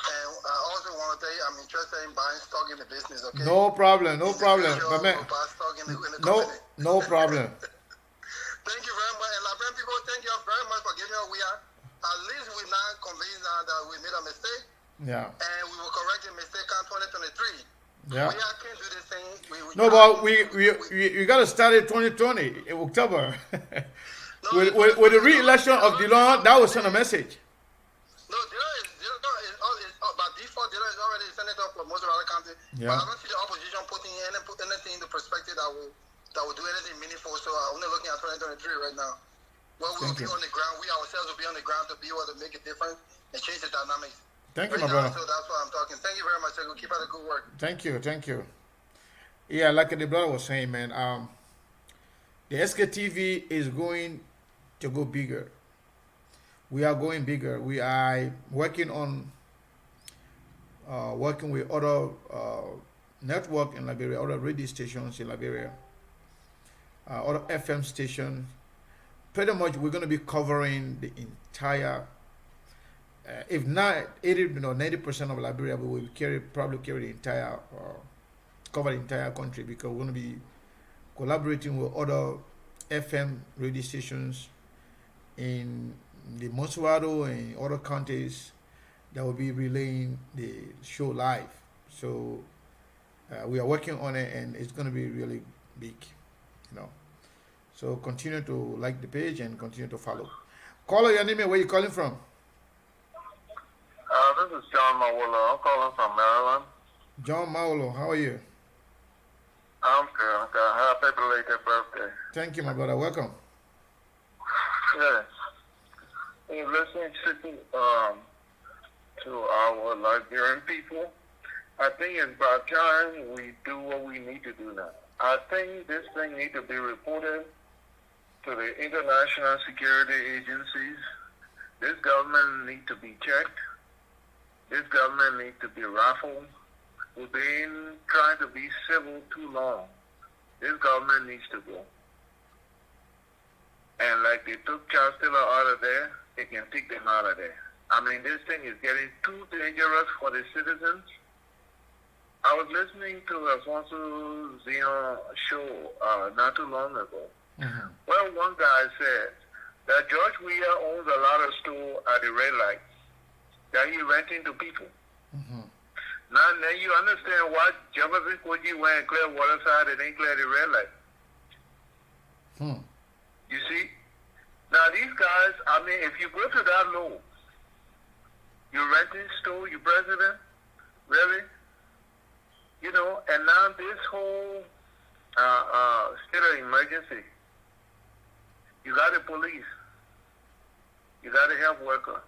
And I also want to want to tell you I'm interested in buying stock in the business, okay?
No problem, no
In the
problem.
future,
But man,
we'll buy stock in the
no,
company.
no problem.
Thank you very much. And Liberian people, thank you very much for giving us we are. At least we're now convinced now that we made a mistake
Yeah,
and we will correct the mistake in 2023.
yeah.
We are can't do this thing.
No, but we got to start it 2020 in October. with the re-election of Dillon, that was send a message.
No, Dillon is by default. Dillon is already a senator for most of our county.
Yeah.
But I don't see the opposition putting anything into perspective that will do anything meaningful. So I'm only looking at 2023 right now. Well, we will be on the ground. We ourselves will be on the ground to be able to make a difference and change the dynamics.
Thank you,
Right
my
now,
brother.
so that's why I'm talking. Thank you very much, Sego. Keep up the good work.
Thank you, thank you. Yeah, like the brother was saying, man, the SKTV is going to go bigger. We are going bigger. We are working on working with other network in Liberia, other radio stations in Liberia, other FM stations. Pretty much, we're going to be covering the entire. If not 80 or 90% of Liberia, we will probably carry the entire, cover the entire country, because we're going to be collaborating with other FM radio stations in the Monsuado and other counties that will be relaying the show live. So we are working on it, and it's going to be really big, you know. So continue to like the page and continue to follow. Caller, your name and where you calling from?
This is John Mawolo. I'm calling from Maryland.
John Maulo, how are you?
I'm good. Happy belated birthday.
Thank you, my brother. Welcome.
Yes. In listening to our Liberian people, I think it's about time we do what we need to do now. I think this thing needs to be reported to the international security agencies. This government needs to be checked. This government needs to be raffled. We've been trying to be civil too long. This government needs to go. And like they took Charles Taylor out of there, they can take them out of there. I mean, this thing is getting too dangerous for the citizens. I was listening to Alfonso Zion show not too long ago.
Mm-hmm.
Well, one guy said that George Weah owns a lot of store at the red light that he renting to people.
Mm-hmm.
Now you understand why Jefferson Koji went and clear Waterside and didn't clear the red light. You see? Now these guys, I mean, if you go to that low, you renting store, you president, really? You know, and now this whole state of emergency, you got the police, you got the health worker,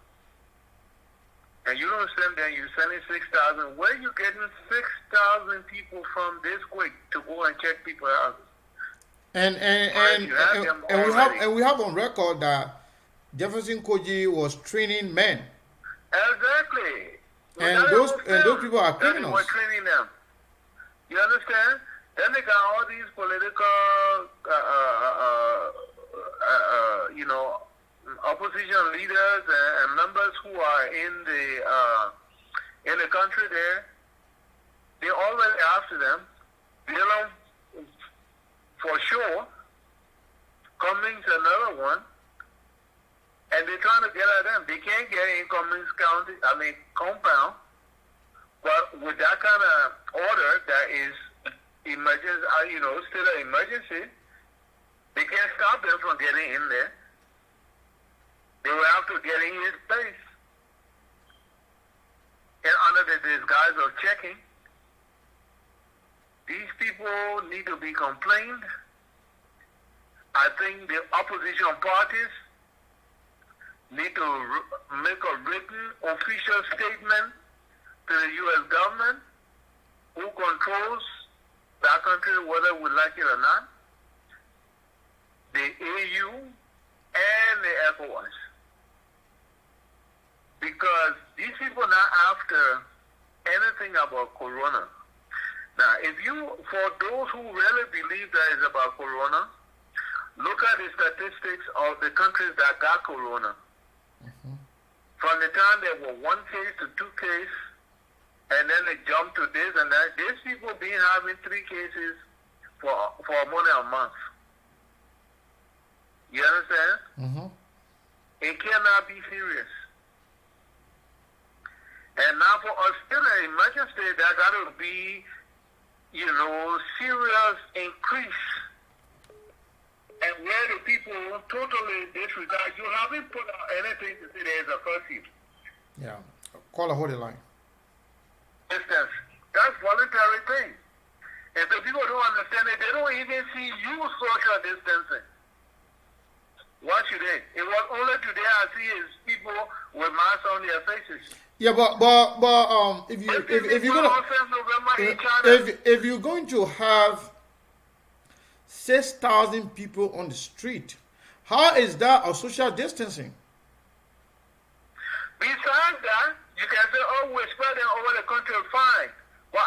and you don't send them, you're sending 6,000. Where are you getting 6,000 people from this quick to go and check people out?
And we have on record that Jefferson Koji was training men.
Exactly.
And those people are criminals.
We're training them. You understand? Then they got all these political, you know, opposition leaders and members who are in the country there. They already after them. You know, for sure. Cummings another one. And they're trying to get at them. They can't get in Cummings County, compound. But with that kind of order that is emergency, state of emergency, they can't stop them from getting in there. They will have to get in his place. And under the disguise of checking, these people need to be complained. I think the opposition parties need to make a written official statement to the U.S. government, who controls that country, whether we like it or not, the AU and the ECOWAS. Because these people are not after anything about Corona. Now, for those who really believe that it's about Corona, look at the statistics of the countries that got Corona. Mm-hmm. From the time there were 1 case to 2 cases, and then they jump to this and that. These people been having 3 cases for more than a month. You understand?
Mm-hmm.
It cannot be serious. And now for us still in emergency state, there got to be, serious increase. And where the people totally disregard, you haven't put out anything to say there's a curfew.
Yeah. Call a hold the line.
Distance. That's voluntary thing. And so people don't understand it. They don't even see you social distancing. Why should they? It was only today I see is people with masks on their faces.
Yeah, but if you're going to have 6,000 people on the street, how is that a social distancing?
Besides that, you can say, "Oh, we're spreading over the country, fine." Well,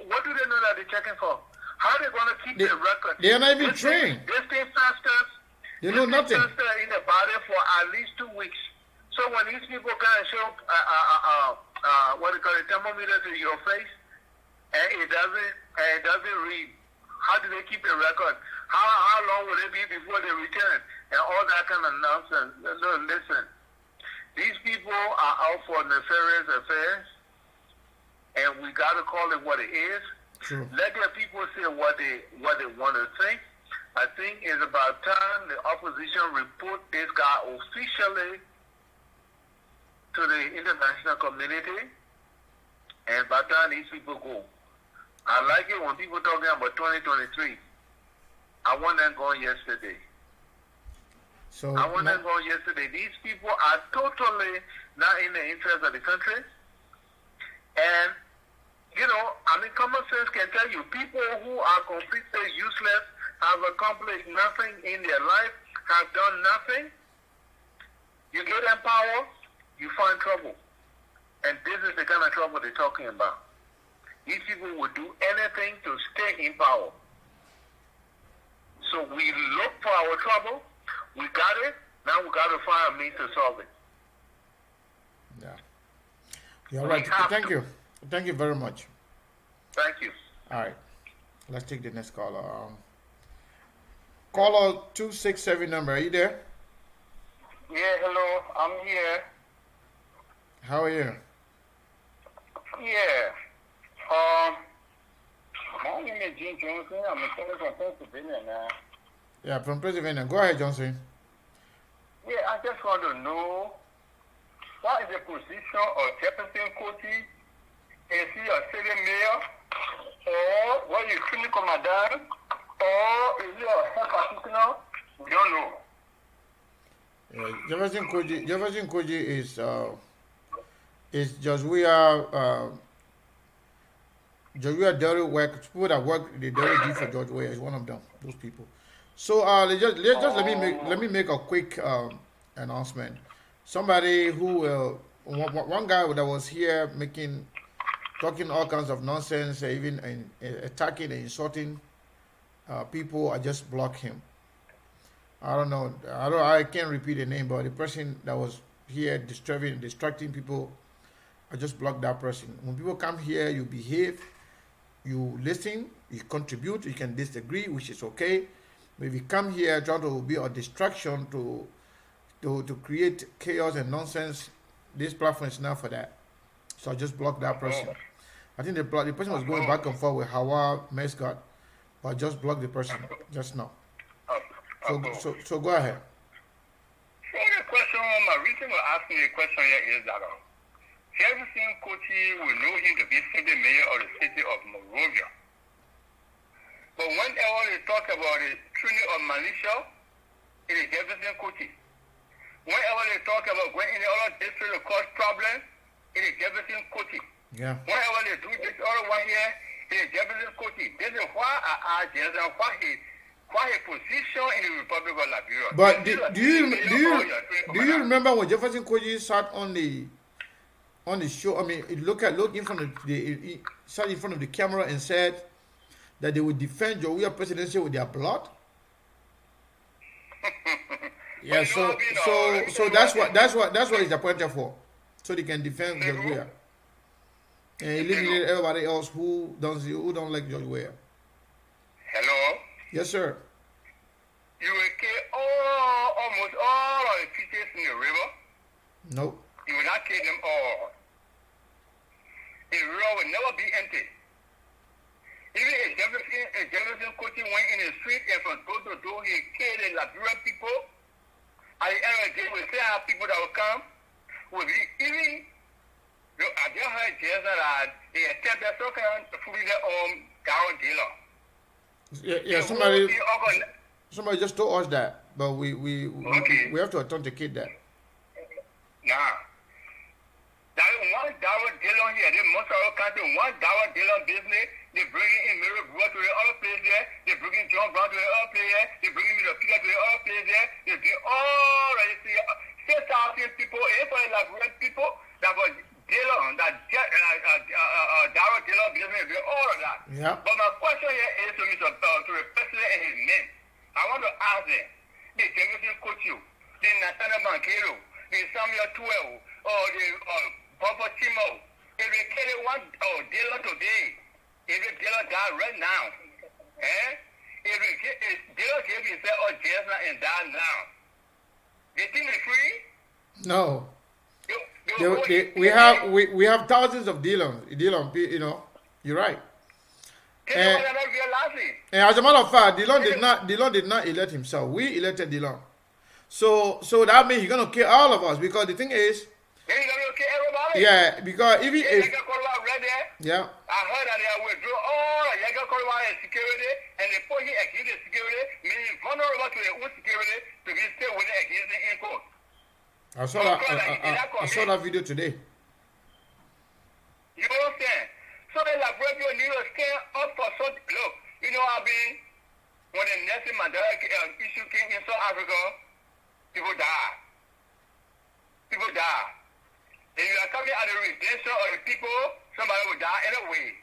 what do they know that they're checking for? How are they going to keep the record?
They are not even trained.
They stay faster.
They know nothing.
Faster in the body for at least 2 weeks. So when these people can show what they call a thermometer to your face, and it doesn't read, how do they keep a record? How long will it be before they return? And all that kind of nonsense. No, listen. These people are out for nefarious affairs, and we got to call it what it is.
True.
Let their people say what they want to think. I think it's about time the opposition report this guy officially to the international community, and by the time these people go. I like it when people talking about 2023. I want them going yesterday.
So
I want them going yesterday. These people are totally not in the interest of the country. And, common sense can tell you people who are completely useless, have accomplished nothing in their life, have done nothing. You get them power, you find trouble. And this is the kind of trouble they're talking about. These people would do anything to stay in power. So we look for our trouble. We got it. Now we got to find a means to solve it.
Yeah. You're right. Thank you. Thank you very much.
Thank you.
All right. Let's take the next caller. Caller 267 number. Are you there?
Yeah, hello. I'm here.
How are you?
Yeah. My name is Jim Johnson. I'm a senator from Pennsylvania now.
Yeah, from Pennsylvania. Go ahead, Johnson.
Yeah, I just want to know what is the position of Jefferson County? Is he a city mayor? Or what is clinic commandant? Or is he a health practitioner? We don't know.
Jefferson Koji is Josiah Derry work. People that work the Derry D for George Weah is one of them. Those people. So let me make a quick announcement. Somebody who one guy that was here talking all kinds of nonsense, even attacking and insulting people, I just blocked him. I don't know. I can't repeat the name, but the person that was here distracting people, I just blocked that person. When people come here, you behave, you listen, you contribute, you can disagree, which is okay. But if you come here try to be a distraction to create chaos and nonsense, this platform is not for that. So I just blocked that person. I think the person was going back and forth with Hawa Mescott, but I just blocked the person just now. So go ahead.
So the question, my reason for asking the question here is that Jefferson County will know him to be city mayor of the city of Monrovia. But whenever they talk about the training of militia, it is Jefferson County. Whenever they talk about going in the other district to cause problems, it is Jefferson County.
Yeah.
Whenever they do this other one here, it is Jefferson County. This is why I asked Jefferson why his position in the Republic of Liberia.
But do you remember when Jefferson Koji sat on the show? I mean, look in front of sat in front of the camera and said that they would defend Jowiya presidency with their blood. Yeah, so that's what he's appointed for, so they can defend Jowiya. And eliminate everybody else who don't like George Weah.
Hello?
Yes, sir.
You will kill almost all of the fishes in the river.
Nope.
You will not kill them all. The river will never be empty. Even if Jefferson Coaching went in the street and from door to door, he killed the Liberian people. At the end of the day, we still have people that will come. Will be even. I just heard Jason that they attempted to free their own Darren Taylor.
Yeah, somebody just told us that, but we have to authenticate that.
Nah. That is one Darren Taylor here. They most of our country, one Darren Taylor business. They bring in Mary Brewer to the other place there. They bring in John Brown to the other place there. They bring in Miller Peter to the other place there. They bring all right, 6,000 people, and for the Liberian people that was Taylor, that Darren Taylor business, all of that.
Yeah.
But my question here is to the president and his men. I want to ask them, the Jefferson Coach, the Nathaniel Bankero, the Samuel Twelve, or the Papa Timo, if they kill one Taylor today, if the Taylor die right now, if Taylor gave himself or Jason and die now, they think they're free?
No. We have thousands of Dylan, you know. You're right. And as a matter of fact, Dylan did not elect himself. We elected Dylan. So that means he's gonna kill all of us, because the thing is,
he's gonna kill everybody.
Yeah, because if yeah.
I heard that they withdrew all Yaga Korwa security, and they put him against the security, meaning vulnerable to their own security to be still with it against the in court.
I saw that video today.
You understand? So they like radio New York stand up for something. Look, you know when the Nelson Mandela issue came in South Africa, people die. People die. If you are coming at the redemption of the people, somebody will die anyway.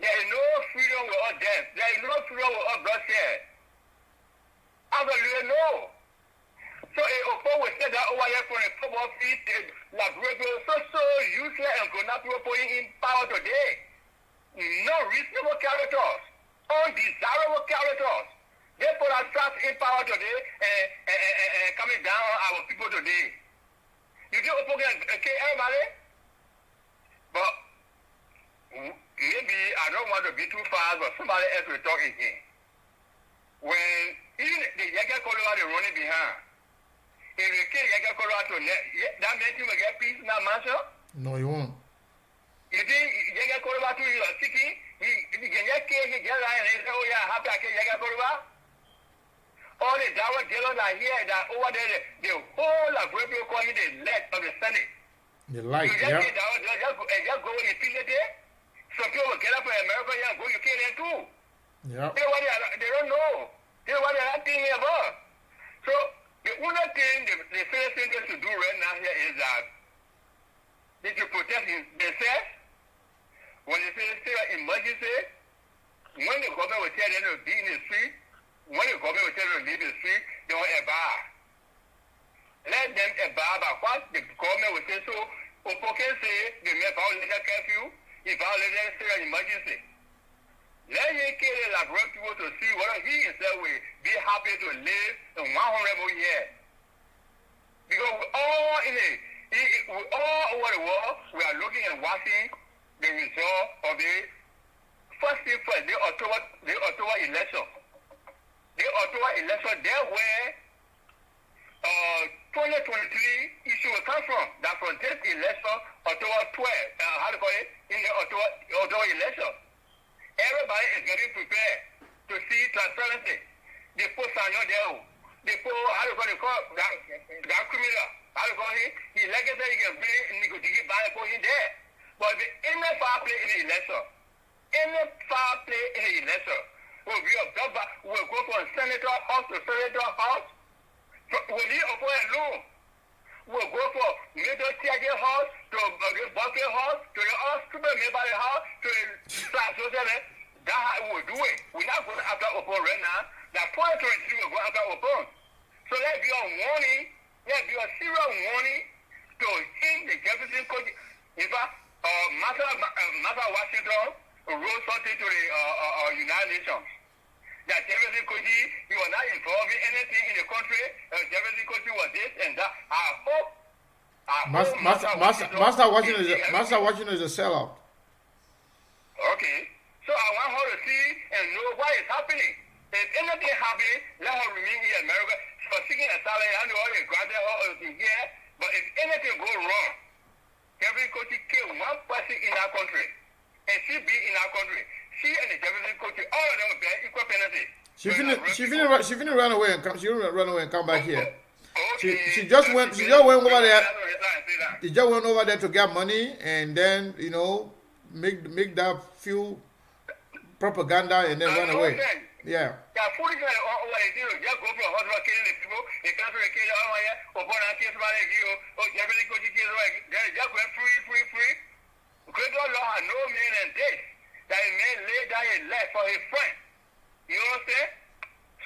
There is no freedom without death. There is no freedom without bloodshed. Absolutely no. So Opo will say that over here from the football field, like radio, so useless and could not be putting in power today. No reasonable characters, undesirable characters. They put ourselves in power today and coming down on our people today. You think Opo can kill everybody? But maybe I don't want to be too fast, but somebody else will talk again. When even the Yaga Kolova is running behind, if you kill Yaga Kolova to that means you will get peace in that mansion?
No, you won't.
You think Yaga Kolova to you are seeking? He can get killed, he get lying and he say, oh yeah, happy I kill Yaga Kolova? All the Dawa Jailers are here that over there, the whole of Rabio calling the left of the Senate.
The light,
yeah.
Just go and feel it there. Some people will get up in America and go, you kill them too.
Yeah.
They don't know. They know what they're not thinking about. So the only thing the first thing they should do right now here is that they should protect themselves. When they say state of emergency, when the government will tell them to be in the street, when the government will tell them to leave the street, they will abide. Let them abide by what the government will say. So Opo can say they may violate the curfew, he violated the state of emergency. Let him kill the Liberian people to see whether he himself will be happy to live in 100 more years. Because we all over the world, we are looking and watching the result of the first thing first, the October election. The October election, there where 2023 issue will come from. That from this election, October 12, in the October election. Everybody is getting prepared to see transparency. They put Sanyo there. They put, that criminal. He legacy he can bring Nikodiki by put him there. But any foul play in the election, will be a governor, will go from senator house to senator house. Will he appoint a loan? Will go for middle tier house to the bucket house to the hospital nearby house to the class social. That will do it. We're not going after Open right now. That 2023 will go after Open. So let be a warning. Let be a serious warning to him, the Jefferson Coach. In fact, Master
Washington wrote something to the United Nations that Jefferson Koji, he was not involved in anything in the country. Jefferson Koji was this and that. I hope
Master Washington is a sellout.
Okay. So I want her to see and know what is happening. If anything happens, let her remain in America. For seeking asylum, I know they granted her to here. But if anything goes wrong, Jefferson Koji kill one person in our country, and she be in our country. She and the Jefferson Koji, all of them will bear equal penalty.
She finna run away and come. She run away and come back here.
Okay.
She just went over there. She just went over there to get money and then make that few propaganda and then run away. Yeah.
Yeah, foolish like what they do. Just go for a hospital killing the people. They can't kill all my or born out kill somebody you. Oh, Jefferson Koji kill right. They just went free. Great law had no man and this. That a man laid down his life for his friend. You know what I'm saying?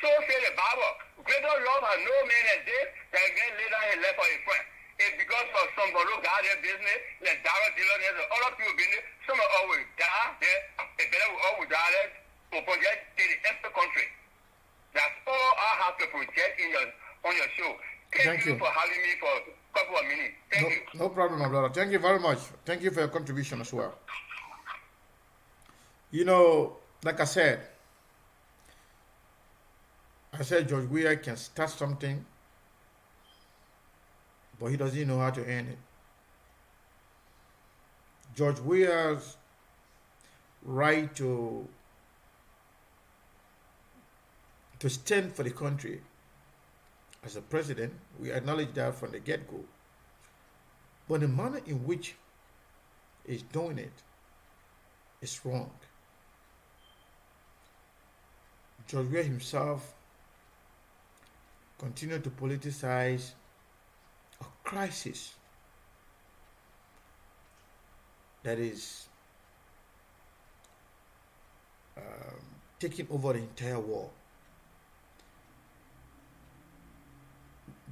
So say the Bible. Greater love has no man as this that a man laid down his life for his friend. It's because of some who got their business, like Dara Dillon, there's other people business. Some will always die there. A better will always die there. To project to the empty country. That's all I have to project on your show. Thank you for having me for a couple of minutes. Thank you.
No problem, my brother. Thank you very much. Thank you for your contribution as well. Like I said George Weah can start something, but he doesn't know how to end it. George Weah's right to stand for the country as a president, we acknowledge that from the get-go. But the manner in which he's doing it is wrong. George Weah himself continued to politicize a crisis that is taking over the entire world.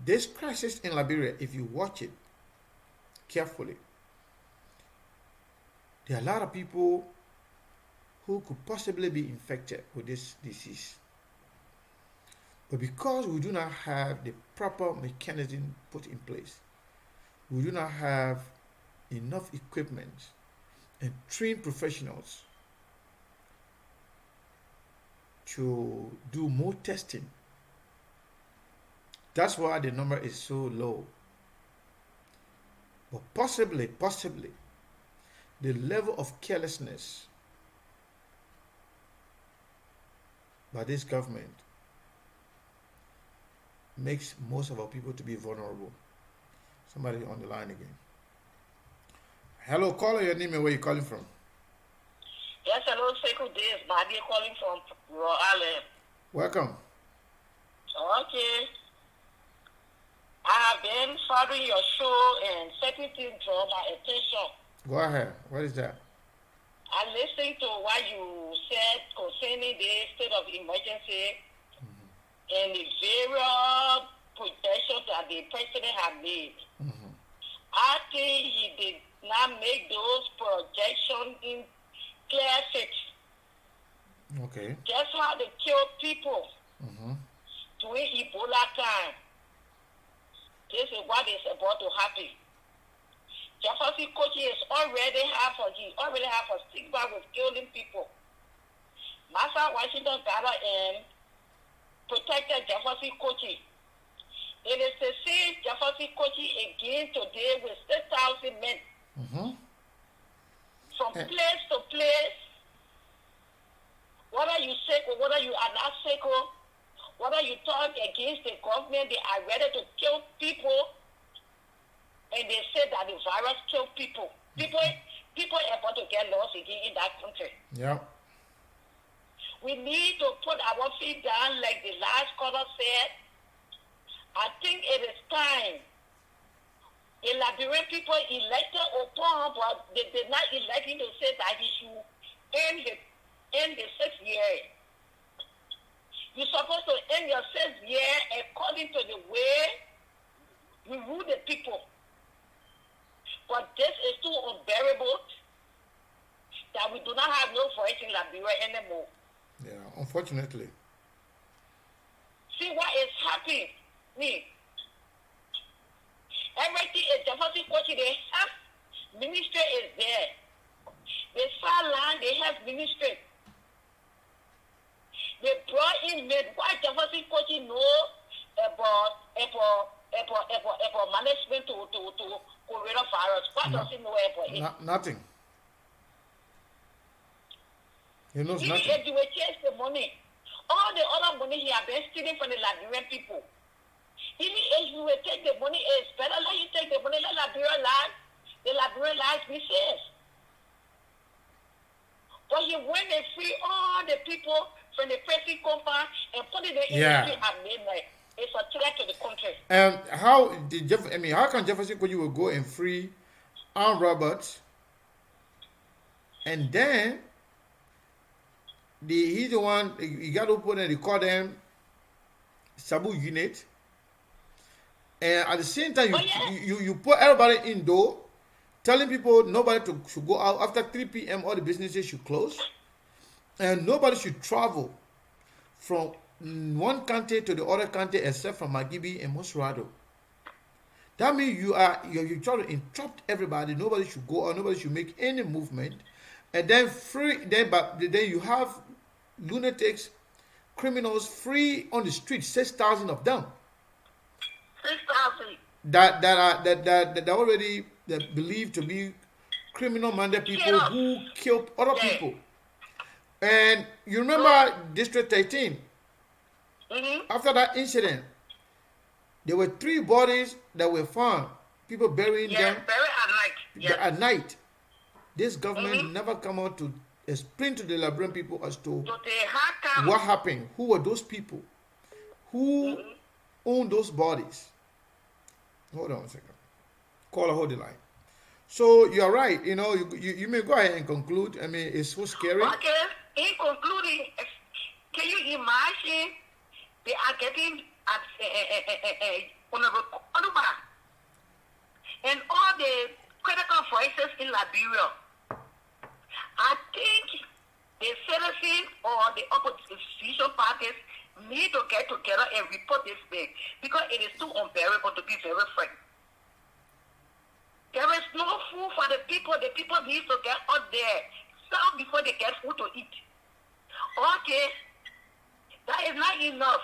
This crisis in Liberia, if you watch it carefully, there are a lot of people who could possibly be infected with this disease. But because we do not have the proper mechanism put in place, we do not have enough equipment and trained professionals to do more testing. That's why the number is so low. But possibly, the level of carelessness by this government makes most of our people to be vulnerable. Somebody on the line again. Hello, caller, your name and where you calling from?
Yes, hello, Sekou Days. Badia calling from Rhode Island.
Welcome.
Okay. I have been following your show and certain things draw my attention.
Go ahead. What is that?
I listened to what you said concerning the state of emergency and the various projections that the president had made. I think he did not make those projections in clear fit.
Okay.
That's how they kill people during Ebola time. This is what is about to happen. Jefferson Koji already have a stigma with killing people. Master Washington gather and protected Jefferson Koji. It is to see Jefferson Koji again today with 6,000 men. From place to place, whether you sick or whether you are not sick, or whether you talk against the government, they are ready to kill people. And they say that the virus kills people. People are about to get lost again in that country.
Yeah.
We need to put our feet down, like the last caller said. I think it is time. The Liberian people elected Obama, but they did not elect him to say that he should end the 6th year. You're supposed to end your 6th year according to the way you rule the people. But this is too unbearable that we do voice in Liberia anymore.
Yeah, unfortunately.
See what is happening. Me. Everything is diversity coaching. They have ministry is there. They sell land, they have ministry. They brought in made why diversity coaching know about management to coronavirus. What does he know about it?
Nothing. He knows
Even
nothing.
if you will change the money, all the other money he has been stealing from the Liberian people. Even if you will take the money, it's better let you take the money, let Liberian lives, the Liberian lives be safe. But he went and free all the people from the pressing compound and put it in
Yeah.
the street and made money. It's a threat to the country.
How did how can Jefferson Koji will go and free Ann Roberts, and then he's the one he got open and he called them Sabu unit, and at the same time you put everybody indoor, telling people nobody should go out after 3 p.m. all the businesses should close, and nobody should travel from one county to the other county except from Magibi and Mosrado. That means you try to interrupt everybody. Nobody should go out. Nobody should make any movement, and then then you have lunatics, criminals free on the street. 6,000 of them.
6,000.
That already believed to be criminal-minded people who killed other people. And you remember District 13?
Mm-hmm.
After that incident, there were 3 bodies that were found. People burying them
Bury at night. Yes.
at night. This government never come out to explain to the Liberian people as to
So they had time.
what happened. Who were those people? Who owned those bodies? Hold on a second. Caller, hold the line. So you're right. You know, you may go ahead and conclude. I mean, it's so scary.
Okay, in concluding, can you imagine they are getting at and all the critical voices in Liberia? I think the citizens or the opposition parties need to get together and report this thing because it is too unbearable to be very frank. There is no food for the people. The people need to get out there some before they get food to eat. Okay, that is not enough.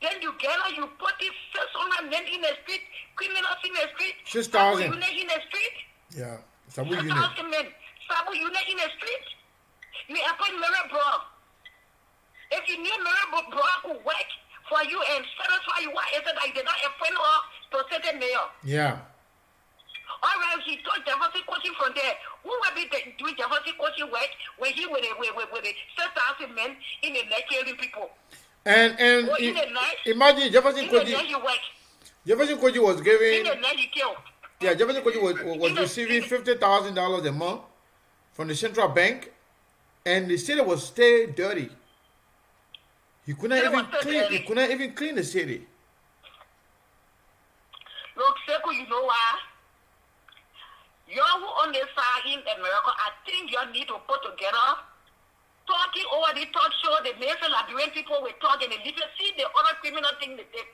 Then you put these 600 men in the street, criminals in the street,
6,000.
Sabu unit in the street,
Yeah, Sabu unit.
6,000 men, Sabu unit in the street. You appoint Mary Brown. If you knew Mary Brown could work for you and satisfy you, why is it that you did not appoint her to set a mayor?
Yeah.
All right, he took diversity coaching from there. Who will be doing diversity coaching work when he with the 6,000 men in the neck killing people?
And
Or in the night,
imagine Jefferson
in the night
Koji.
you work.
Jefferson Koji was
In
giving.
the night you kill.
Yeah, Jefferson Koji was receiving $50,000 a month from the central bank, and the city was stay dirty. He couldn't
It
even
was so
clean.
dirty.
He couldn't even clean the city.
Look, Sekou, you know why? You who on the side in America, I think you need to put together talking over the talk show, the Mason Liberian people were talking and even see the other criminal thing they did.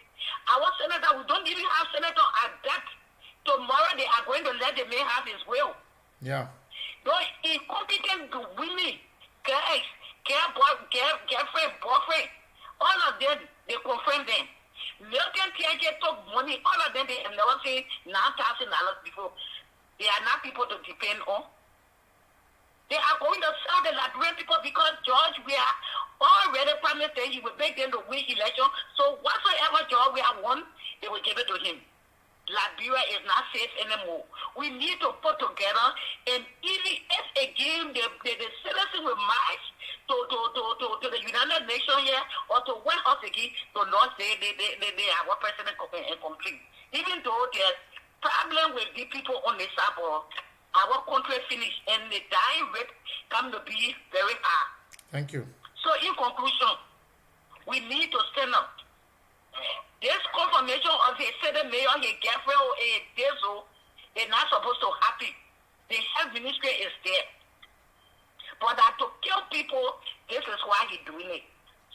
Our senator, we don't even have senator at that. Tomorrow they are going to let the man have his will.
Yeah.
Those incompetent women, guys, girlfriend, boyfriend, all of them, they confirm them. Milton Piaget took money, all of them, they have never seen $9,000 before. They are not people to depend on. They are going to sell the Liberian people because George, we are already promised that he will make them to win election. So whatsoever George we have won, they will give it to him. Liberia is not safe anymore. We need to put together, and even if again the citizens will march to the United Nations here or to win us again, to not say they are what president and complain. Even though there's problem with the people on the suburb, our country finished and the dying rate come to be very high.
Thank you.
So in conclusion, we need to stand up. This confirmation of a city mayor, a Gabriel, a Dezo, is not supposed to happen. The health ministry is there. But that to kill people, this is why he's doing it.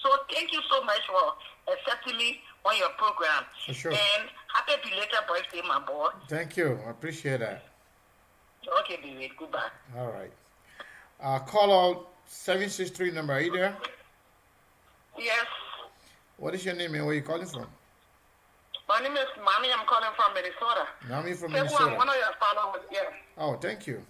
So thank you so much for accepting me on your program.
For sure.
And happy belated birthday, my boy.
Thank you. I appreciate that.
Okay, baby. Goodbye.
All right. Call out 763 number. Are you there?
Yes.
What is your name and where you calling from?
My name is Mommy. I'm calling from Minnesota.
Nami from
Say who I'm one
Minnesota.
of your followers. Yeah.
Oh, thank you.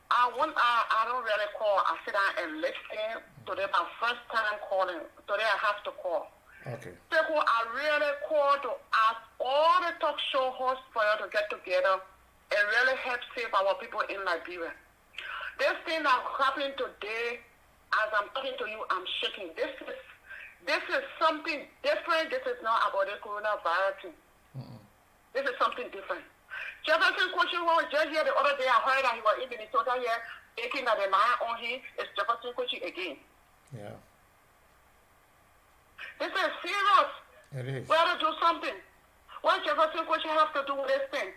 I don't really call. I sit down and listen. Today my first time calling. Today I have to call.
Okay.
People, I really call to ask all the talk show hosts for you to get together and really help save our people in Liberia. This thing that's happening today, as I'm talking to you, I'm shaking. This is something different. This is not about the coronavirus. This is something different. Jefferson Kochi was just here the other day. I heard that he was in Minnesota here, taking that the line on him. It's Jefferson Kochi again.
Yeah,
This is serious.
it is.
We have to do something. What Jefferson Kochi have to do with this thing?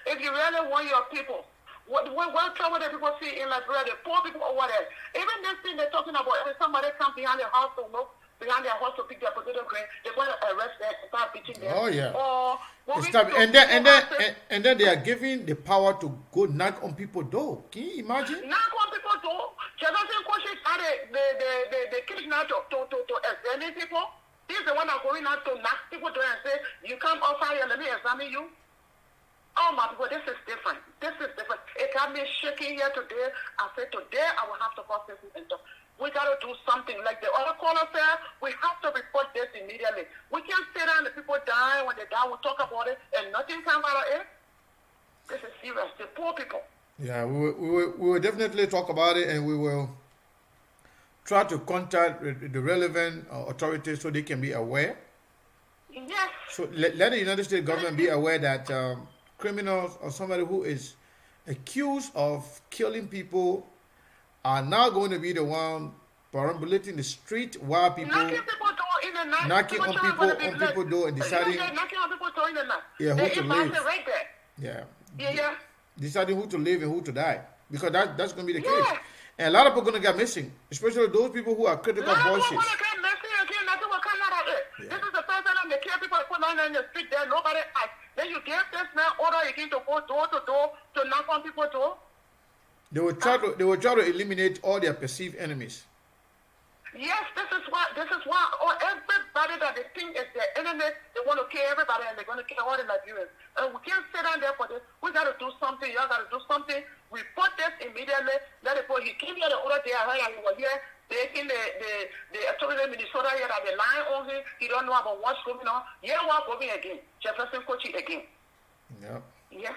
If you really want your people, what trouble the people see in Liberia, the poor people over there. Even this thing they're talking about, if somebody come behind their house to look, behind their house to pick their potato grain, they're going to arrest them and start beating them.
Oh, yeah.
Or
It's time- and then they are giving the power to go knock on people's door. Can you imagine?
Knock on people door. Jefferson Kochi started the kidnap to examine people. He's the one that's going out to knock people door and say, you come outside here, let me examine you. Oh my people, this is different. This is different. It got me shaking here today. I said today I will have to call Citizen and talk. We got to do something. Like the other caller said, we have to report this immediately. We can't sit down and the people die. When they die, we talk about it and nothing comes out of it. This is serious. The poor people.
Yeah, we will definitely talk about it, and we will try to contact the relevant authorities so they can be aware.
Yes.
So let the United States government be aware that criminals or somebody who is accused of killing people are now going to be the one perambulating the street while people
Knocking people door in the night.
knocking on
children
people
gonna be
on
blessed.
people's door and deciding,
Knocking on people's door in the night.
yeah, who
They
to
invite
live.
it right there.
yeah,
Yeah.
deciding who to live and who to die, because that's going to be the
Yeah.
case. And a lot of people going to get missing, especially those people who are critical
Now
voices.
want to get messy again. Nothing will come out of it.
Yeah.
This is the first time they kill people put down in the street there. Nobody asked. Then you give this man order again to go door to door to knock on people's door.
They will try to eliminate all their perceived enemies.
Yes, this is why everybody that they think is their enemy, they want to kill everybody and they're going to kill all the Nigerians. And we can't sit down there for this. We got to do something. Y'all got to do something. Report this immediately. Let it go. He came here the other day. I heard that he was here taking the authority in Minnesota here that they lying on him. He don't know about what's going on. Yeah, what's going again? Jefferson Kochi again.
Yeah,
Yeah.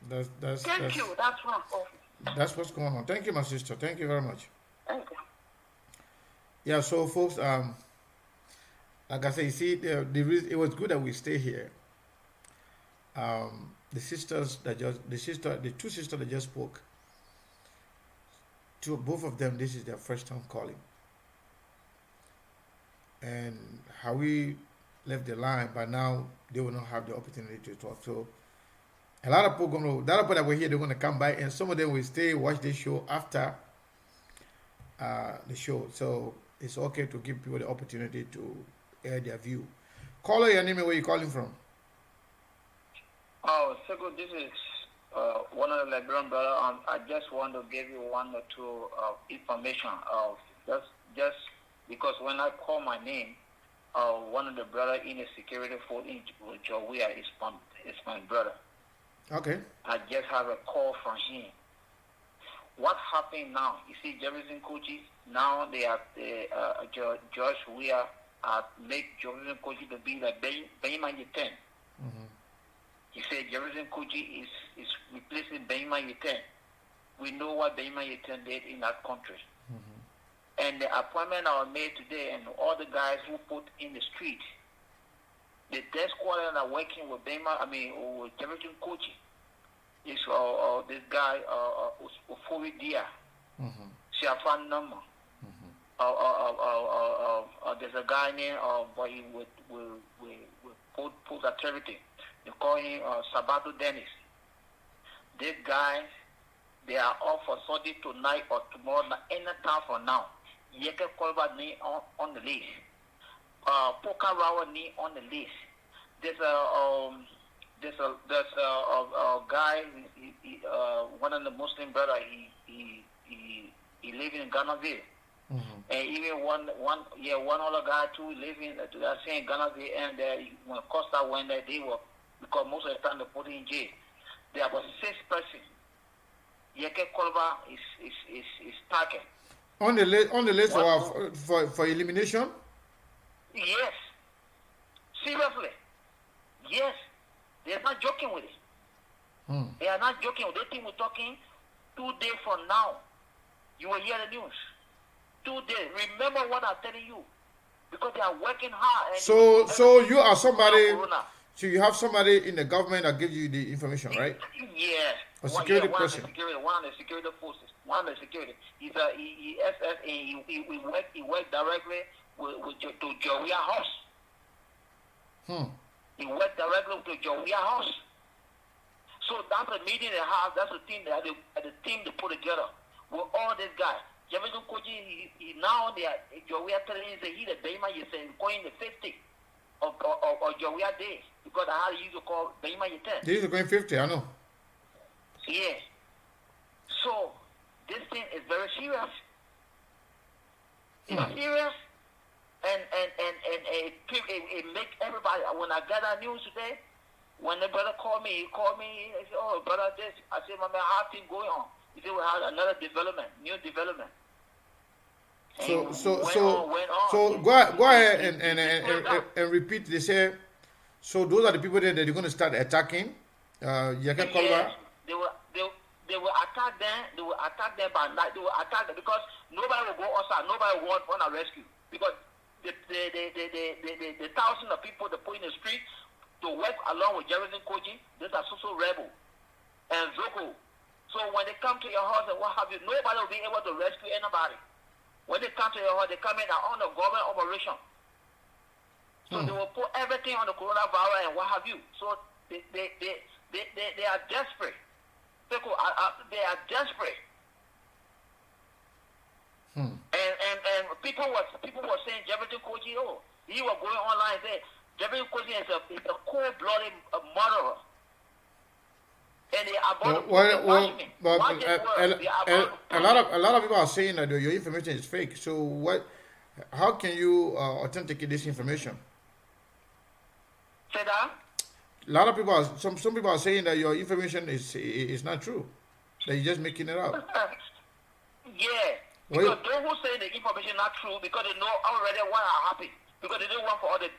that's
Thank you. That's wrong. Oh,
that's what's going on. Thank you, my sister. Thank you very much.
thank you.
Yeah, so folks, like I say, you see, it was good that we stay here. The two sisters that just spoke, both of them, this is their first time calling. And how we left the line, but now they will not have the opportunity to talk. So a lot of people that were here, they're gonna come by, and some of them will stay watch this show after the show. So it's okay to give people the opportunity to air their view. Caller, your name and where you calling from?
Oh, so good. This is one of the Liberian brothers. I just want to give you one or two information. Just because when I call my name, one of the brothers in the security force in Jowea is my brother.
Okay.
I just have a call from him. What happened now? You see, Jefferson Kochi, now they have George Weah make Jefferson Kochi to be like Benjamin Yeten. He said Jefferson Kochi is replacing Benjamin Yeten. We know what Benjamin Yeten did in that country. And the appointment I made today, and all the guys who put in the street, the death squad that are working with with Jefferson Kochi is this guy Ofori Dia, Siafan Nama. There's a guy named with Port Authority. They call him Sabato Dennis. This guy, They are off for Sunday tonight or tomorrow night, any time from now. Yeke Kolba ni on the list. Pokarawa ni on the list. There's a guy, one of the Muslim brother. He live in Ghanaville. And even one other guy too living that same Ghanaville. And when Costa went there, they were, because most of the time they put in jail. There was 6 persons. Yeke Kolba is target.
On the list for elimination?
Yes. Seriously. Yes. They're not joking with it. They are not joking. They think we're talking 2 days from now. You will hear the news. 2 days. Remember what I'm telling you. Because they are working hard. And
so you are somebody. So you have somebody in the government that gives you the information, right?
Yes.
A security person.
One of the security forces. One of the security. He SS and he worked directly to Jawia House. He worked directly to Jawia House. So that's a meeting they have. That's the team the team they put together with all these guys. Jefferson Koji, he now they are Jawia telling him that he the Dayma you say going the 50 of Jawia days because I had used to call Dayma you 10.
They used to going 50, I know.
Yeah. So this thing is very serious. It's serious, and it make everybody. When I got that news today, when the brother called me, he said, "Oh, brother, this." I said, "My man, how's things going on?" He said, "We had another development, new development."
So go ahead and repeat. They say, so those are the people that they're going to start attacking. Yeke Kolba.
They will attack them. They will attack them by night. They will attack them because nobody will go outside. Nobody will want to rescue because the thousands of people they put in the street to work along with Jefferson Koji. These are social rebel and Zoko. So when they come to your house and what have you, nobody will be able to rescue anybody. When they come to your house, they come in on the government operation. So they will put everything on the coronavirus and what have you. So they are desperate. They are desperate. And people were saying Jefferson Koji, he was going online and saying Jefferson Koji is a cold-blooded murderer. And they
a lot of people are saying that your information is fake. So how can you authenticate this information?
Say that?
A lot of people some people are saying that your information is not true. That you're just making it up.
Yeah. Because those who say the information not true because they know already what are happy. Because they don't want for all the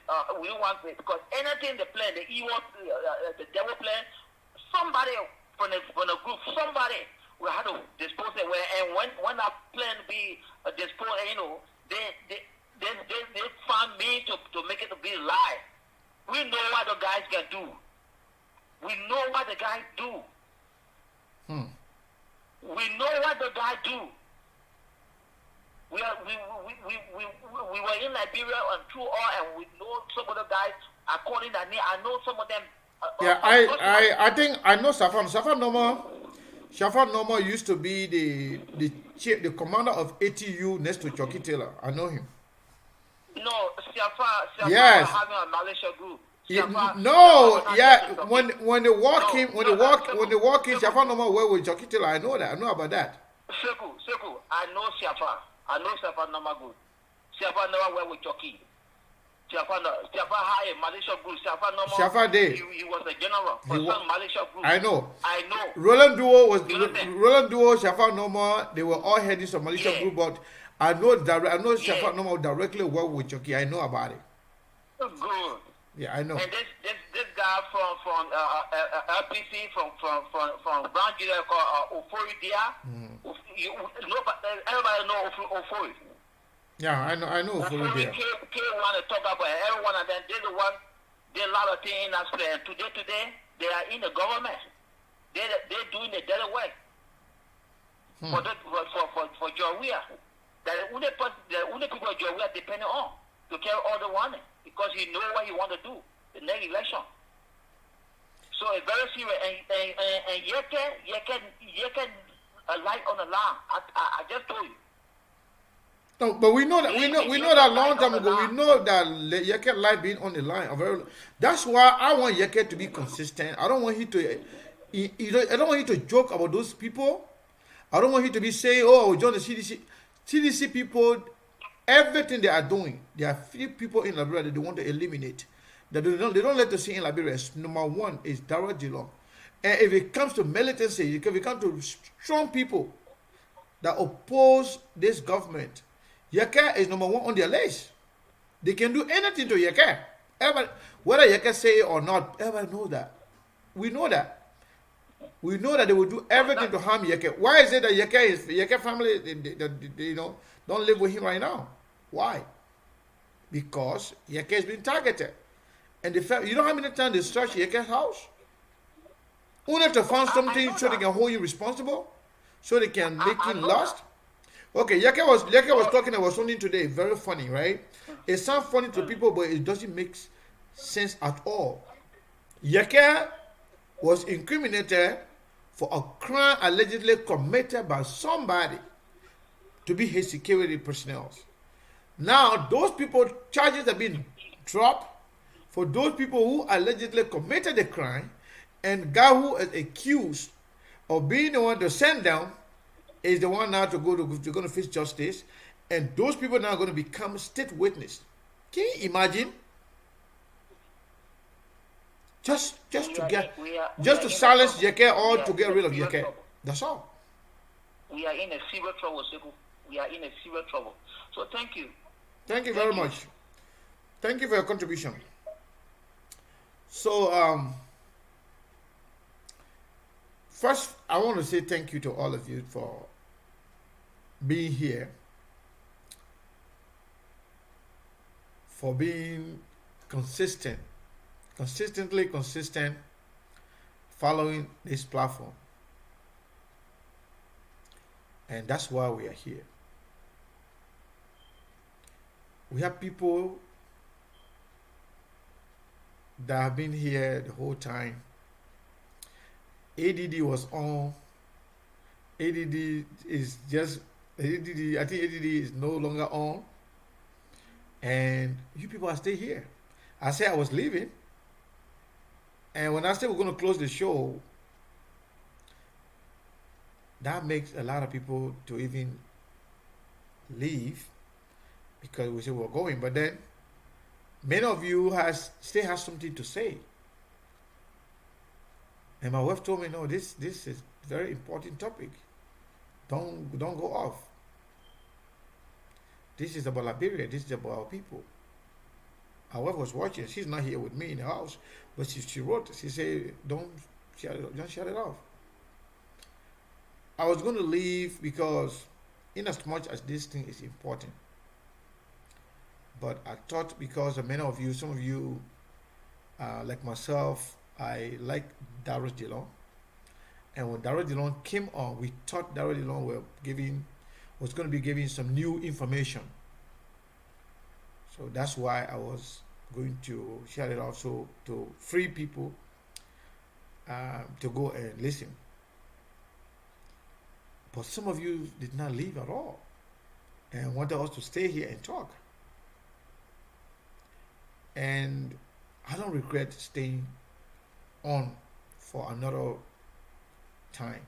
we don't want it. Because anything they plan, the evil the devil plan, somebody from the group, somebody will have to dispose it. And when that plan be disposed, they find me to make it to be a lie. We know what the guys can do. We know what the guys do. We know what the guys do. We were in Liberia on tour and we know some of the guys. According to me, I know some of them.
I think I know Safan. Safan Norma used to be the commander of ATU next to Chucky Taylor. I know him.
No, Siafa
yes.
Having a Malaysia group.
When they walk in, Siafa Norma were with Chucky Taylor. I know that. I know about that.
Seku, I know Siafa. I know Siafa Norma good. Siafa Norma were with Chucky. Siafa had a Malaysia group. Siafa Norma.
Siafa Day.
He was a general for some Malaysia group.
I know.
Roland
Duo, Siafa Norma. They were all heading of Malaysia group, but I know Siafa Norma directly work with Chucky. I know about it.
Good.
Yeah, I know.
And this guy from LPC from Brown Julia called Ofori Dia. Everybody know Ofori.
Yeah, I know Ofori Dia.
K1 to talk about everyone, and then they're the one. There are a lot of things in that place. And today, they are in the government. They're doing the daily work for Jawia. The only people Jawia depending on to carry all the money. Because he knows what he want to do the next election. So it's very serious. And Yeke a life on the line. I just told you.
No, but we know that we know that long time ago. We know that Yeke life being on the line. That's why I want Yeke to be consistent. I don't want him to. I don't want him to joke about those people. I don't want him to be saying, "Oh, join the CDC." CDC people, everything they are doing, there are few people in Liberia that they want to eliminate. That they don't let us see in Liberia. Number one is Darrell Dillon. And if it comes to militancy, if it comes to strong people that oppose this government, Yeke is number one on their list. They can do anything to Yeke. Everybody, whether Yeke say it or not, everybody knows that. We know that. We know that they will do everything to harm Yeke. Why is it that Yeke family, they don't live with him right now? Why? Because Yeke has been targeted. And you know how many times they search Yeke's house? Only to find something so they can hold you responsible? So they can make you lost? Okay, Yeke was talking about something today, very funny, right? It sounds funny to people, but it doesn't make sense at all. Yeke was incriminated for a crime allegedly committed by somebody to be his security personnel. Now, those people, charges have been dropped for those people who allegedly committed the crime, and guy who is accused of being the one to send down is the one now to go to face justice, and those people now are going to become state witness. Can you imagine? Just to silence Yeke or to get rid of Yeke. That's all.
We are in a serious trouble, Sekou. We are in a serious trouble. So thank you.
Thank you very much. Thank you for your contribution. So first I want to say thank you to all of you for being here, for being consistently consistent, following this platform. And that's why we are here. We have people that have been here the whole time. ADD was on. ADD is just, ADD, I think ADD is no longer on. And you people are still here. I said I was leaving. And when I said we're going to close the show, that makes a lot of people to even leave because we said we're going. But then many of you still have something to say. And my wife told me, no, this is a very important topic. Don't go off. This is about Liberia. This is about our people. Our wife was watching. She's not here with me in the house, but she wrote. She said, "Don't shut it off." I was going to leave because, in as much as this thing is important, but I thought because of many of you, some of you, like myself, I like Darrell Dillon, and when Darrell Dillon came on, we thought Darrell Dillon was going to be giving some new information. So that's why I was going to share it also to free people to go and listen. But some of you did not leave at all and wanted us to stay here and talk. And I don't regret staying on for another time,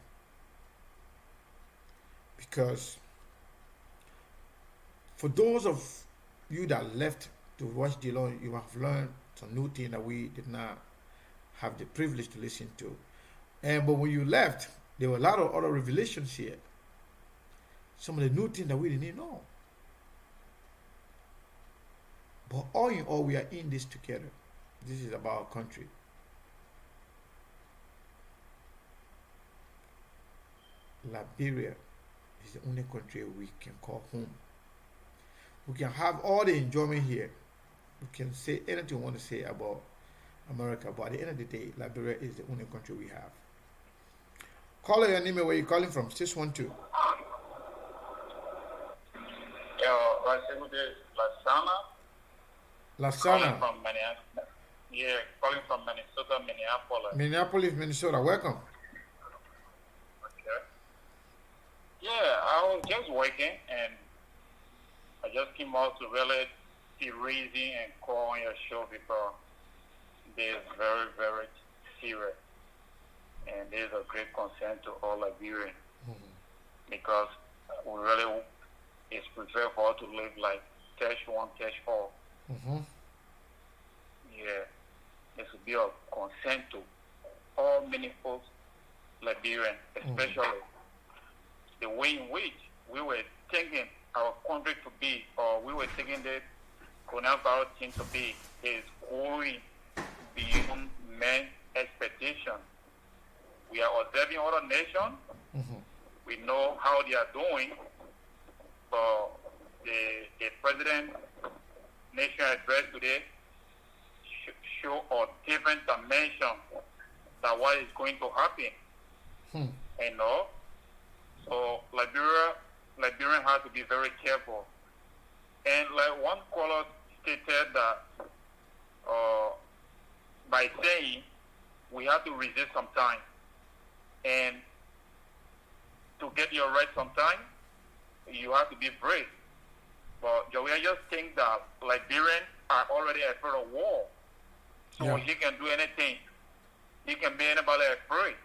because for those of you that left to watch Dillon, you have learned some new things that we did not have the privilege to listen to. But when you left, there were a lot of other revelations here. Some of the new things that we didn't know. But all in all, we are in this together. This is about our country. Liberia is the only country we can call home. We can have all the enjoyment here. We can say anything we want to say about America, but at the end of the day, Liberia is the only country we have. Call your name, where you calling from? 612. Lasana.
From Minneapolis. Yeah, calling from Minnesota, Minneapolis.
Minneapolis, Minnesota. Welcome.
Okay. Yeah, I was just working and I just came out to really see reason and call on your show because this is very, very serious. And there is a great concern to all Liberians because we really it's preferred for us to live like touch one, touch all. Yeah, this will be a concern to all many folks, Liberians, especially the way in which we were thinking our country to be, or we were thinking the coronavirus thing to be, is going beyond men's expectation. We are observing other nations. We know how they are doing. But the president nation address today show a different dimension that what is going to happen. You know, so Liberian has to be very careful. And like one caller stated that by saying we have to resist sometimes, and to get your right sometimes, you have to be brave. But Joey, I just think that Liberians are already afraid of war. So he can do anything. He can make anybody afraid.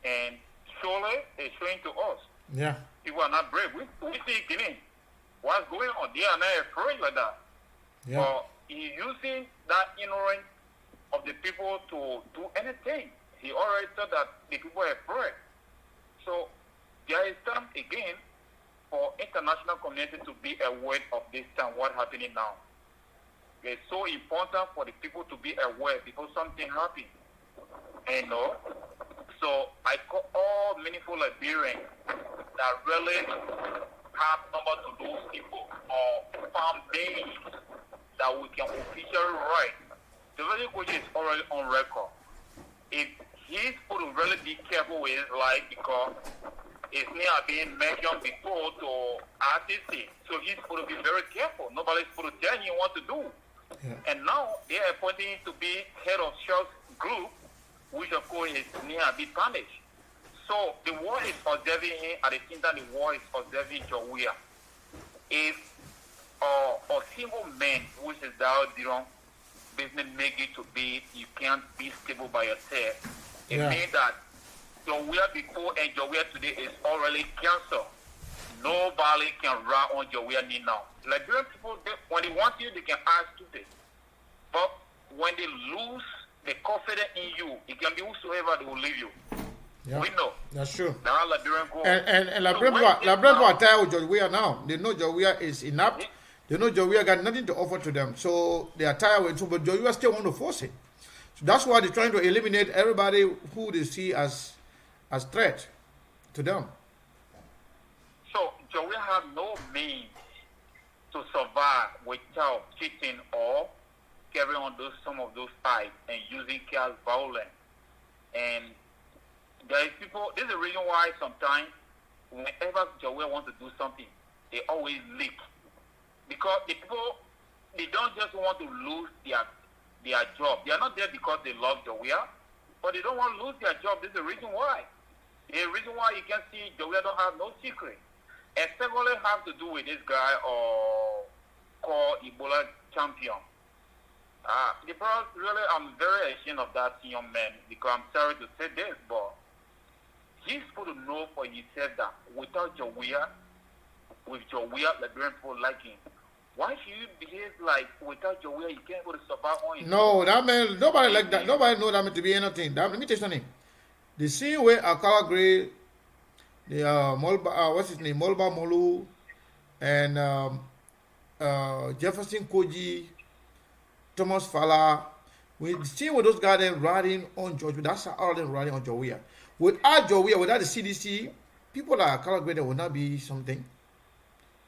And surely it's showing to us.
Yeah.
People are not brave. We see Guinea. What's going on? They are not afraid like that.
Yeah.
But he's using that ignorance of the people to do anything. He already thought that the people are afraid. So there is time again for international community to be aware of this time, what's happening now. It's so important for the people to be aware because something happened. You know? So I call all meaningful Liberians that really have number to those people or farm days that we can officially write. The very question is already on record. If he's supposed to really be careful with his life because it's near being mentioned before to RCC. So he's supposed to be very careful. Nobody's supposed to tell him what to do. And now they are appointing him to be head of Shell's group, which of course is near be punished. So the war is observing him at the same time the war is observing Jawia. If a single man, which is Dow Diron, business make it to be, you can't be stable by yourself. It means that Jawia before and Jawia today is already cancer. Nobody can run on Jawia now. Liberian people, when they want you, they can ask stupid. But when they lose the confidence in you, it can be whosoever they will leave you.
Yeah.
We know.
That's true.
Now Liberian go.
And Liberian people are tired with George Weah now. They know George Weah is enough. They know George Weah got nothing to offer to them. So they are tired with it. But George Weah still want to force it. So that's why they're trying to eliminate everybody who they see as threat to them.
So Jawia have no means to survive without cheating or carrying on some of those fights and using chaos violence. And there is people, this is the reason why sometimes whenever Jawia wants to do something, they always leak. Because the people, they don't just want to lose their job. They are not there because they love Jawia, but they don't want to lose their job. This is the reason why. The reason why you can see Jawia don't have no secret. And secondly, have to do with this guy called Ebola champion. The brother, really, I'm very ashamed of that young man because I'm sorry to say this, but he's supposed to know for himself that without Jawia, with Jawia, Liberian people like him, why should you behave like without Jawia, you can't go to survive on him?
No, that man, nobody like that. Nobody know that man to be anything. Let me tell you something. The same way Akala Gray, the Molba, what's his name, Molba Molu, and Jefferson Koji, Thomas Fala, we see with those guys then riding on George. That's how all of them riding on Jawia. Without Jawia, without the CDC, people like Akala Gray, there will not be something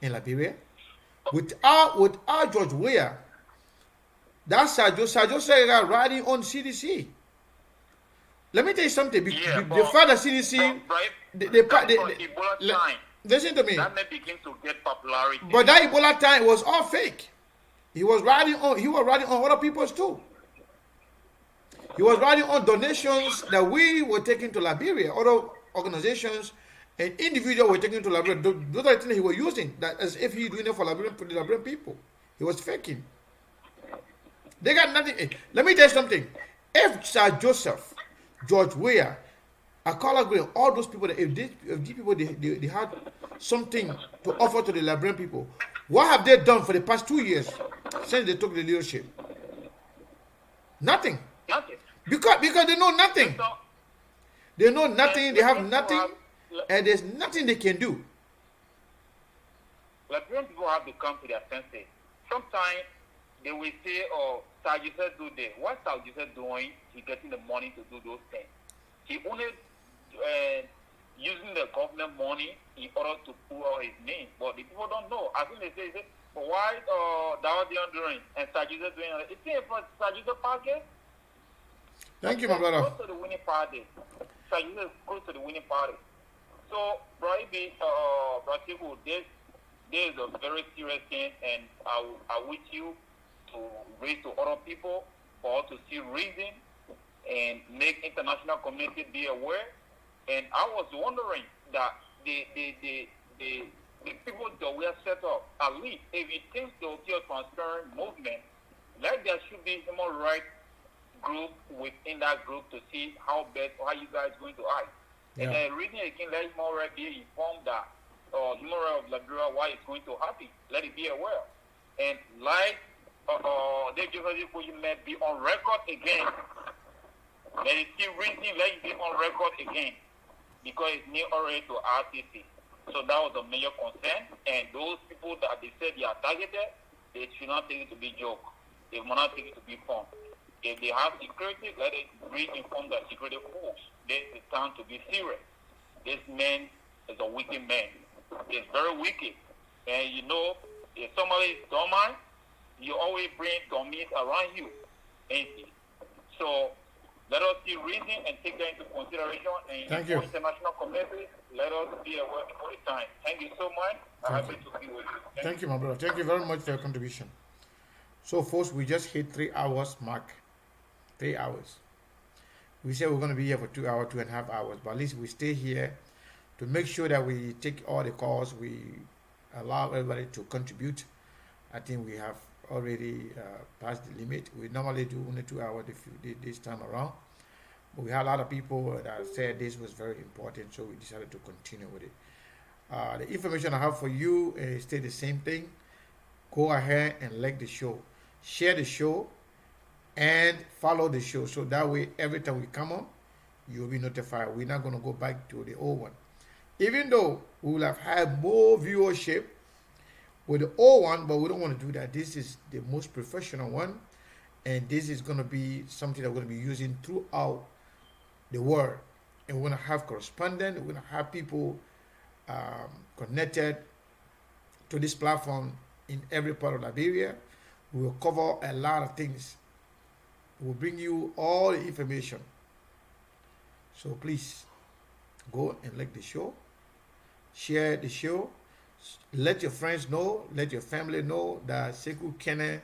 in Liberia. Without George Weah, that's Sajo Sega riding on CDC. Let me tell you something. The fact that CDC, listen to me.
That may begin to get popularity.
But that Ebola time was all fake. He was riding on other people's too. He was riding on donations that we were taking to Liberia, other organizations, An individual were taken to Liberian. Those are the things he was using, that as if he doing it for the Liberian people. He was faking. They got nothing. Let me tell you something. If Sir Joseph, George Weah, Akala Green, all those people, if these people they had something to offer to the Liberian people, what have they done for the past 2 years since they took the leadership? Nothing.
Nothing.
Because they know nothing.
So,
They know nothing. They have
Liberian
nothing,
people have-
and there's nothing they can do.
Liberian people have to come to their senses. Sometimes they will say, "Oh, Sajisa do this." What Sajisa doing? He getting the money to do those things. He only using the government money in order to pull out his name. But the people don't know. I think they say, "But why Dawadian doing and Sajisa doing it?" It's here for Sajisa Party.
Thank you, my brother.
Close to the winning party. Sajisa is close to the winning party. So, Bratibu, this is a very serious thing, and I wish you to raise to other people for us to see reason and make international community be aware. And I was wondering that the people that we have set up, at least if it seems to be a transparent movement, like there should be human rights group within that group to see how you guys going to act. And then reading again, let human rights be informed that human rights of Liberia, why it's going to happen. Let it be aware. And like they give us you may be on record again. Let it see reason, let it be on record again. Because it's new already to RTC. So that was a major concern. And those people that they said they are targeted, they should not take it to be joke. They will not take it to be fun. If they have security, let it re-inform the security force. This is time to be serious. This man is a wicked man. He's very wicked. And you know, if somebody is dormant, you always bring dummies around you. Ain't it? So let us see reason and take that into consideration. And
Thank you.
International community, let us be aware before the time. Thank you so much. I'm happy to be with you.
Thank you, my brother. Thank you very much for your contribution. So, folks, we just hit 3 hours mark. 3 hours. We said we're going to be here for 2 hours, 2.5 hours, but at least we stay here to make sure that we take all the calls, we allow everybody to contribute. I think we have already passed the limit. We normally do only 2 hours this time around, but we had a lot of people that said this was very important, so we decided to continue with it. The information I have for you is still the same thing. Go ahead and like the show, share the show, and follow the show, so that way every time we come on, you'll be notified. We're not going to go back to the old one, even though we will have had more viewership with the old one, but we don't want to do that. This is the most professional one, and this is going to be something that we're going to be using throughout the world. And we're going to have correspondents, we're going to have people connected to this platform in every part of Liberia. We will cover a lot of things. We'll bring you all the information. So please go and like the show, share the show, let your friends know, let your family know that Sekou Kene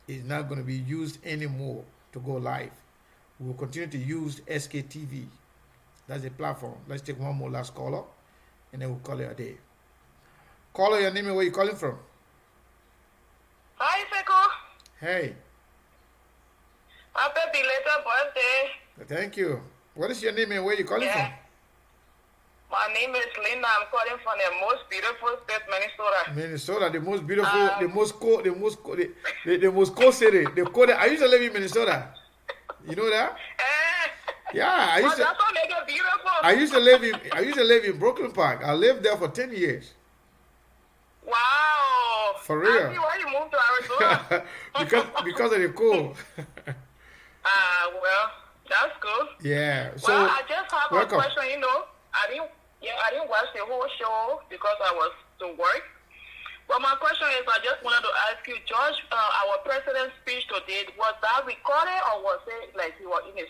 is not going to be used anymore to go live. We will continue to use SKTV. That's the platform. Let's take one more last caller, and then we'll call it a day. Caller, your name and where you calling from?
Hi, Sekou.
Hey,
Happy belated birthday.
thank you. What is your name and where you calling
Yeah.
from?
My name is Linda. I'm calling from the most beautiful state, Minnesota.
Minnesota, the most beautiful, the most cold city. The coldest. I used to live in Minnesota. You know that? Yeah, I used to.
That's what make it beautiful.
I used to live in Brooklyn Park. I lived there for 10 years.
Wow.
For real.
I see why you moved to Arizona.
because of the cold.
Well, that's good.
Yeah. So
Well, I just have
welcome.
a question. You know, I didn't watch the whole show because I was to work. But my question is, I just wanted to ask you, George, our president's speech today, was that recorded or was it like he was in his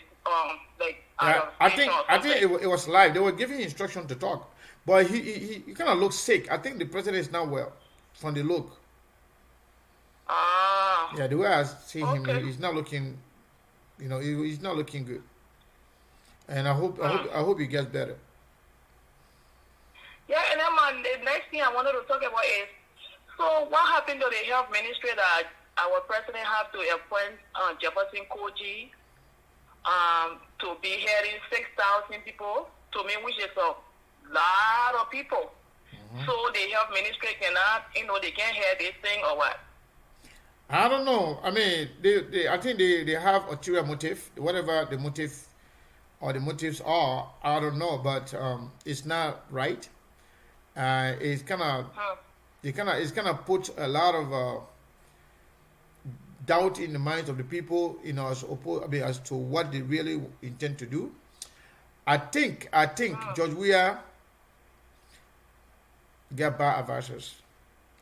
Yeah, I think it was live. They were giving instruction to talk, but he kind of looks sick. I think the president is not well from the look.
Ah.
Yeah, the way I see him,
Okay.
he's not looking. You know, he's not looking good. And I hope he gets better.
and the next thing I wanted to talk about is, so what happened to the health ministry that our president had to appoint Jefferson Koji to be heading 6,000 people, to me, which is a lot of people. So the health ministry cannot, they can't hear this thing or what?
I don't know. I mean, I think they have ulterior motive, whatever the motive or the motives are. I don't know, but it's not right. It's kind of put a lot of doubt in the minds of the people, as to what they really intend to do. I think George Weah got bad advisors,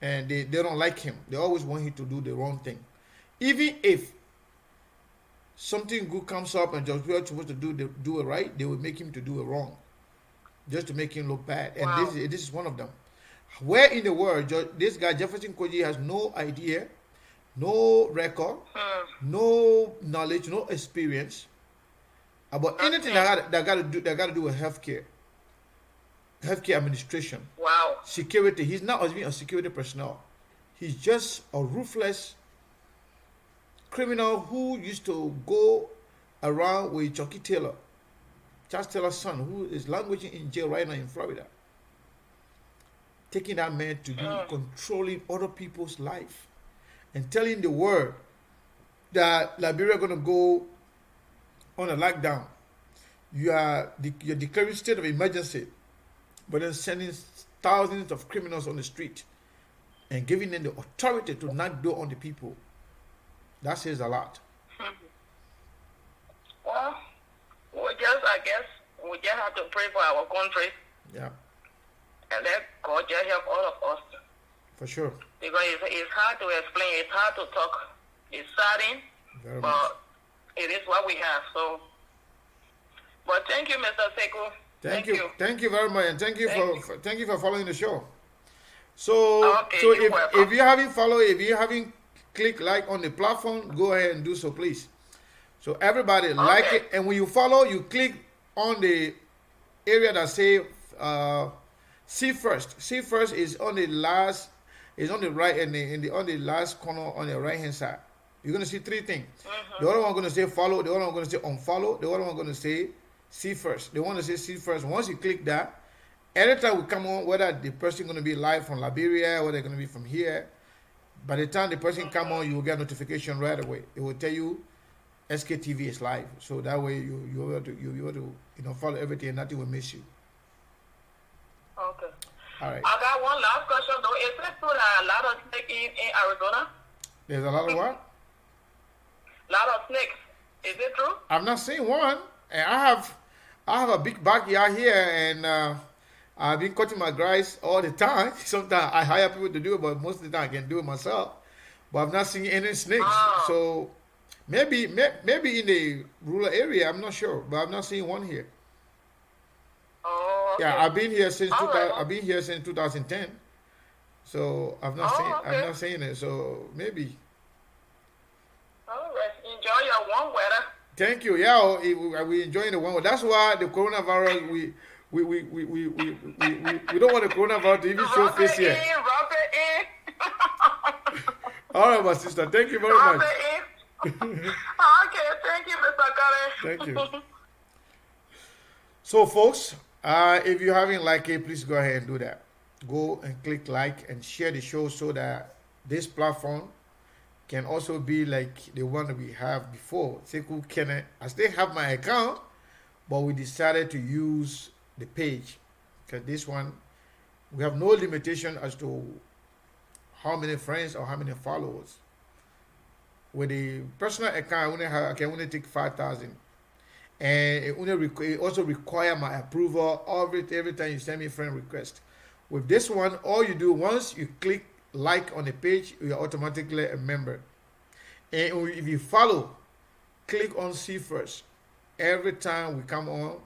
and they don't like him. They always want him to do the wrong thing. Even if something good comes up and George Weah is supposed to do it right, they will make him to do it wrong, just to make him look bad. And
Wow.
this is one of them. Where in the world this guy Jefferson Koji has no idea, no record, no knowledge, no experience about anything that got to do with healthcare administration,
Wow.
security. He's not even a security personnel. He's just a ruthless criminal who used to go around with Chucky Taylor, Charles Taylor's son, who is languishing in jail right now in Florida. Taking that man to be controlling other people's life and telling the world that Liberia going to go on a lockdown. You're declaring state of emergency, but then sending thousands of criminals on the street and giving them the authority to knock door on the people. That says a lot.
Well, I guess we just have to pray for our country
Yeah,
and let God just help all of us.
for sure.
Because it's hard to explain, it's hard to talk. It's saddening,
Very much.
but it is what we have. So, but thank you, Mr. Sekou.
Thank you very much, and thank you for following the show. So,
Okay,
so
you're welcome.
if you haven't followed, if you haven't clicked like on the platform, go ahead and do so, please. So everybody like it, and when you follow, you click on the area that say see first. See first is on the last, is on the right and on the last corner on the right hand side. You're gonna see three things. The other one gonna say follow. The other one gonna say unfollow. The other one gonna say see first. They want to say see first. Once you click that, anytime we come on, whether the person gonna be live from Liberia, or they're gonna be from here, by the time the person come on, you will get notification right away. It will tell you SKTV is live, so that way you're able to follow everything and nothing will miss you.
Okay.
All right.
I got one last question though. Is it true that a lot of snakes in Arizona?
There's a lot of what?
Lot of snakes. Is it true?
I've not seen one, and I have a big backyard here, and I've been cutting my grass all the time. Sometimes I hire people to do it, but most of the time I can do it myself. But I've not seen any snakes. So maybe in the rural area, I'm not sure, but I've not seen one here.
Oh, okay.
Yeah, I've been here since
All right.
I've been here since 2010. So I've not seen it. So maybe.
All right. Enjoy your warm weather.
Thank you. Yeah, we enjoying the one. That's why the coronavirus we don't want the coronavirus to even show
Rub
face
it
here.
in, rub it in.
All right, my sister. Thank you very
Rub
much.
it in. Okay, thank you, Mr. Curry.
Thank you. So, folks, if you haven't liked it, please go ahead and do that. Go and click like and share the show so that this platform can also be like the one that we have before. Sekou Kenneth. I still have my account, but we decided to use the page because this one we have no limitation as to how many friends or how many followers. With the personal account, I can only take 5,000, and it also require my approval every time you send me a friend request. With this one, all you do once you click like on the page, you are automatically a member. And if you follow, click on see first. Every time we come on,